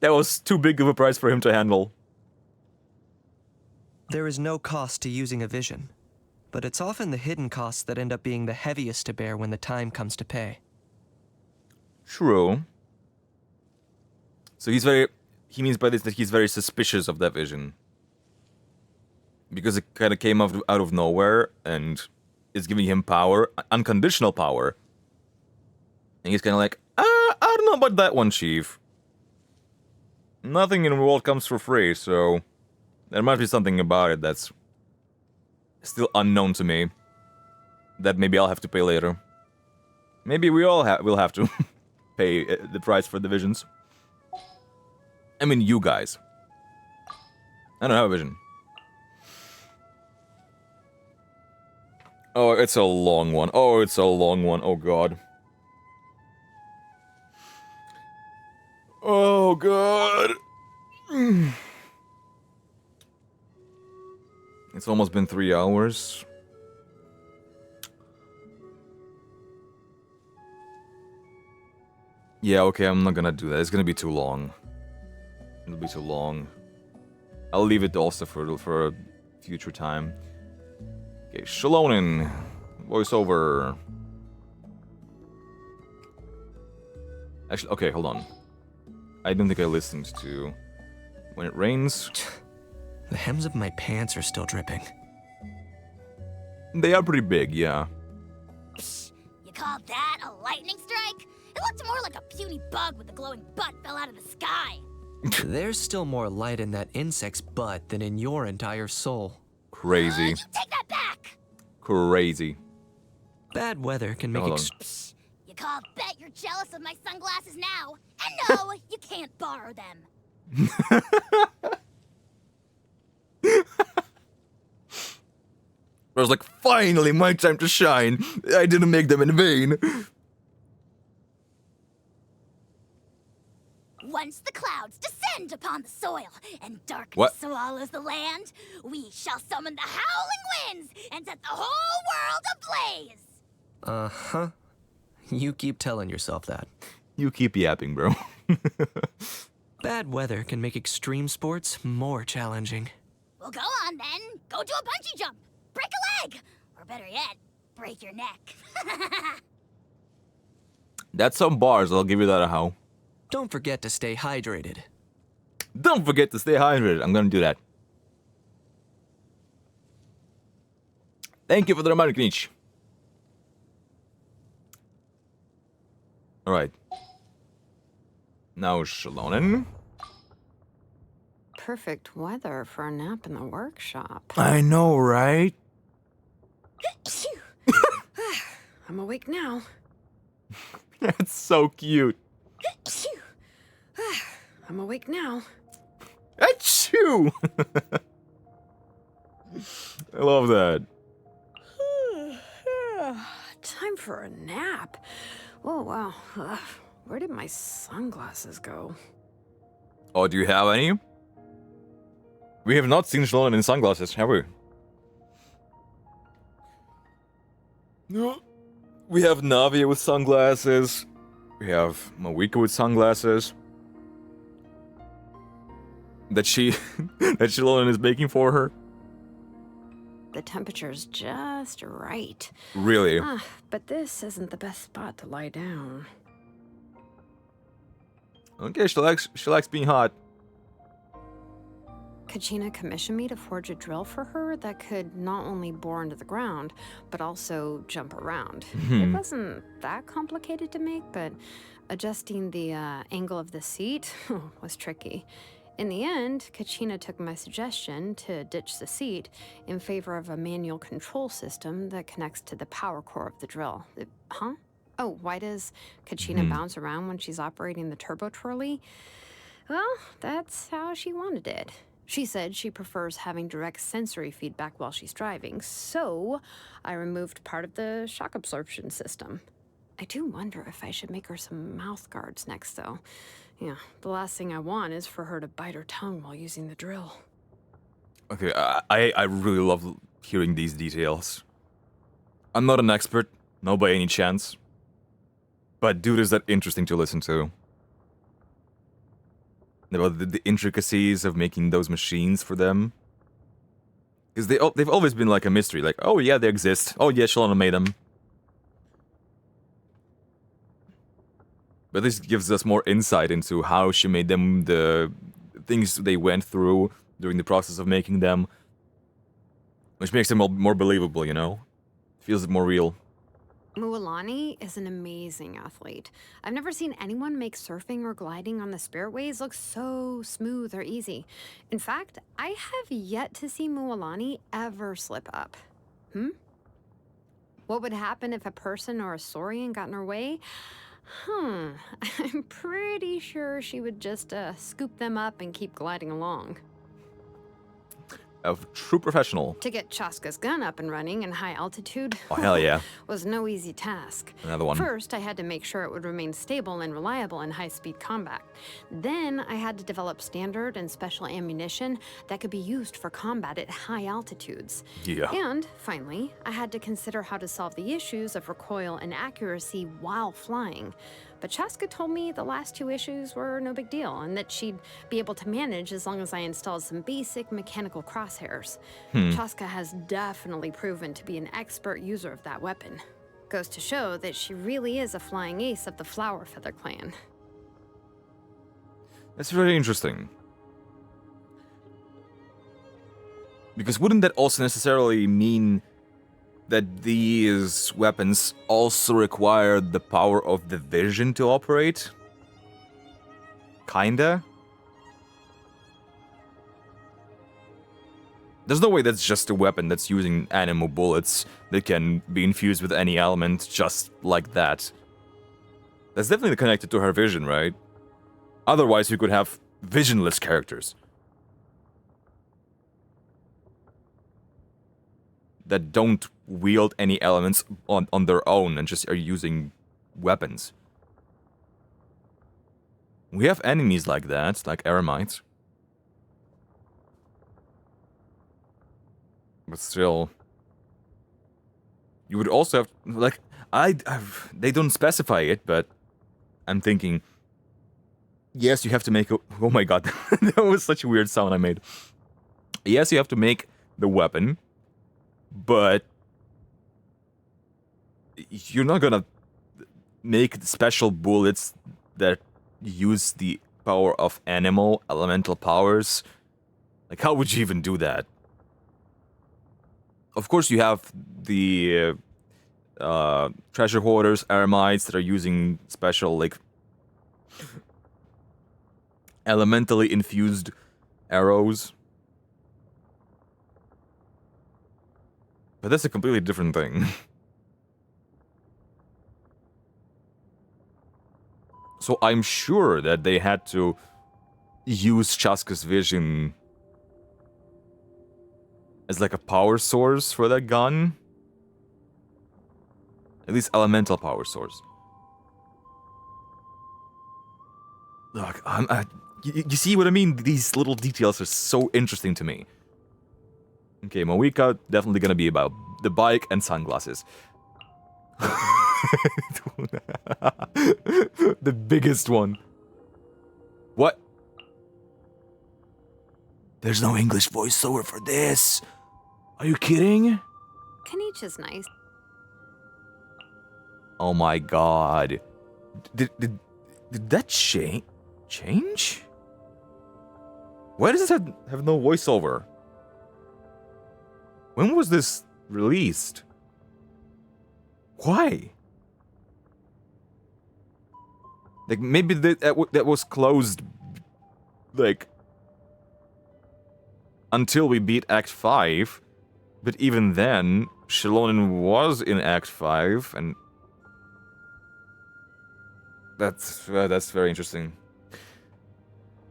That was too big of a price for him to handle. There is no cost to using a vision, but it's often the hidden costs that end up being the heaviest to bear when the time comes to pay. True. So he means by this that he's very suspicious of that vision. Because it kind of came out of nowhere, and is giving him power, unconditional power. And he's kind of like, I don't know about that one, Chief. Nothing in the world comes for free, so there must be something about it that's still unknown to me. That maybe I'll have to pay later. Maybe we all will have to pay the price for the visions. I mean, you guys. I don't have a vision. Oh, it's a long one. Oh, it's a long one. Oh, God. Oh, God. It's almost been 3 hours. Yeah, okay, I'm not gonna do that. It's gonna be too long. It'll be too long. I'll leave it also for a future time. Okay, Shalonin. Voiceover. Actually, okay, hold on. I don't think I listened to When It Rains. The hems of my pants are still dripping. They are pretty big, yeah. Psh, you call that a lightning strike? It looked more like a puny bug with a glowing butt fell out of the sky. There's still more light in that insect's butt than in your entire soul. Crazy. You take that back! Crazy. Bad weather can make Psh, you call bet you're jealous of my sunglasses now. And no, you can't borrow them. I was like, finally, my time to shine. I didn't make them in vain. Once the clouds descend upon the soil and darkness What? swallows the land, we shall summon the howling winds and set the whole world ablaze. Uh-huh. You keep telling yourself that. You keep yapping, bro. Bad weather can make extreme sports more challenging. Well, go on then. Go do a bungee jump. Break a leg. Or better yet, break your neck. That's some bars, I'll give you that a how. Don't forget to stay hydrated. Don't forget to stay hydrated. I'm gonna do that. Thank you for the reminder, Kniech. Alright. Now, Shalonin. Perfect weather for a nap in the workshop. I know, right? I'm awake now. That's so cute. I'm awake now. Achoo! I love that. Time for a nap. Oh, wow. Where did my sunglasses go? Oh, do you have any? We have not seen Shalonin in sunglasses, have we? No. We have Navia with sunglasses. We have Mawika with sunglasses. That Shalonin is making for her. The temperature's just right. Really? But this isn't the best spot to lie down. Okay, she likes being hot. Kachina commissioned me to forge a drill for her that could not only bore into the ground, but also jump around. It wasn't that complicated to make, but adjusting the angle of the seat was tricky. In the end, Kachina took my suggestion to ditch the seat in favor of a manual control system that connects to the power core of the drill. Huh? Oh, why does Kachina bounce around when she's operating the turbo trolley? Well, that's how she wanted it. She said she prefers having direct sensory feedback while she's driving, so I removed part of the shock absorption system. I do wonder if I should make her some mouth guards next, though. Yeah, the last thing I want is for her to bite her tongue while using the drill. Okay, I really love hearing these details. I'm not an expert, no by any chance. But dude, is that interesting to listen to. About the intricacies of making those machines for them. Because they've always been like a mystery, like, oh yeah, they exist. Oh yeah, Shalonin made them. But this gives us more insight into how she made them, the things they went through during the process of making them. Which makes them more believable, you know? Feels more real. Mualani is an amazing athlete. I've never seen anyone make surfing or gliding on the spiritways look so smooth or easy. In fact, I have yet to see Mualani ever slip up. What would happen if a person or a saurian got in her way? I'm pretty sure she would just scoop them up and keep gliding along. A true professional. To get Chaska's gun up and running in high altitude Oh, hell yeah. was no easy task. Another one. First, I had to make sure it would remain stable and reliable in high-speed combat. Then, I had to develop standard and special ammunition that could be used for combat at high altitudes. Yeah. And, finally, I had to consider how to solve the issues of recoil and accuracy while flying. But Chaska told me the last two issues were no big deal, and that she'd be able to manage as long as I installed some basic mechanical crosshairs. Chaska has definitely proven to be an expert user of that weapon. Goes to show that she really is a flying ace of the Flower Feather clan. That's very interesting. Because wouldn't that also necessarily mean that these weapons also require the power of the vision to operate? Kinda? There's no way that's just a weapon that's using animal bullets that can be infused with any element just like that. That's definitely connected to her vision, right? Otherwise, you could have visionless characters that don't wield any elements on their own and just are using weapons. We have enemies like that, like eremites. But still, you would also have, like, they don't specify it, but I'm thinking, yes, you have to make a, oh my god, that was such a weird sound I made. Yes, you have to make the weapon, but you're not gonna make special bullets that use the power of elemental powers. Like, how would you even do that? Of course, you have the treasure hoarders, eremites that are using special, like, elementally infused arrows. But that's a completely different thing. So I'm sure that they had to use Chaska's vision as like a power source for that gun. At least elemental power source. Look, you see what I mean? These little details are so interesting to me. Okay, my week out definitely gonna be about the bike and sunglasses. The biggest one. What? There's no English voiceover for this. Are you kidding? Kaniche is nice. Oh my god. Did that change? Why does it have no voiceover? When was this released? Why? Like, maybe that was closed, like, until we beat Act 5. But even then, Shilonen was in Act 5, and that's very interesting.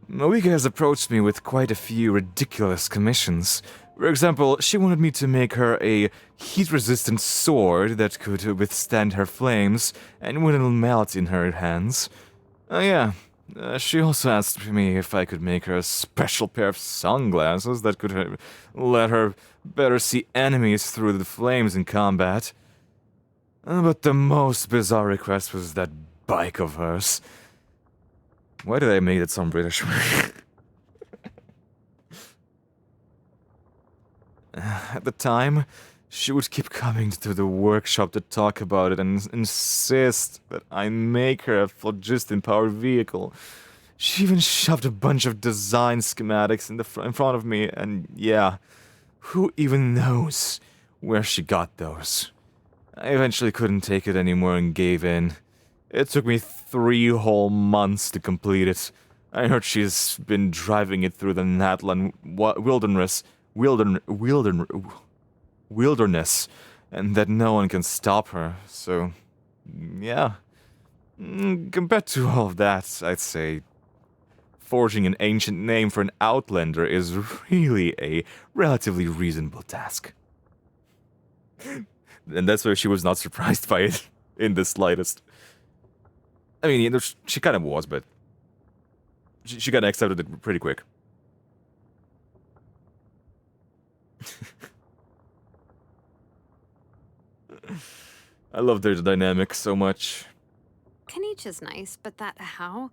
Moika has approached me with quite a few ridiculous commissions. For example, she wanted me to make her a heat-resistant sword that could withstand her flames and wouldn't melt in her hands. She also asked me if I could make her a special pair of sunglasses that could let her better see enemies through the flames in combat. But the most bizarre request was that bike of hers. Why did I make it sound British? At the time, she would keep coming to the workshop to talk about it and insist that I make her a phlogiston-powered vehicle. She even shoved a bunch of design schematics in front of me, and yeah, who even knows where she got those? I eventually couldn't take it anymore and gave in. It took me 3 whole months to complete it. I heard she's been driving it through the Natlan wilderness, and that no one can stop her, so... yeah. Compared to all of that, I'd say... forging an ancient name for an Outlander is really a relatively reasonable task. And that's why she was not surprised by it, in the slightest. I mean, you know, she kind of was, but... She kind of accepted it pretty quick. I love their dynamic so much. Kanich is nice, but that how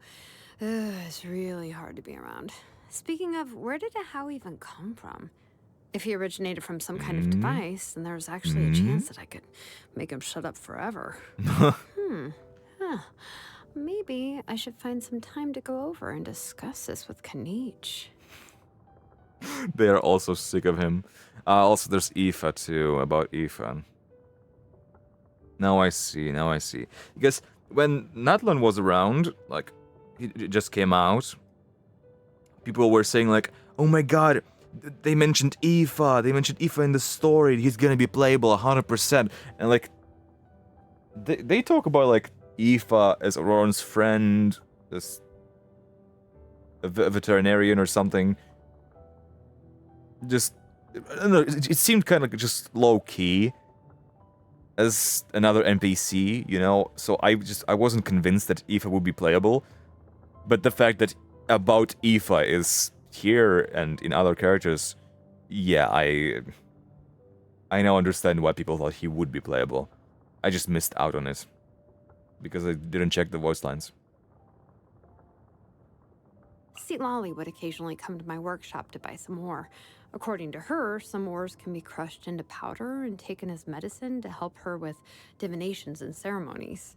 is really hard to be around. Speaking of, where did a how even come from? If he originated from some kind of device, then there was actually a chance that I could make him shut up forever. Maybe I should find some time to go over and discuss this with Kanich. They are also sick of him. Also, there's Aoife too, about Aoife. Now I see. Because when Natlan was around, like, he just came out, people were saying like, oh my god, they mentioned Aoife in the story, he's gonna be playable 100%. And like, they talk about like Aoife as Auroran's friend, as a veterinarian or something. Just, I don't know, it seemed kind of just low-key as another NPC, you know? So I wasn't convinced that Aoife would be playable. But the fact that about Aoife is here and in other characters, yeah, I now understand why people thought he would be playable. I just missed out on it. Because I didn't check the voice lines. See, Lolly would occasionally come to my workshop to buy some ore. According to her, some ores can be crushed into powder and taken as medicine to help her with divinations and ceremonies.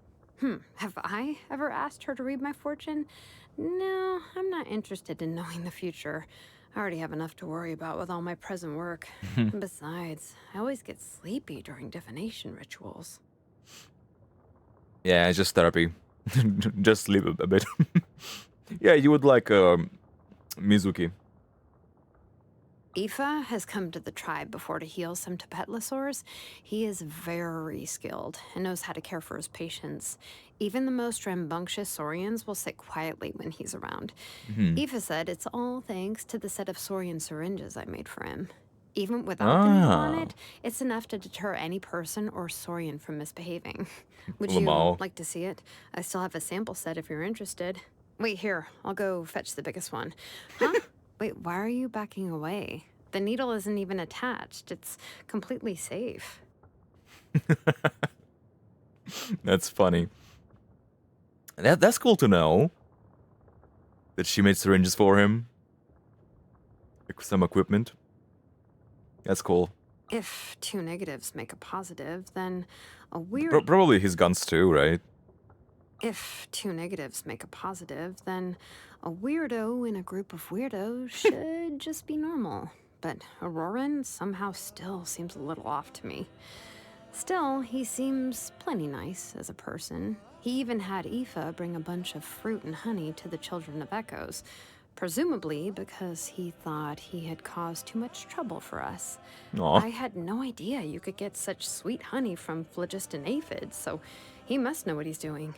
Have I ever asked her to read my fortune? No, I'm not interested in knowing the future. I already have enough to worry about with all my present work. And besides, I always get sleepy during divination rituals. Yeah, it's just therapy. Just sleep a bit. Yeah, you would like Mizuki. Aoife has come to the tribe before to heal some Tapetlosaurs. He is very skilled and knows how to care for his patients. Even the most rambunctious Saurians will sit quietly when he's around. Aoife said it's all thanks to the set of Saurian syringes I made for him. Even without the needle on it, it's enough to deter any person or Saurian from misbehaving. Would you like to see it? I still have a sample set if you're interested. Wait, here, I'll go fetch the biggest one. Huh? Wait, why are you backing away? The needle isn't even attached. It's completely safe. That's funny. That's cool to know. That she made syringes for him. Some equipment. That's cool. If 2 negatives make a positive, then a weird... Probably his guns too, right? If 2 negatives make a positive, then a weirdo in a group of weirdos should just be normal. But Auroran somehow still seems a little off to me. Still, he seems plenty nice as a person. He even had Aoife bring a bunch of fruit and honey to the Children of Echoes, presumably because he thought he had caused too much trouble for us. Aww. I had no idea you could get such sweet honey from phlogiston aphids, so he must know what he's doing.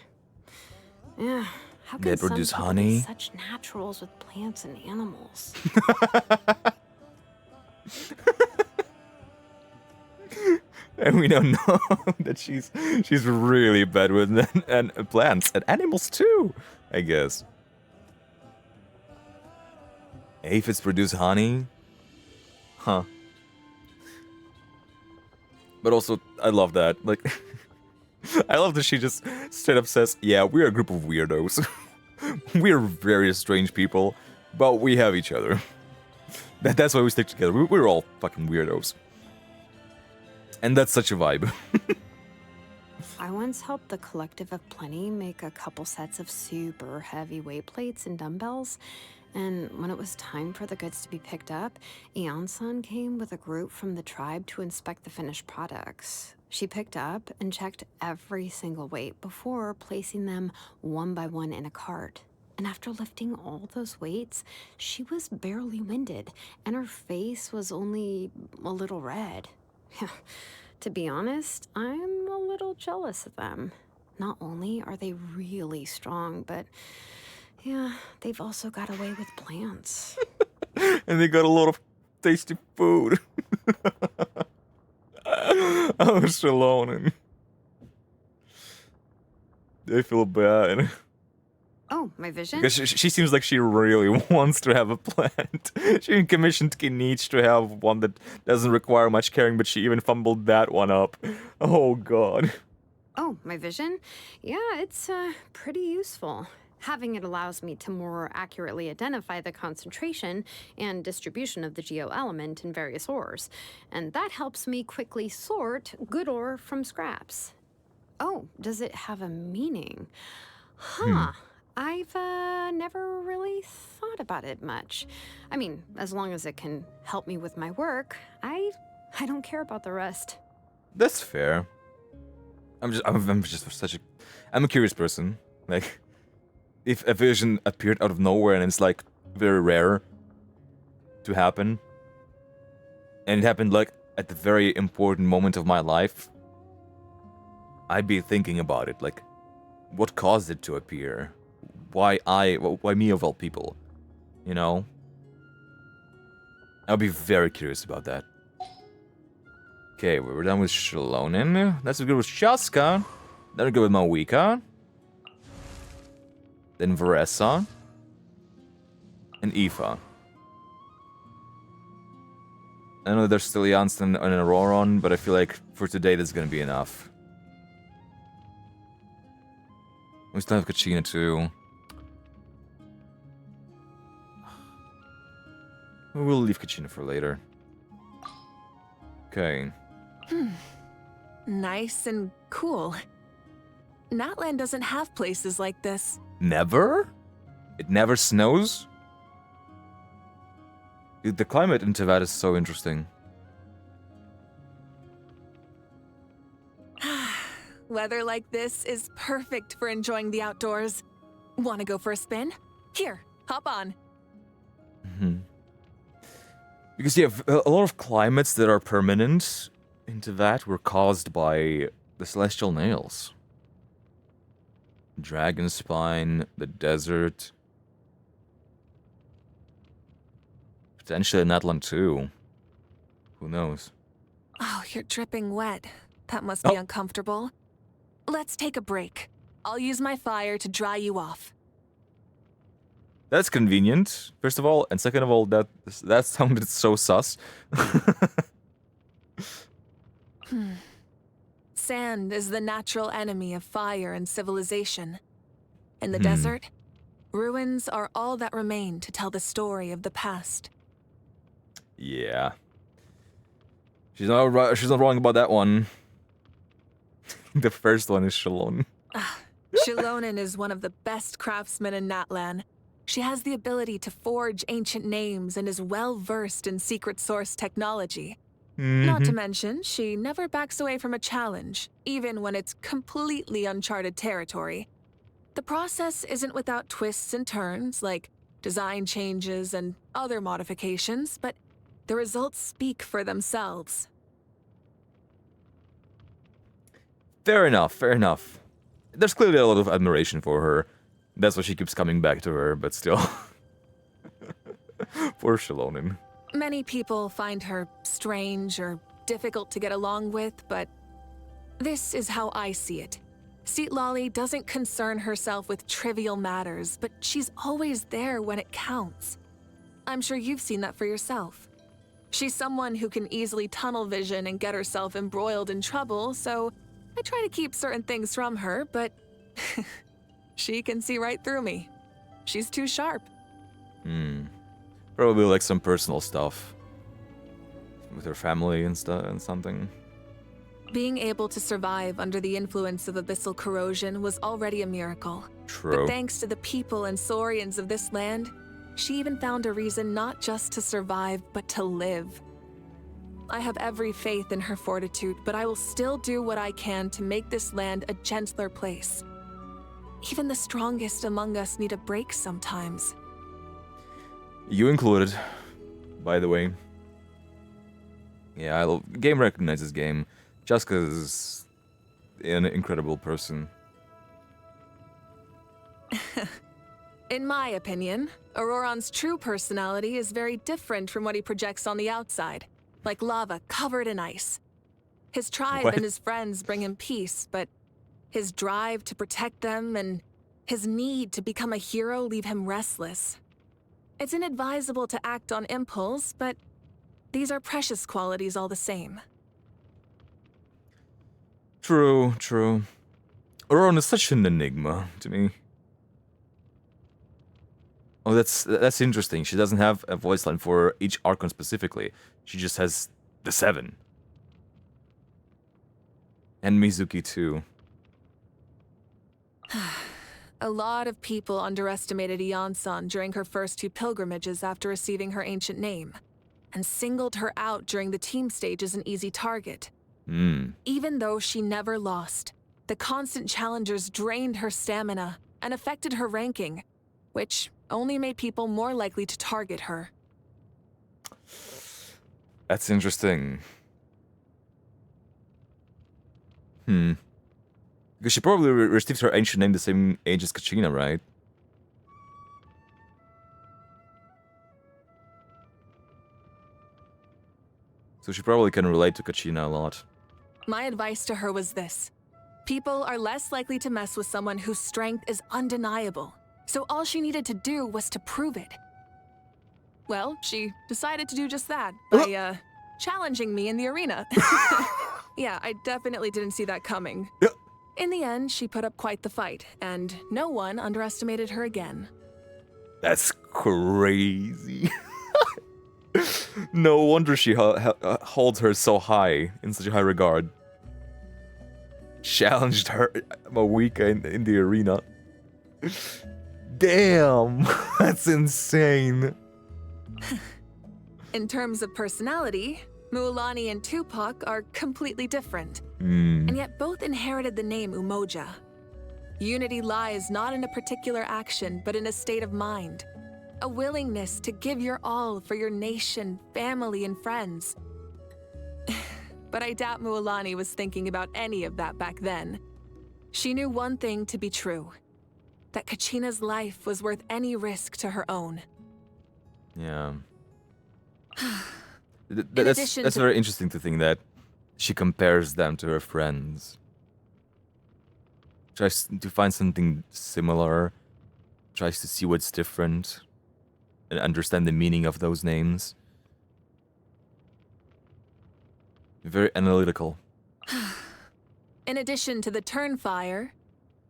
Yeah, how can some produce people honey? be such naturals with plants and animals? And we now know that she's really bad with and plants and animals too, I guess. Aphids produce honey? Huh. But also, I love that. Like, I love that she just straight up says, yeah, we're a group of weirdos. We're very strange people, but we have each other. That's why we stick together. We're all fucking weirdos. And that's such a vibe. I once helped the Collective of Plenty make a couple sets of super heavy weight plates and dumbbells. And when it was time for the goods to be picked up, Eon-san came with a group from the tribe to inspect the finished products. She picked up and checked every single weight before placing them one by one in a cart. And after lifting all those weights, she was barely winded, and her face was only a little red. To be honest, I'm a little jealous of them. Not only are they really strong, but yeah, they've also got away with plants. And they got a lot of tasty food. I was alone. I feel bad. Oh, my vision? Because she seems like she really wants to have a plant. She commissioned Kinich to have one that doesn't require much caring, but she even fumbled that one up. Oh god. Oh, my vision? Yeah, it's pretty useful. Having it allows me to more accurately identify the concentration and distribution of the geo-element in various ores, and that helps me quickly sort good ore from scraps. Oh, does it have a meaning? Huh. I've never really thought about it much. I mean, as long as it can help me with my work, I don't care about the rest. That's fair. I'm a curious person. Like, if a vision appeared out of nowhere and it's like very rare to happen, and it happened like at the very important moment of my life, I'd be thinking about it. Like, what caused it to appear? Why me of all people? You know? I'll be very curious about that. Okay, we're done with Shalonen. Let's go with Shaska. Then we go with Mawika. Then Varessa. And Aoife. I know there's still Janssen and Auroron, but I feel like for today that's gonna be enough. We still have Kachina too. We'll leave Kachina for later. Okay. Nice and cool. Natlan doesn't have places like this. Never? It never snows? Dude, the climate in Tevat is so interesting. Weather like this is perfect for enjoying the outdoors. Wanna go for a spin? Here, hop on. Because yeah, a lot of climates that are permanent into that were caused by the celestial nails. Dragon spine, the desert. Potentially Natlan too. Who knows? Oh, you're dripping wet. That must be uncomfortable. Let's take a break. I'll use my fire to dry you off. That's convenient, first of all, and second of all, that sounded so sus. Sand is the natural enemy of fire and civilization. In the desert, ruins are all that remain to tell the story of the past. Yeah. She's not wrong about that one. The first one is Shalon. Shalonen is one of the best craftsmen in Natlan. She has the ability to forge ancient names and is well-versed in secret source technology. Not to mention, she never backs away from a challenge, even when it's completely uncharted territory. The process isn't without twists and turns, like design changes and other modifications, but the results speak for themselves. Fair enough, fair enough. There's clearly a lot of admiration for her. That's why she keeps coming back to her, but still. Poor Shalonen. Many people find her strange or difficult to get along with, but this is how I see it. Seatlolly doesn't concern herself with trivial matters, but she's always there when it counts. I'm sure you've seen that for yourself. She's someone who can easily tunnel vision and get herself embroiled in trouble, so I try to keep certain things from her, but she can see right through me. She's too sharp. Probably like some personal stuff. With her family and stuff and something. Being able to survive under the influence of abyssal corrosion was already a miracle. True. But thanks to the people and saurians of this land, She even found a reason not just to survive, but to live. I have every faith in her fortitude, but I will still do what I can to make this land a gentler place. Even the strongest among us need a break sometimes. You included, by the way. Yeah, game recognizes game. Jessica is an incredible person. In my opinion, Auroron's true personality is very different from what he projects on the outside, like lava covered in ice. His tribe and his friends bring him peace, but his drive to protect them and his need to become a hero leave him restless. It's inadvisable to act on impulse, but these are precious qualities all the same. True, true. Auroron is such an enigma to me. Oh, that's interesting. She doesn't have a voice line for each Archon specifically. She just has the 7. And Mizuki too. A lot of people underestimated Ion-san during her first 2 pilgrimages after receiving her ancient name, and singled her out during the team stage as an easy target. Even though she never lost, the constant challengers drained her stamina and affected her ranking, which only made people more likely to target her. That's interesting. Because she probably received her ancient name the same age as Kachina, right? So she probably can relate to Kachina a lot. My advice to her was this. People are less likely to mess with someone whose strength is undeniable, so all she needed to do was to prove it. Well, she decided to do just that by, challenging me in the arena. Yeah, I definitely didn't see that coming. In the end, she put up quite the fight, and no one underestimated her again. That's crazy. No wonder she holds her so high, in such a high regard. Challenged her Mawika in the arena. Damn, that's insane. In terms of personality, Mualani and Tupac are completely different, and yet both inherited the name Umoja. Unity lies not in a particular action, but in a state of mind. A willingness to give your all for your nation, family, and friends. But I doubt Mualani was thinking about any of that back then. She knew one thing to be true, that Kachina's life was worth any risk to her own. Yeah. That's very interesting to think that she compares them to her friends. Tries to find something similar, tries to see what's different, and understand the meaning of those names. Very analytical. In addition to the Turnfire,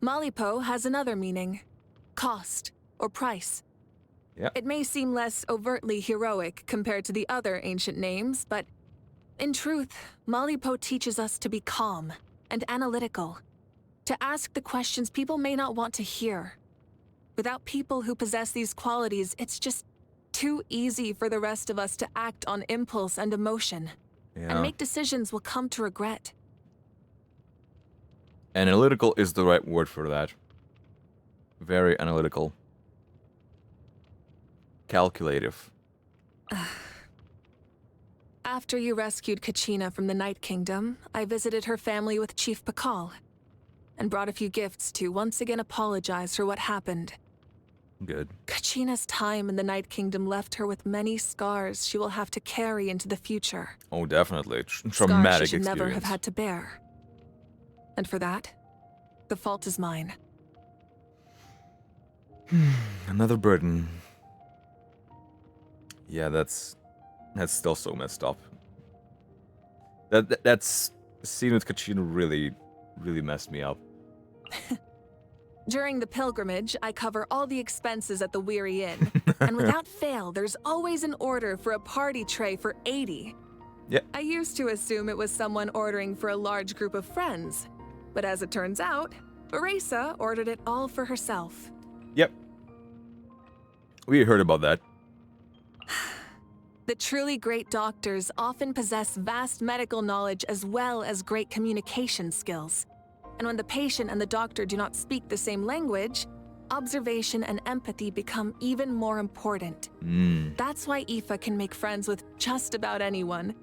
Malipo has another meaning. Cost, or price. Yeah. It may seem less overtly heroic compared to the other ancient names, but in truth, Malipo teaches us to be calm and analytical. To ask the questions people may not want to hear. Without people who possess these qualities, it's just too easy for the rest of us to act on impulse and emotion. And make decisions we'll come to regret. Analytical is the right word for that. Very analytical. Calculative. After you rescued Kachina from the Night Kingdom, I visited her family with Chief Pakal, and brought a few gifts to once again apologize for what happened. Good. Kachina's time in the Night Kingdom left her with many scars she will have to carry into the future. Oh, definitely. Traumatic Scars she should experience. never have had to bear. And for that, the fault is mine. Another burden. Yeah, that's still so messed up. That's scene with Kachina really messed me up. During the pilgrimage, I cover all the expenses at the Weary Inn. And without fail, there's always an order for a party tray for 80. Yeah. I used to assume it was someone ordering for a large group of friends. But as it turns out, Erasa ordered it all for herself. Yep. We heard about that. The truly great doctors often possess vast medical knowledge as well as great communication skills. And when the patient and the doctor do not speak the same language, observation and empathy become even more important. That's why Aoife can make friends with just about anyone.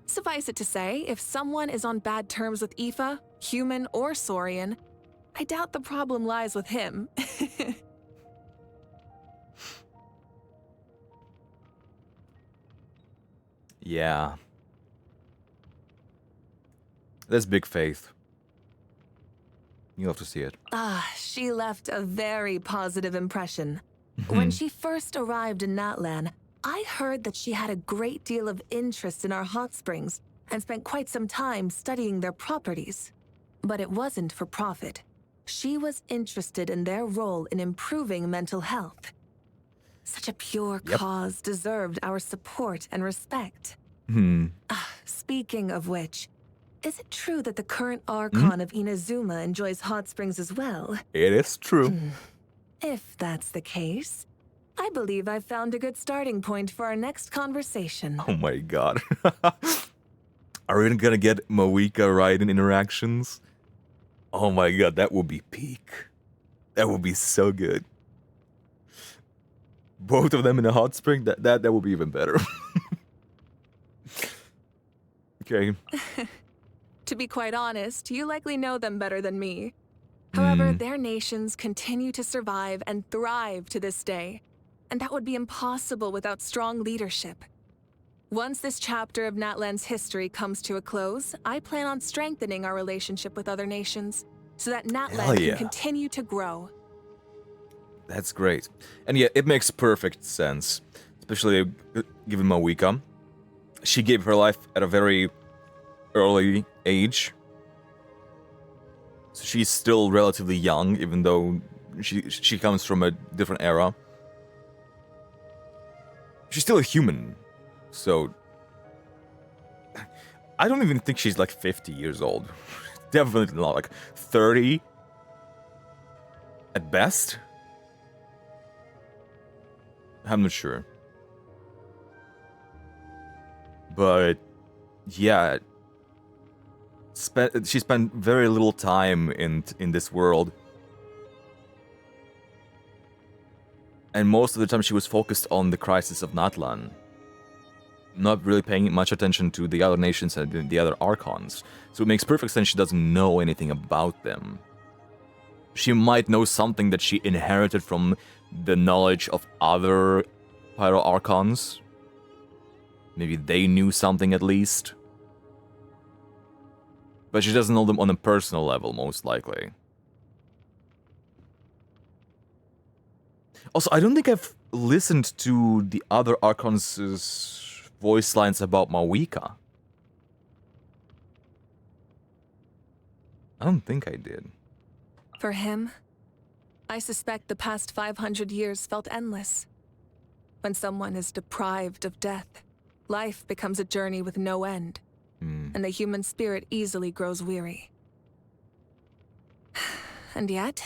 Suffice it to say, if someone is on bad terms with Aoife, human or Saurian, I doubt the problem lies with him. Yeah. That's big faith. You'll have to see it. She left a very positive impression. When she first arrived in Natlan, I heard that she had a great deal of interest in our hot springs and spent quite some time studying their properties. But it wasn't for profit. She was interested in their role in improving mental health. Such a pure cause deserved our support and respect. Speaking of which, is it true that the current Archon of Inazuma enjoys hot springs as well? It is true. If that's the case, I believe I've found a good starting point for our next conversation. Oh my god. Are we gonna get Moika Raiden interactions? Oh my god, that would be peak. That would be so good. Both of them in a hot spring, that would be even better. Okay. To be quite honest, you likely know them better than me. However, their nations continue to survive and thrive to this day, and that would be impossible without strong leadership. Once this chapter of Natlan's history comes to a close, I plan on strengthening our relationship with other nations, so that Natlan can continue to grow. That's great. And yeah, it makes perfect sense, especially given Moika. She gave her life at a very early age. So she's still relatively young, even though she comes from a different era. She's still a human, so I don't even think she's like 50 years old. Definitely not, like 30 at best. I'm not sure. But yeah, she spent very little time in this world, and most of the time she was focused on the crisis of Natlan, not really paying much attention to the other nations and the other Archons. So it makes perfect sense she doesn't know anything about them. She might know something that she inherited from the knowledge of other Pyro Archons. Maybe they knew something at least. But she doesn't know them on a personal level, most likely. Also, I don't think I've listened to the other Archons' voice lines about Moika. I don't think I did. For him, I suspect the past 500 years felt endless. When someone is deprived of death, life becomes a journey with no end, and the human spirit easily grows weary. And yet,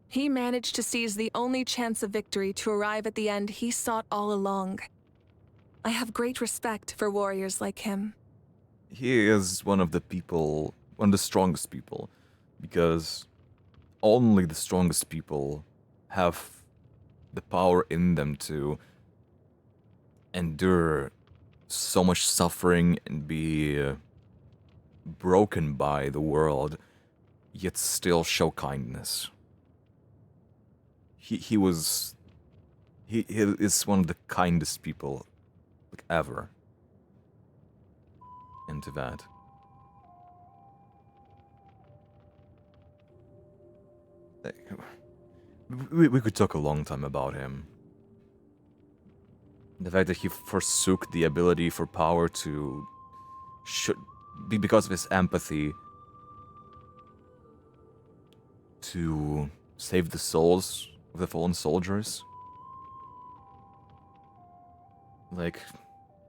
he managed to seize the only chance of victory to arrive at the end he sought all along. I have great respect for warriors like him. He is one of the strongest people, because only the strongest people have the power in them to endure so much suffering and be broken by the world, yet still show kindness. He is one of the kindest people like ever. Into that. We could talk a long time about him. The fact that he forsook the ability for power to should be because of his empathy to save the souls of the fallen soldiers. Like,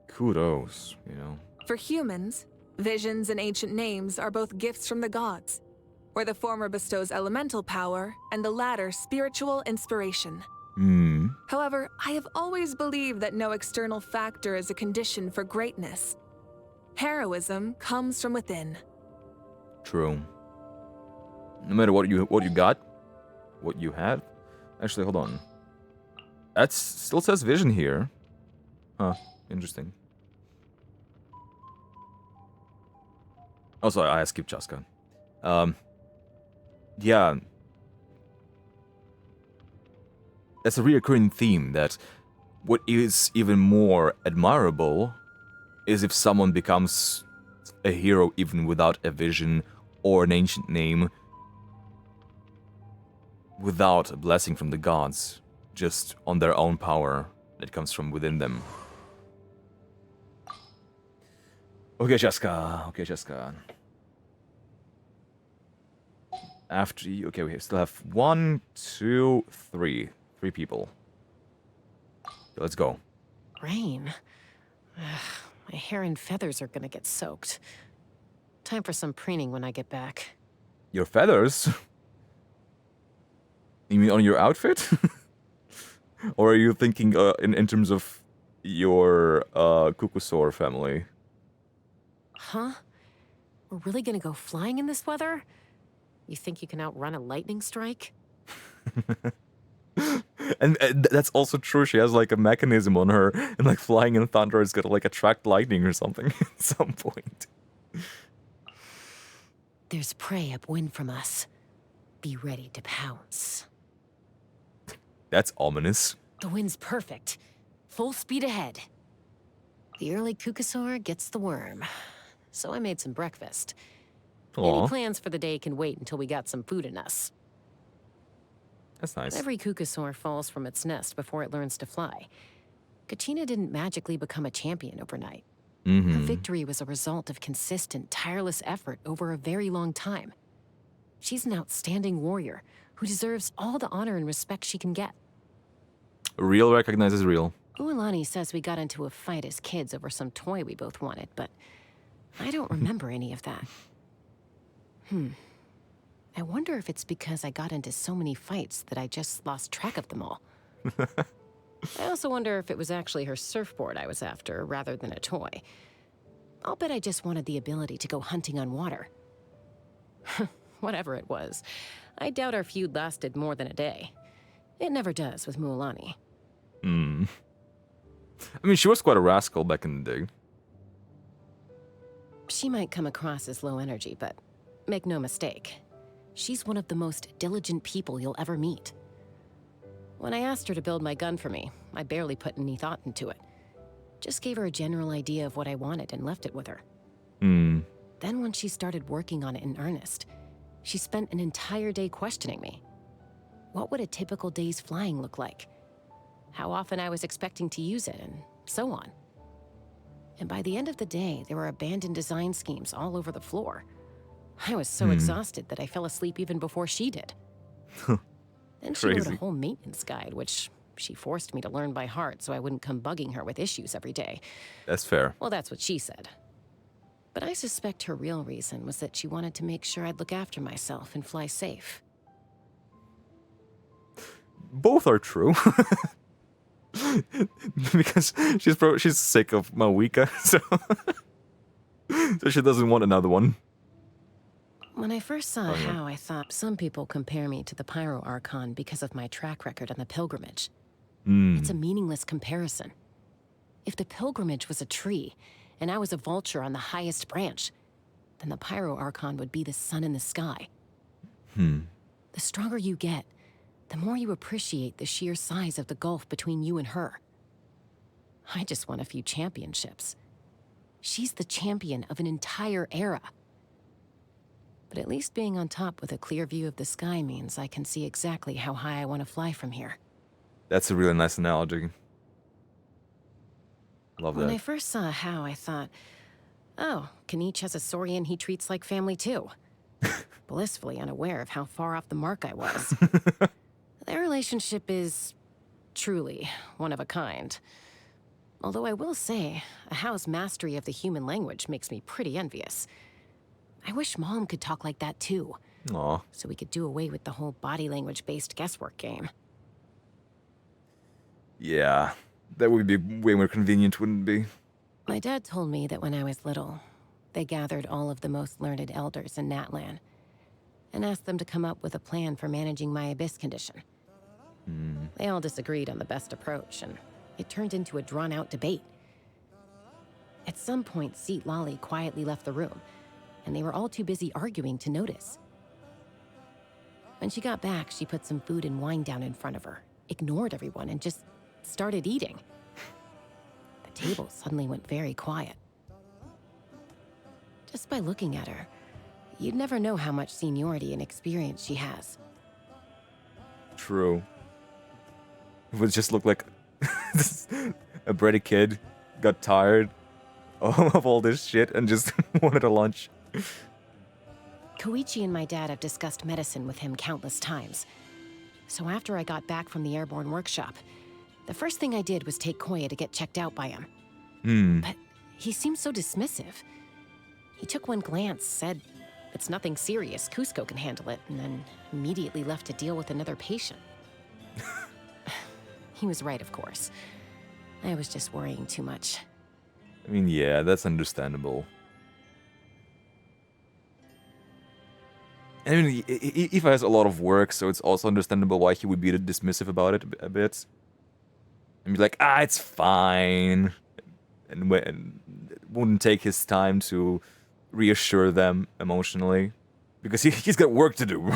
kudos, you know. For humans, visions and ancient names are both gifts from the gods, where the former bestows elemental power and the latter spiritual inspiration. However, I have always believed that no external factor is a condition for greatness. Heroism comes from within. True. No matter what you got, what you had. Actually, hold on. That still says vision here. Huh. Interesting. Oh, sorry, I skipped Chaska. Yeah. That's a reoccurring theme that what is even more admirable is if someone becomes a hero even without a vision or an ancient name, without a blessing from the gods, just on their own power that comes from within them. Okay, Chaska. Okay, Chaska. After you... Okay, we still have 1, 2, 3. 3 people. Let's go. Rain? Ugh, my hair and feathers are gonna get soaked. Time for some preening when I get back. Your feathers? You mean on your outfit? Or are you thinking in terms of your Kukusor family? Huh? We're really gonna go flying in this weather? You think you can outrun a lightning strike? And that's also true. She has like a mechanism on her, and like flying in thunder is gonna like attract lightning or something at some point. There's prey upwind from us. Be ready to pounce. That's ominous. The wind's perfect. Full speed ahead. The early Kukusor gets the worm. So I made some breakfast. Any plans for the day can wait until we got some food in us. That's nice. Every Kukusor falls from its nest before it learns to fly. Kachina didn't magically become a champion overnight. Her victory was a result of consistent, tireless effort over a very long time. She's an outstanding warrior who deserves all the honor and respect she can get. Real recognizes real. Uolani says we got into a fight as kids over some toy we both wanted, but I don't remember any of that. I wonder if it's because I got into so many fights that I just lost track of them all. I also wonder if it was actually her surfboard I was after, rather than a toy. I'll bet I just wanted the ability to go hunting on water. Whatever it was, I doubt our feud lasted more than a day. It never does with Mualani. I mean, she was quite a rascal back in the day. She might come across as low energy, but make no mistake, she's one of the most diligent people you'll ever meet. When I asked her to build my gun for me, I barely put any thought into it. Just gave her a general idea of what I wanted and left it with her. Then when she started working on it in earnest, she spent an entire day questioning me. What would a typical day's flying look like? How often I was expecting to use it, and so on. And by the end of the day, there were abandoned design schemes all over the floor. I was so exhausted that I fell asleep even before she did. Then she wrote a whole maintenance guide, which she forced me to learn by heart so I wouldn't come bugging her with issues every day. That's fair. Well, that's what she said. But I suspect her real reason was that she wanted to make sure I'd look after myself and fly safe. Both are true. Because she's sick of Mawika, so she doesn't want another one. When I first saw How, I thought some people compare me to the Pyro Archon because of my track record on the pilgrimage. It's a meaningless comparison. If the pilgrimage was a tree, and I was a vulture on the highest branch, then the Pyro Archon would be the sun in the sky. The stronger you get, the more you appreciate the sheer size of the gulf between you and her. I just won a few championships. She's the champion of an entire era. But at least being on top with a clear view of the sky means I can see exactly how high I want to fly from here. That's a really nice analogy. Love that. When I first saw How, I thought, oh, Kanich has a Saurian he treats like family too. Blissfully unaware of how far off the mark I was. Their relationship is truly one of a kind. Although I will say, a How's mastery of the human language makes me pretty envious. I wish Mom could talk like that too. Aw. So we could do away with the whole body language-based guesswork game. Yeah, that would be way more convenient, wouldn't it be? My dad told me that when I was little, they gathered all of the most learned elders in Natlan and asked them to come up with a plan for managing my abyss condition. They all disagreed on the best approach, and it turned into a drawn-out debate. At some point, Seat Lolly quietly left the room, and they were all too busy arguing to notice. When she got back, she put some food and wine down in front of her, ignored everyone, and just started eating. The table suddenly went very quiet. Just by looking at her, you'd never know how much seniority and experience she has. True. It would just look like a bratty kid got tired of all this shit and just wanted a lunch. Koichi and my dad have discussed medicine with him countless times. So after I got back from the airborne workshop, the first thing I did was take Koya to get checked out by him. But he seemed so dismissive. He took one glance, said, "It's nothing serious, Cusco can handle it," and then immediately left to deal with another patient. He was right, of course. I was just worrying too much. I mean, yeah, that's understandable. I mean, Eva has a lot of work, so it's also understandable why he would be dismissive about it a bit. And be like, it's fine. And wouldn't take his time to reassure them emotionally. Because he's got work to do.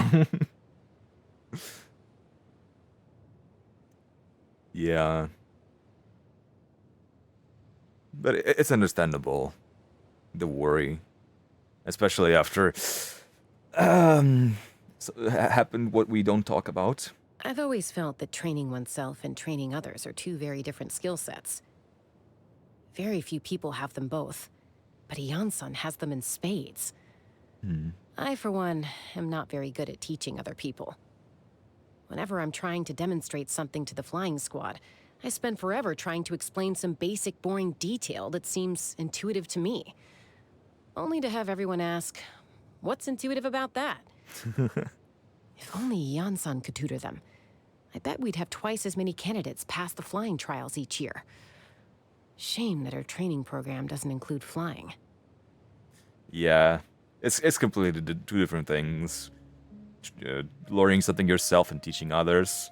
Yeah. But it's understandable, the worry. Especially after happened what we don't talk about. I've always felt that training oneself and training others are two very different skill sets. Very few people have them both, but Ian-san has them in spades. I, for one, am not very good at teaching other people. Whenever I'm trying to demonstrate something to the flying squad, I spend forever trying to explain some basic, boring detail that seems intuitive to me. Only to have everyone ask, "What's intuitive about that?" If only Ian-san could tutor them. I bet we'd have twice as many candidates pass the flying trials each year. Shame that our training program doesn't include flying. Yeah, it's completely two different things. Learning something yourself and teaching others.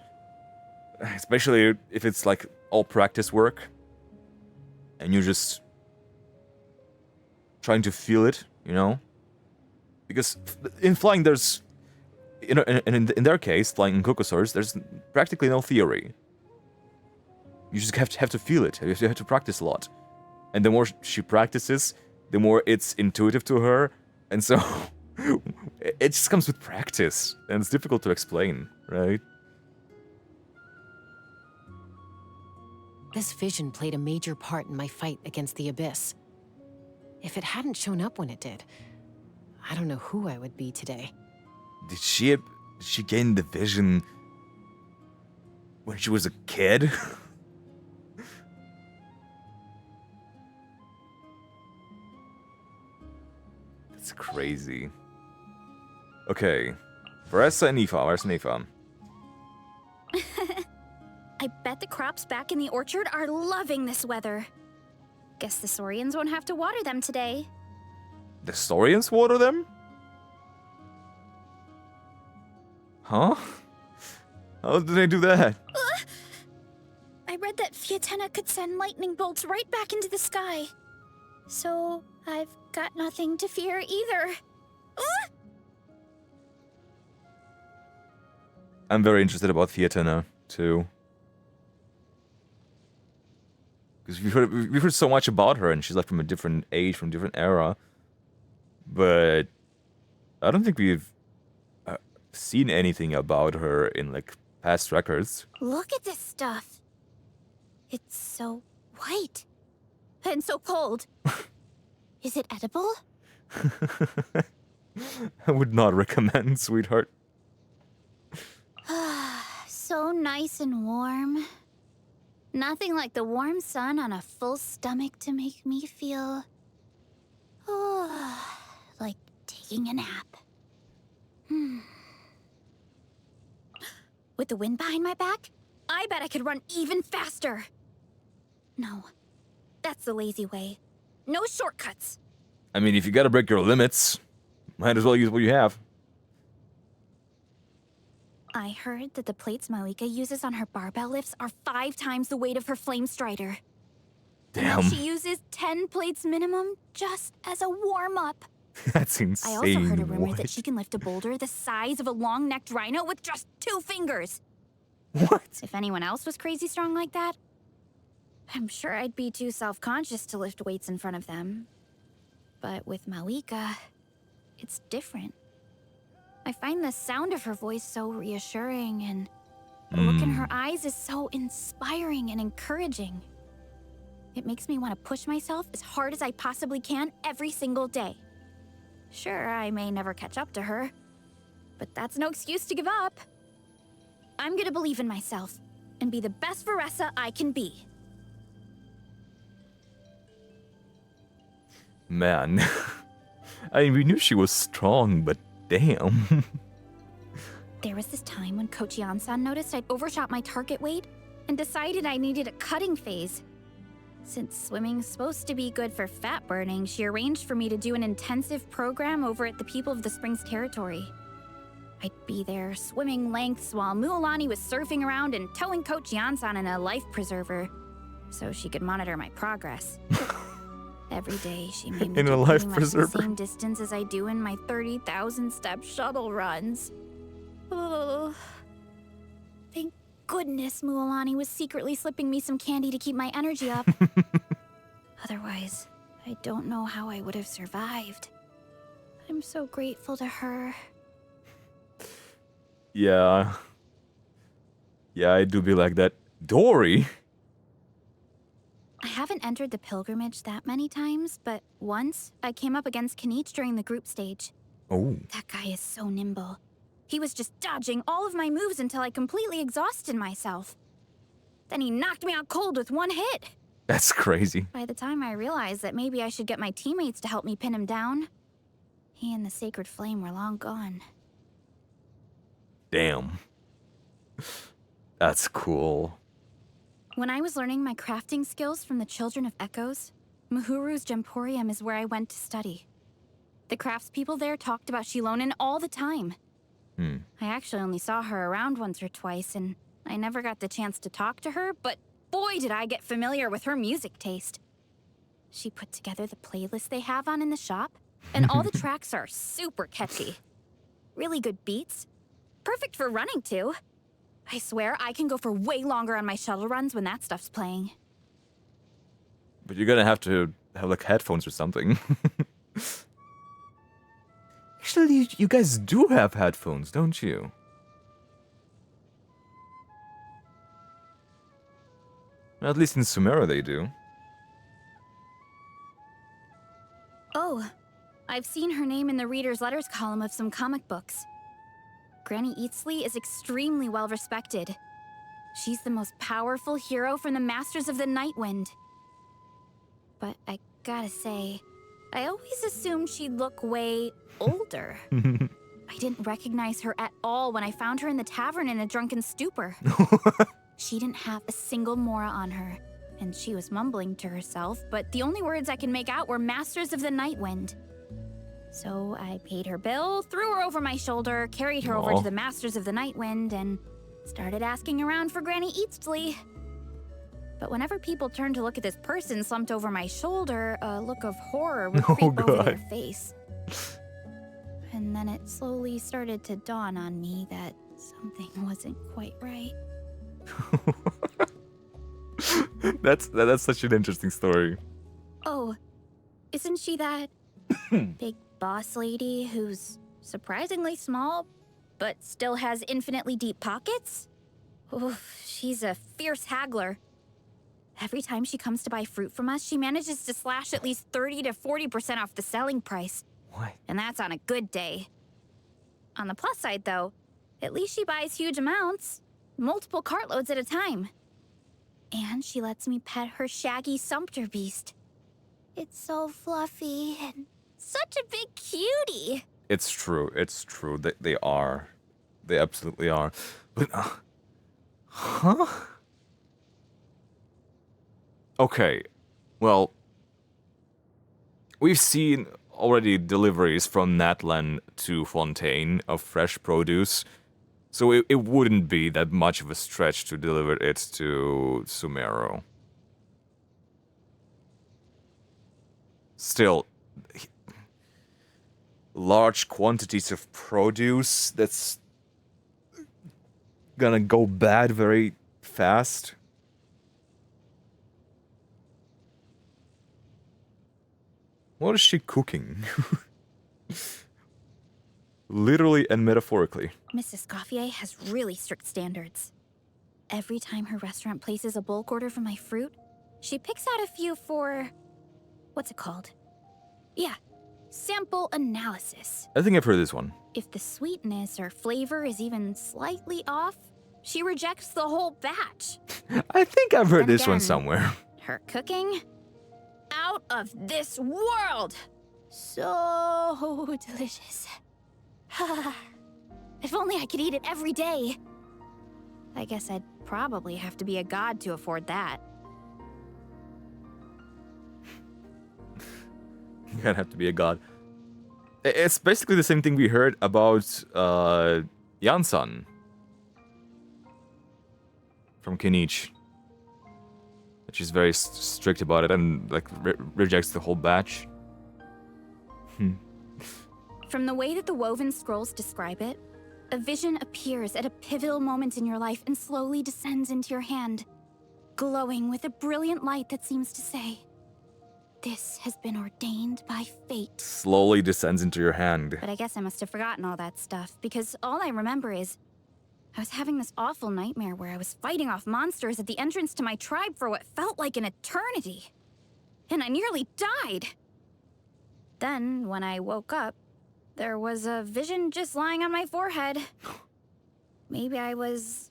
Especially if it's like all practice work. And you're just trying to feel it, you know? Because in flying there's, in their case, flying in Kokosaurs, there's practically no theory. You just have to feel it. You have to practice a lot. And the more she practices, the more it's intuitive to her. And so it just comes with practice. And it's difficult to explain, right? This vision played a major part in my fight against the Abyss. If it hadn't shown up when it did, I don't know who I would be today. Did she gain the vision when she was a kid? That's crazy. Okay. Varessa and Aoife. Where's Aoife? I bet the crops back in the orchard are loving this weather. Guess the Saurians won't have to water them today. The Saurians water them? Huh? How did they do that? I read that Fiatena could send lightning bolts right back into the sky. So I've got nothing to fear either. I'm very interested about Fiatena, too. Because we've heard so much about her, and she's like from a different age, from a different era. But I don't think we've seen anything about her in like past records. Look at this stuff. It's so white and so cold. Is it edible? I would not recommend, sweetheart. So nice and warm. Nothing like the warm sun on a full stomach to make me feel... like taking a nap. With the wind behind my back, I I bet I could run even faster. No, that's the lazy way. No shortcuts. I mean, if you gotta break your limits, might as well use what you have. I heard that the plates Malika uses on her barbell lifts are 5 times the weight of her flame strider. Damn. And she uses 10 plates minimum just as a warm-up. That's insane. I also heard a rumor What? that she can lift a boulder the size of a long-necked rhino with just 2 fingers. What? If anyone else was crazy strong like that, I'm sure I'd be too self-conscious to lift weights in front of them. But with Malika, it's different. I find the sound of her voice so reassuring, and the look in her eyes is so inspiring and encouraging. It makes me want to push myself as hard as I possibly can every single day. Sure, I may never catch up to her, but that's no excuse to give up. I'm gonna believe in myself and be the best Veressa I can be. Man. I mean, we knew she was strong, but damn. There was this time when Coach Yan-san noticed I'd overshot my target weight and decided I needed a cutting phase. Since swimming's supposed to be good for fat burning, she arranged for me to do an intensive program over at the People of the Springs territory. I'd be there swimming lengths while Mualani was surfing around and towing Coach Yan-san in a life preserver so she could monitor my progress. Every day, she made me In do a life pretty much preserver. the same distance as I do in my 30,000-step shuttle runs. Oh, thank goodness Mualani was secretly slipping me some candy to keep my energy up. Otherwise, I don't know how I would have survived. I'm so grateful to her. Yeah. Yeah, I do be like that. Dory? I haven't entered the pilgrimage that many times, but once I came up against Kenichi during the group stage. Oh. That guy is so nimble. He was just dodging all of my moves until I completely exhausted myself. Then he knocked me out cold with one hit. That's crazy. By the time I realized that maybe I should get my teammates to help me pin him down, he and the Sacred Flame were long gone. Damn. That's cool. When I was learning my crafting skills from the Children of Echoes, Muhuru's Gemporium is where I went to study. The craftspeople there talked about Shilonen all the time. I actually only saw her around once or twice, and I never got the chance to talk to her, but boy did I get familiar with her music taste. She put together the playlist they have on in the shop, and all the tracks are super catchy. Really good beats. Perfect for running, too. I swear I can go for way longer on my shuttle runs when that stuff's playing. But you're gonna have to have like headphones or something. Actually, you guys do have headphones, don't you? At least in Sumeru they do. Oh, I've seen her name in the Reader's Letters column of some comic books. Granny Eatsley is extremely well respected. She's the most powerful hero from the Masters of the Nightwind. But I gotta say, I always assumed she'd look way older. I didn't recognize her at all when I found her in the tavern in a drunken stupor. She didn't have a single mora on her, and she was mumbling to herself, but the only words I could make out were Masters of the Nightwind. So I paid her bill, threw her over my shoulder, carried her over to the Masters of the Nightwind, and started asking around for Granny Eatsley. But whenever people turned to look at this person slumped over my shoulder, a look of horror would creep over their face. And then it slowly started to dawn on me that something wasn't quite right. That's such an interesting story. Oh, isn't she that big boss lady who's surprisingly small, but still has infinitely deep pockets? Oof, she's a fierce haggler. Every time she comes to buy fruit from us, she manages to slash at least 30 to 40% off the selling price. What? And that's on a good day. On the plus side, though, at least she buys huge amounts, multiple cartloads at a time. And she lets me pet her shaggy sumpter beast. It's so fluffy and such a big cutie. It's true. It's true. They are. They absolutely are. But, huh? Okay, well, we've seen already deliveries from Natlan to Fontaine of fresh produce, so it wouldn't be that much of a stretch to deliver it to Sumero. Still, large quantities of produce, that's gonna go bad very fast. What is she cooking? Literally and metaphorically. Mrs. Gauffier has really strict standards. Every time her restaurant places a bulk order for my fruit, she picks out a few for... what's it called? Yeah, sample analysis. I think I've heard this one. If the sweetness or flavor is even slightly off, she rejects the whole batch. I think I've heard Then this one again, somewhere. Her cooking? Out of this world! So delicious. If only I could eat it every day. I guess I'd probably have to be a god to afford that. You're gonna have to be a god. It's basically the same thing we heard about Yansan from Kinich. She's very strict about it and like rejects the whole batch. From the way that the woven scrolls describe it, a vision appears at a pivotal moment in your life and slowly descends into your hand, glowing with a brilliant light that seems to say, "This has been ordained by fate." Slowly descends into your hand. But I guess I must have forgotten all that stuff, because all I remember is I was having this awful nightmare where I was fighting off monsters at the entrance to my tribe for what felt like an eternity. And I nearly died. Then, when I woke up, there was a vision just lying on my forehead. Maybe I was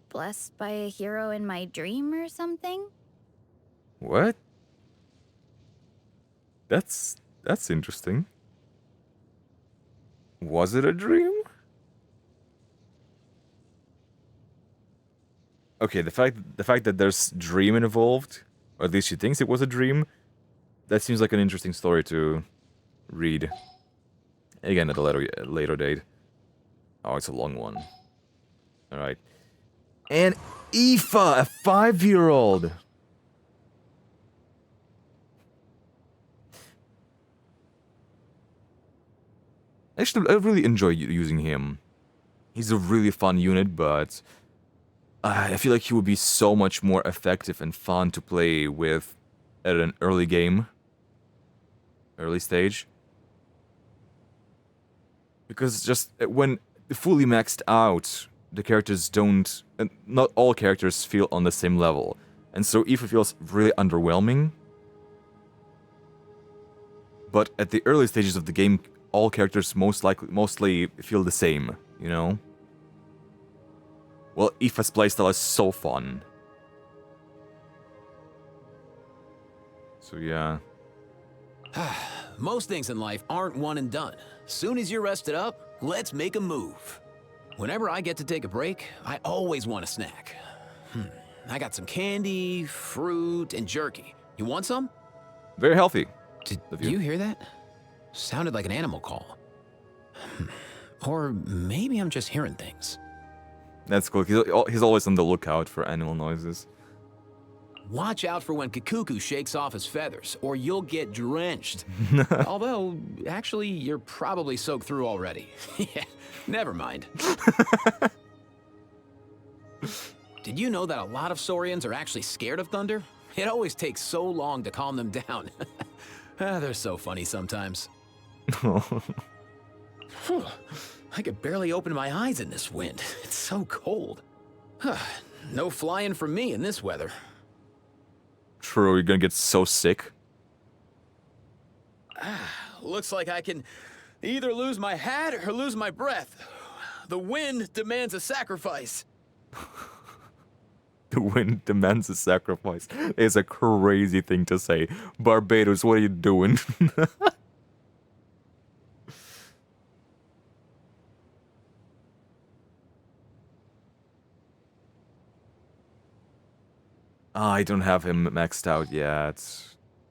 blessed by a hero in my dream or something? What? That's interesting. Was it a dream? Okay, the fact that there's dream involved, or at least she thinks it was a dream, that seems like an interesting story to read. Again, at a later date. Oh, it's a long one. All right. And Aoife, a 5-year-old. Actually, I really enjoy using him. He's a really fun unit, but I feel like he would be so much more effective and fun to play with at an early stage. Because just when fully maxed out, the characters don't, and not all characters feel on the same level. And so Aoife feels really underwhelming. But at the early stages of the game, all characters mostly feel the same, you know? Well, Aoife's playstyle is so fun. So yeah. Most things in life aren't one and done. Soon as you're rested up, let's make a move. Whenever I get to take a break, I always want a snack. I got some candy, fruit, and jerky. You want some? Very healthy. Did you hear that? Sounded like an animal call. Or maybe I'm just hearing things. That's cool. He's always on the lookout for animal noises. Watch out for when Kikuku shakes off his feathers, or you'll get drenched. Although, actually, you're probably soaked through already. Yeah, never mind. Did you know that a lot of Saurians are actually scared of thunder? It always takes so long to calm them down. They're so funny sometimes. I could barely open my eyes in this wind. It's so cold. No flying for me in this weather. True, you're gonna get so sick. Looks like I can either lose my hat or lose my breath. The wind demands a sacrifice. The wind demands a sacrifice. It's a crazy thing to say. Barbados, what are you doing? I don't have him maxed out yet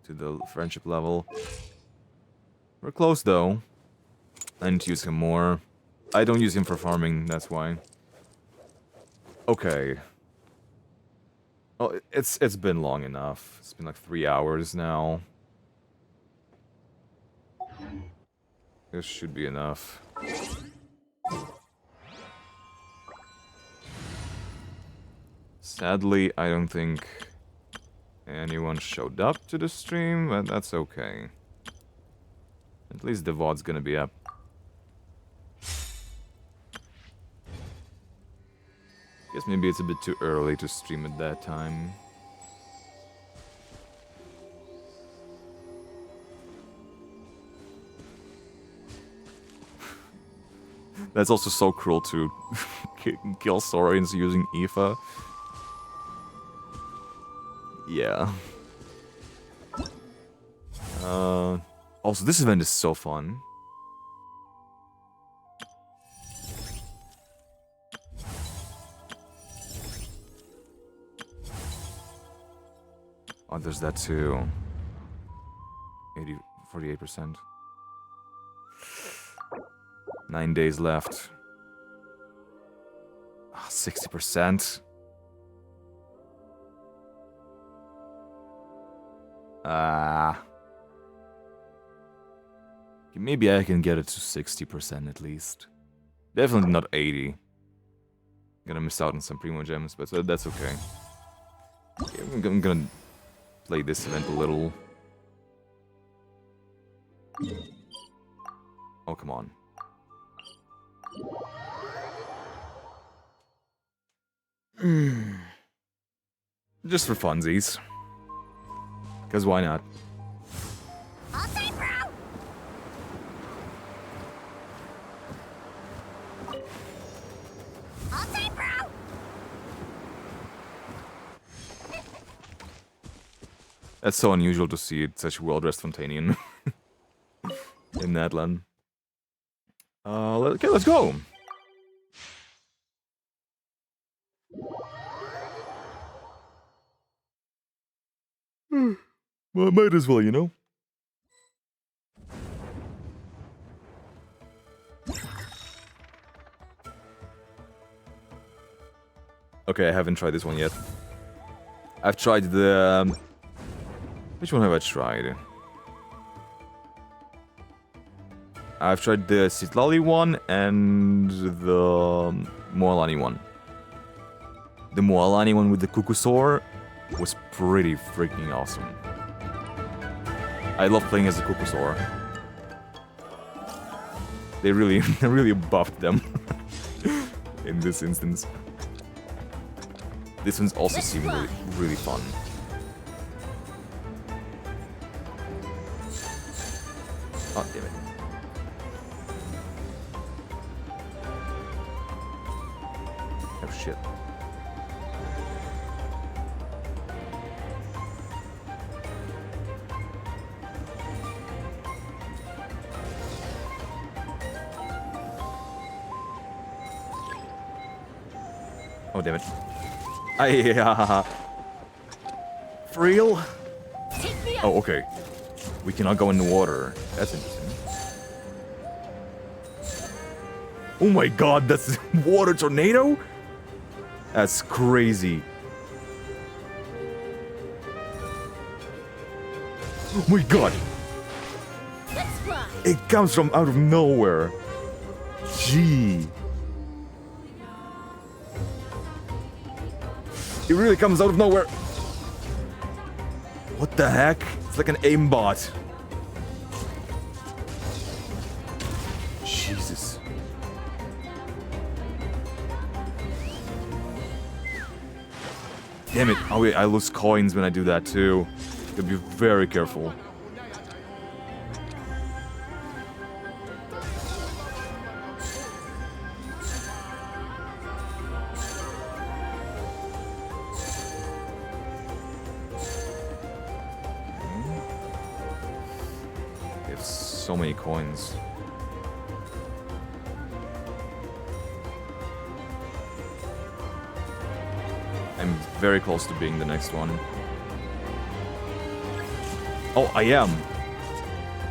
to the friendship level. We're close though. I need to use him more. I don't use him for farming, that's why. Okay. Oh, it's been long enough. It's been like 3 hours now. This should be enough. Sadly, I don't think anyone showed up to the stream, but that's okay. At least the VOD's gonna be up. Guess maybe it's a bit too early to stream at that time. That's also so cruel to kill Saurians using Aoife. Yeah. Also, this event is so fun. Oh, there's that too. 48%. 9 days left. 60%. Maybe I can get it to 60% at least. Definitely not 80. Gonna miss out on some primo gems, but that's okay. Okay, I'm gonna play this event a little. Oh, come on. Just for funsies. Because why not? I'll say, bro! I'll say, bro! That's so unusual to see such a well-dressed Fontanian in Natlan. Okay, let's go! Well, might as well, you know? Okay, I haven't tried this one yet. I've tried the... which one have I tried? I've tried the Sitlali one and the Moalani one. The Moalani one with the Kukusaur was pretty freaking awesome. I love playing as a Kukusaur. They really buffed them in this instance. This one's also seemed really fun. Oh, damn it. Oh, shit. Oh, damn it. For real? Oh, okay. We cannot go in the water. That's interesting. Oh my god, that's water tornado? That's crazy. Oh my god. It comes from out of nowhere. Gee. It really comes out of nowhere. What the heck? It's like an aimbot. Jesus. Damn it. Oh wait, I lose coins when I do that too. Gotta be very careful. So many coins. I'm very close to being the next one. Oh, I am.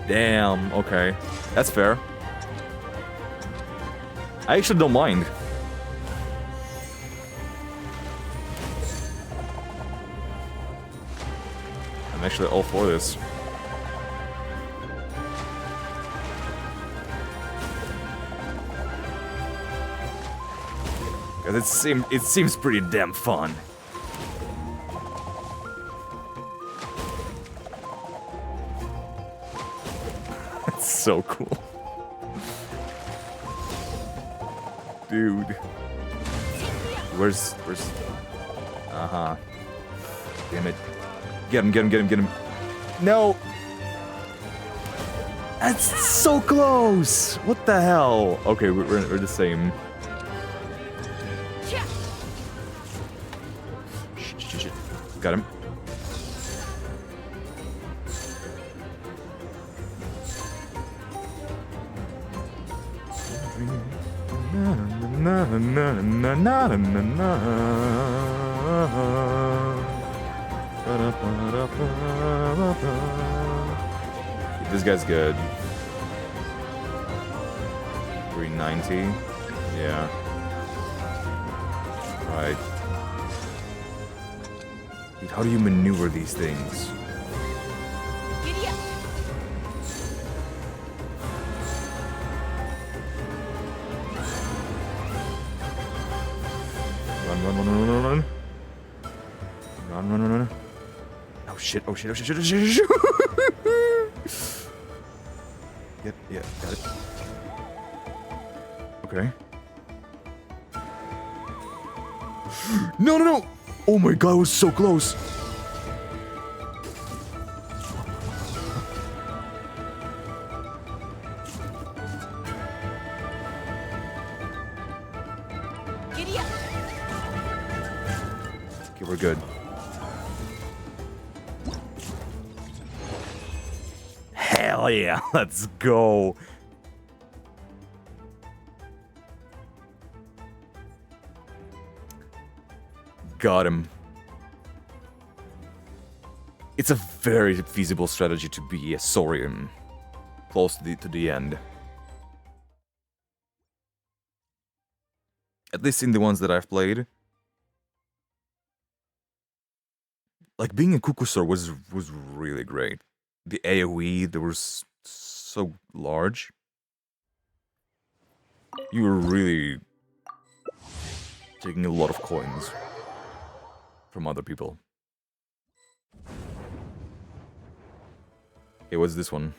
Damn, okay. That's fair. I actually don't mind. I'm actually all for this. Because it seems pretty damn fun. That's so cool. Dude. Where's... Uh-huh. Damn it. Get him. No! That's so close! What the hell? Okay, we're the same. Shit. Got him. This guy's good. 390. Yeah. Right. Dude, how do you maneuver these things? Run. Oh shit. Yeah, got it. Okay. No! Oh my god, I was so close. Okay, we're good. Hell yeah, let's go. Got him. It's a very feasible strategy to be a Saurian close to the end. At least in the ones that I've played. Like, being a Kukusor was really great. The AoE, they were so large. You were really taking a lot of coins from other people. Okay, what's this one?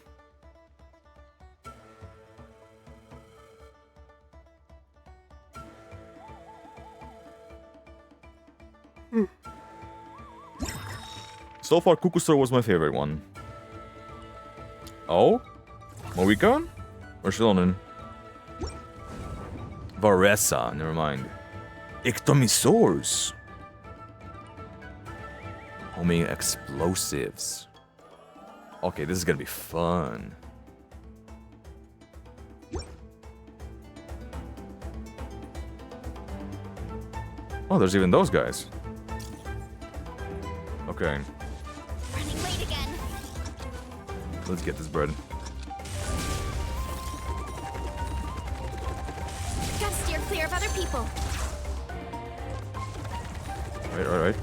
So far, Kukusor was my favorite one. Oh? Mohican? Or Shilonen? Varesa, never mind. Ectomisaurs! Homing explosives. Okay, this is gonna be fun. Oh, there's even those guys. Okay. Running late again. Let's get this bread. Gotta steer clear of other people. Alright.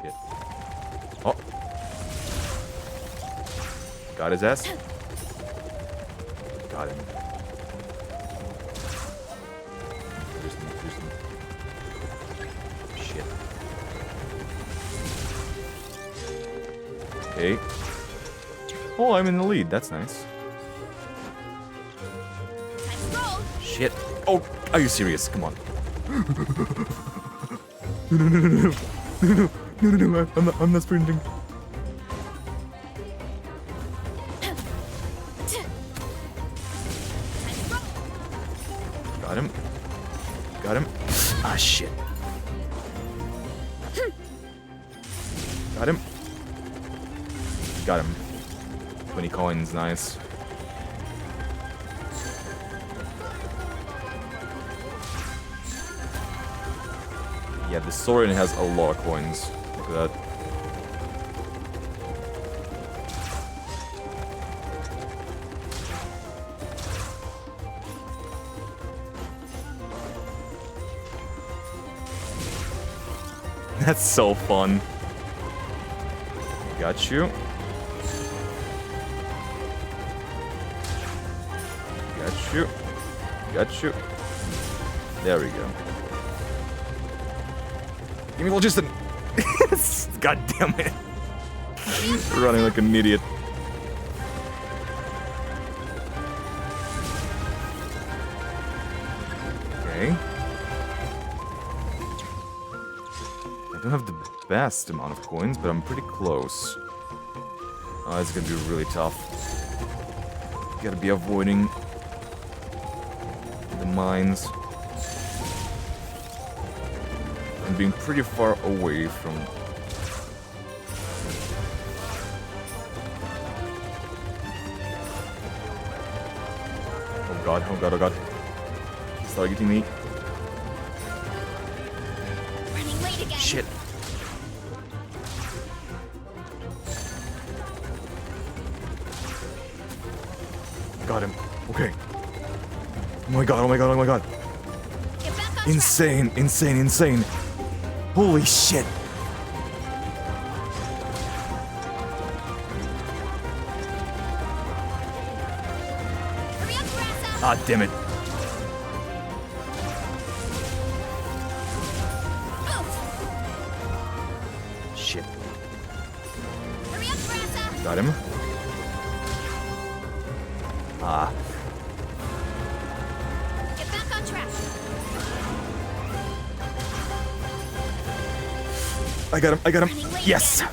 Shit. Oh. Got his ass. Got him. Shit. Okay. Oh, I'm in the lead. That's nice. Shit. Oh, are you serious? Come on. No. I'm not sprinting. Got him. Ah, shit. Got him. 20 coins, nice. Yeah, the Saurian has a lot of coins. Look at that. That's so fun. Got you. Got you. Got you. There we go. Give me logistic. God damn it. Running like an idiot. Okay. I don't have the best amount of coins, but I'm pretty close. Oh, it's gonna be really tough. Gotta be avoiding the mines. And being pretty far away from... Oh god, oh god, oh god. He's targeting me. Shit. Got him. Okay. Oh my god, oh my god, oh my god. Insane, insane, insane. Holy shit. Ah, damn it. Shit. Got him. Ah. Get back on track. I got him, I got him. Yes!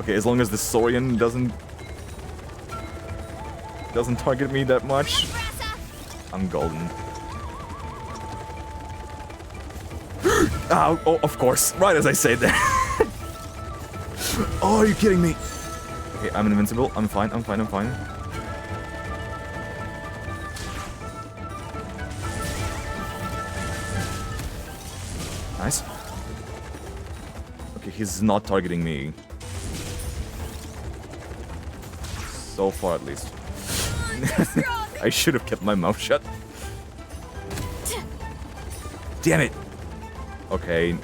Okay, as long as the Saurian doesn't target me that much, I'm golden. Ow, oh, of course, right as I say that. Oh, are you kidding me? Okay, I'm invincible. I'm fine, I'm fine, I'm fine. Nice. Okay, he's not targeting me. So far, at least. I should have kept my mouth shut. Damn it! Okay.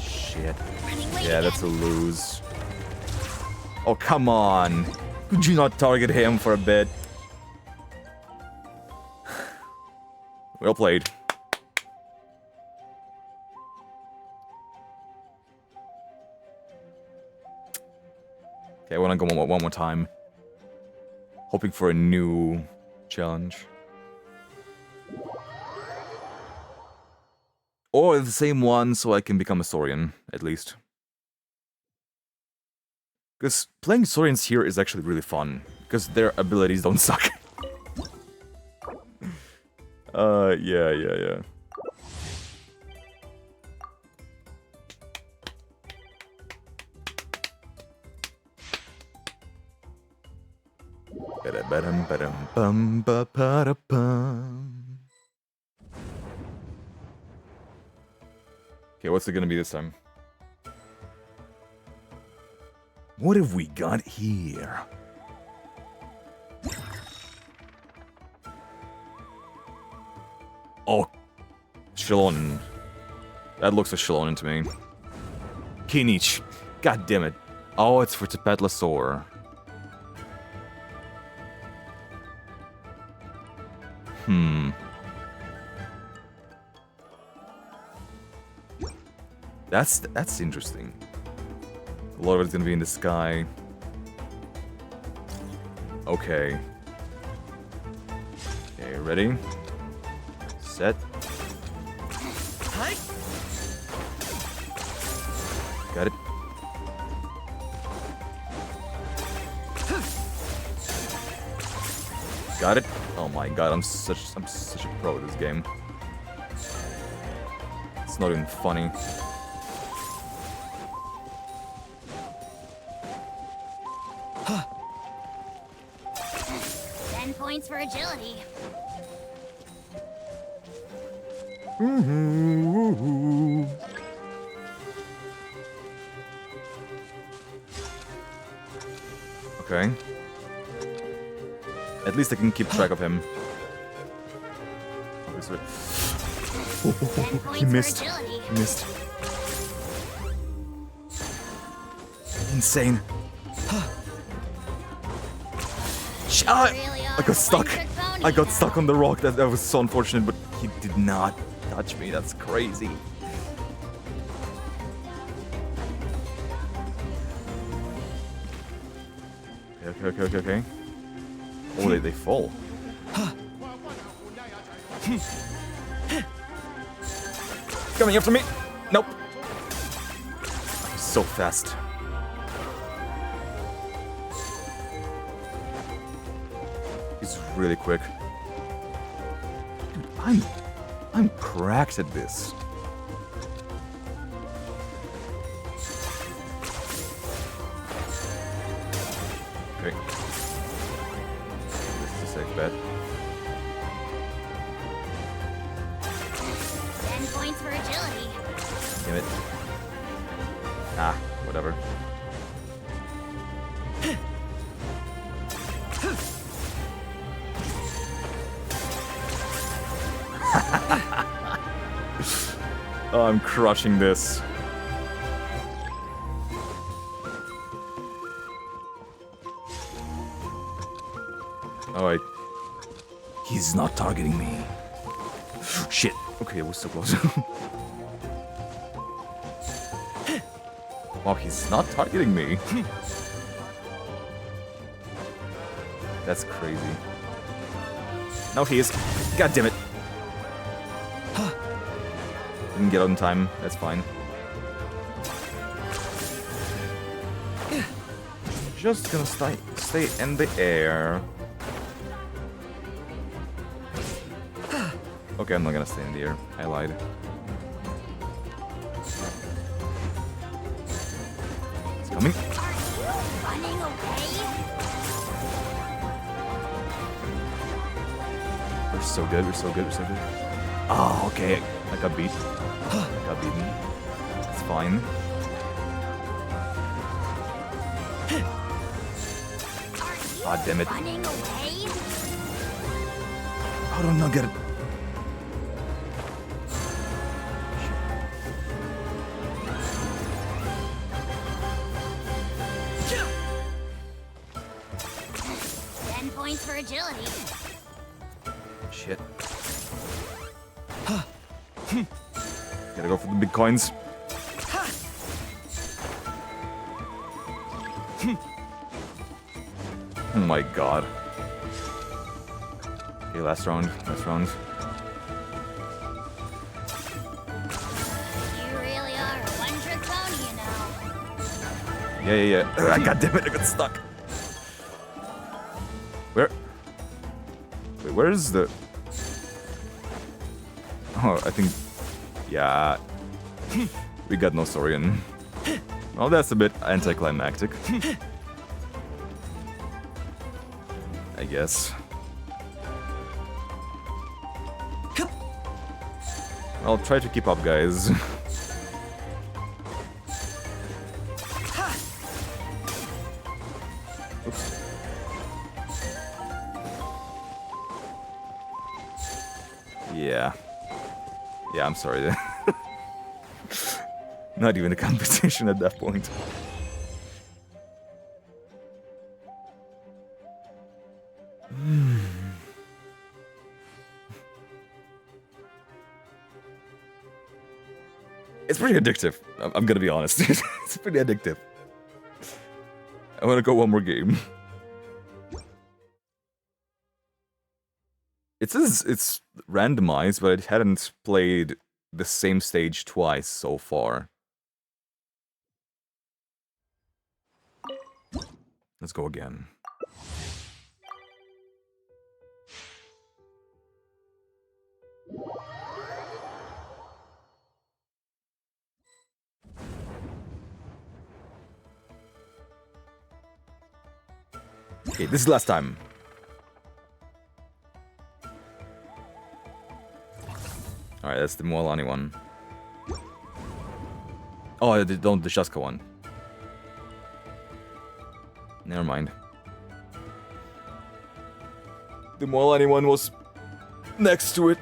Shit. Yeah, that's a lose. Oh, come on. Could you not target him for a bit? Well played. Okay, I want to go one more time. Hoping for a new challenge. Or the same one so I can become a Saurian, at least. Because playing Saurians here is actually really fun. Because their abilities don't suck. Yeah. Okay, what's it gonna be this time? What have we got here? Oh, Shallonen. That looks a Shallonen to me. Kinich. God damn it. Oh, it's for Tepetlasaur. That's interesting. A lot of it's gonna be in the sky. Okay. Okay, ready? Set. Got it. Got it? Oh my god, I'm such a pro at this game. It's not even funny. Points for agility. Okay. At least I can keep track of him. Oh, sorry. He missed. He missed. Insane. I got stuck. I got stuck on the rock. That was so unfortunate, but he did not touch me. That's crazy. Okay. Oh, they fall. Coming after me. Nope. He's so fast. He's really quick. Dude, I'm cracked at this. Okay. This is a safe bet. 10 points for agility. Damn it. Ah, whatever. Oh, I'm crushing this. Alright. He's not targeting me. Shit. Okay, it was so close. Wow, he's not targeting me. That's crazy. No, he is. God damn it. Didn't get out in time. That's fine. Just gonna stay in the air. Okay, I'm not gonna stay in the air. I lied. It's coming. Running away? We're so good. We're so good. We're so good. Oh, okay. I got beat. I got beaten. It's fine. Ah, damn it. Running away? How do I not get it? 10 points for agility. Shit. Gotta go for the big coins. Oh my god. Okay, last round. Last round. You really are a one-trick pony, you know. Yeah. God damn it, I got stuck. Where? Wait, where is the... Oh, I think... Yeah. We got no Saurian. Well, that's a bit anticlimactic. I guess. I'll try to keep up, guys. Oops. Yeah. Yeah, I'm sorry. Not even a competition at that point. It's pretty addictive. I'm gonna be honest. It's pretty addictive. I wanna go one more game. It says it's randomized, but I hadn't played the same stage twice so far. Let's go again. Okay, this is the last time. Alright, that's the Mualani one. Oh, I don't the Shaska one. Never mind. The Mualani one was next to it.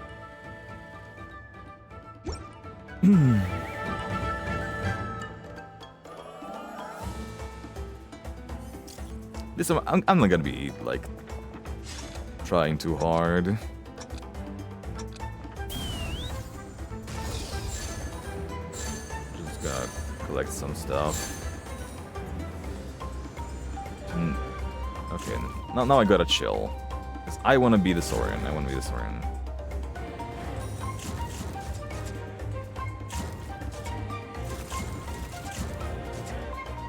This one, I'm not gonna be like trying too hard. Just gotta collect some stuff. Okay, now I gotta chill. Cause I wanna be the Saurian. I wanna be the Saurian.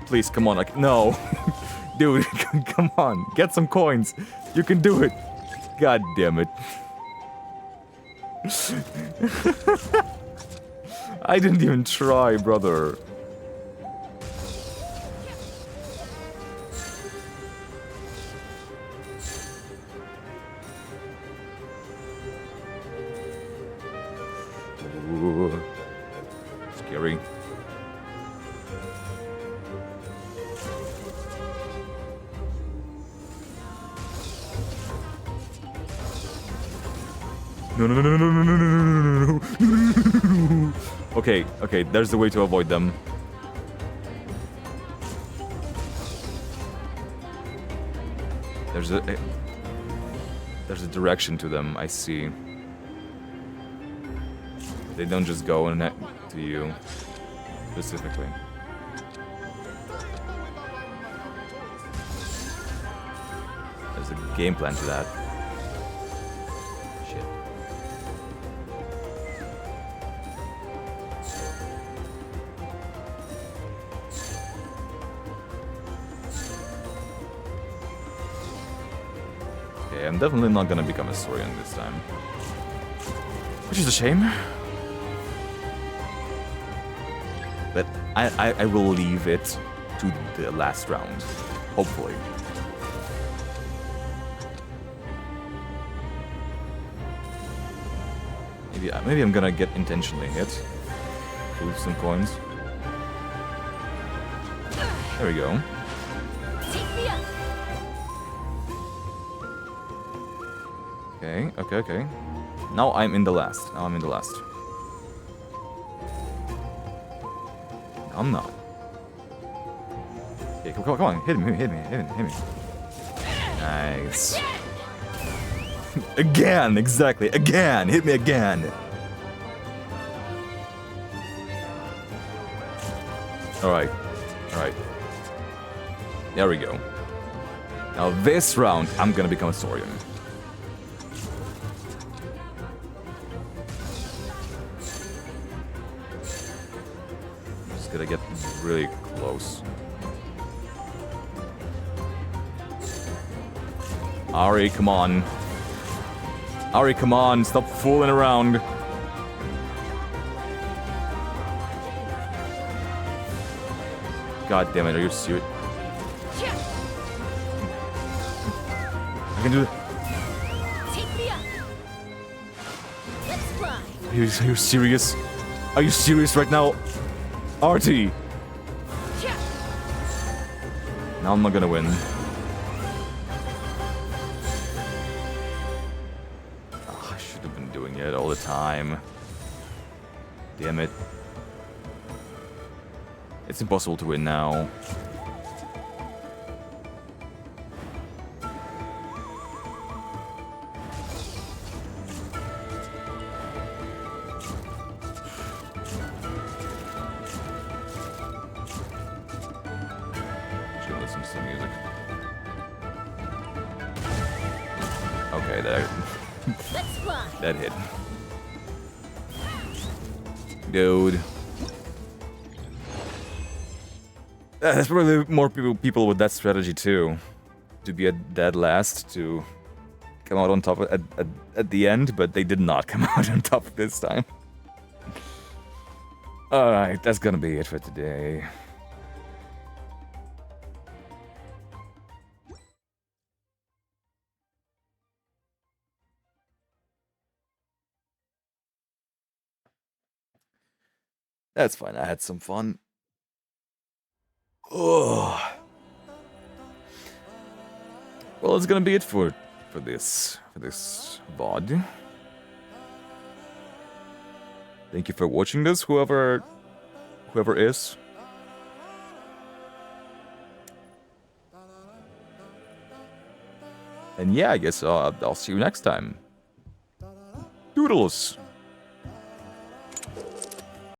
Please, come on, like, no. Dude, come on, get some coins. You can do it. God damn it. I didn't even try, brother. Ooh. Scary. No. Okay, there's a way to avoid them. There's a direction to them, I see. They don't just go and to you specifically. There's a game plan to that. Shit. Okay, I'm definitely not gonna become a Saurian this time. Which is a shame. But I will leave it to the last round, hopefully. Maybe I'm gonna get intentionally hit. Lose some coins. There we go. Okay. Now I'm in the last. I'm not. Okay, come on, hit me. Nice. Again, exactly. Again, hit me again. All right. There we go. Now this round, I'm gonna become a Saurian. Just gotta get really close. Ari, come on. Stop fooling around. God damn it, are you serious? I can do it. Are you serious? Are you serious right now? RT! Now I'm not gonna win. Oh, I should have been doing it all the time. Damn it. It's impossible to win now. Should listen to some music. Okay, that hit. Dude. There's probably more people with that strategy too. To be at dead last, to come out on top at the end, but they did not come out on top this time. Alright, that's gonna be it for today. That's fine. I had some fun. Oh. Well, it's gonna be it for this VOD. Thank you for watching this, whoever is. And yeah, I guess I'll see you next time. Doodles!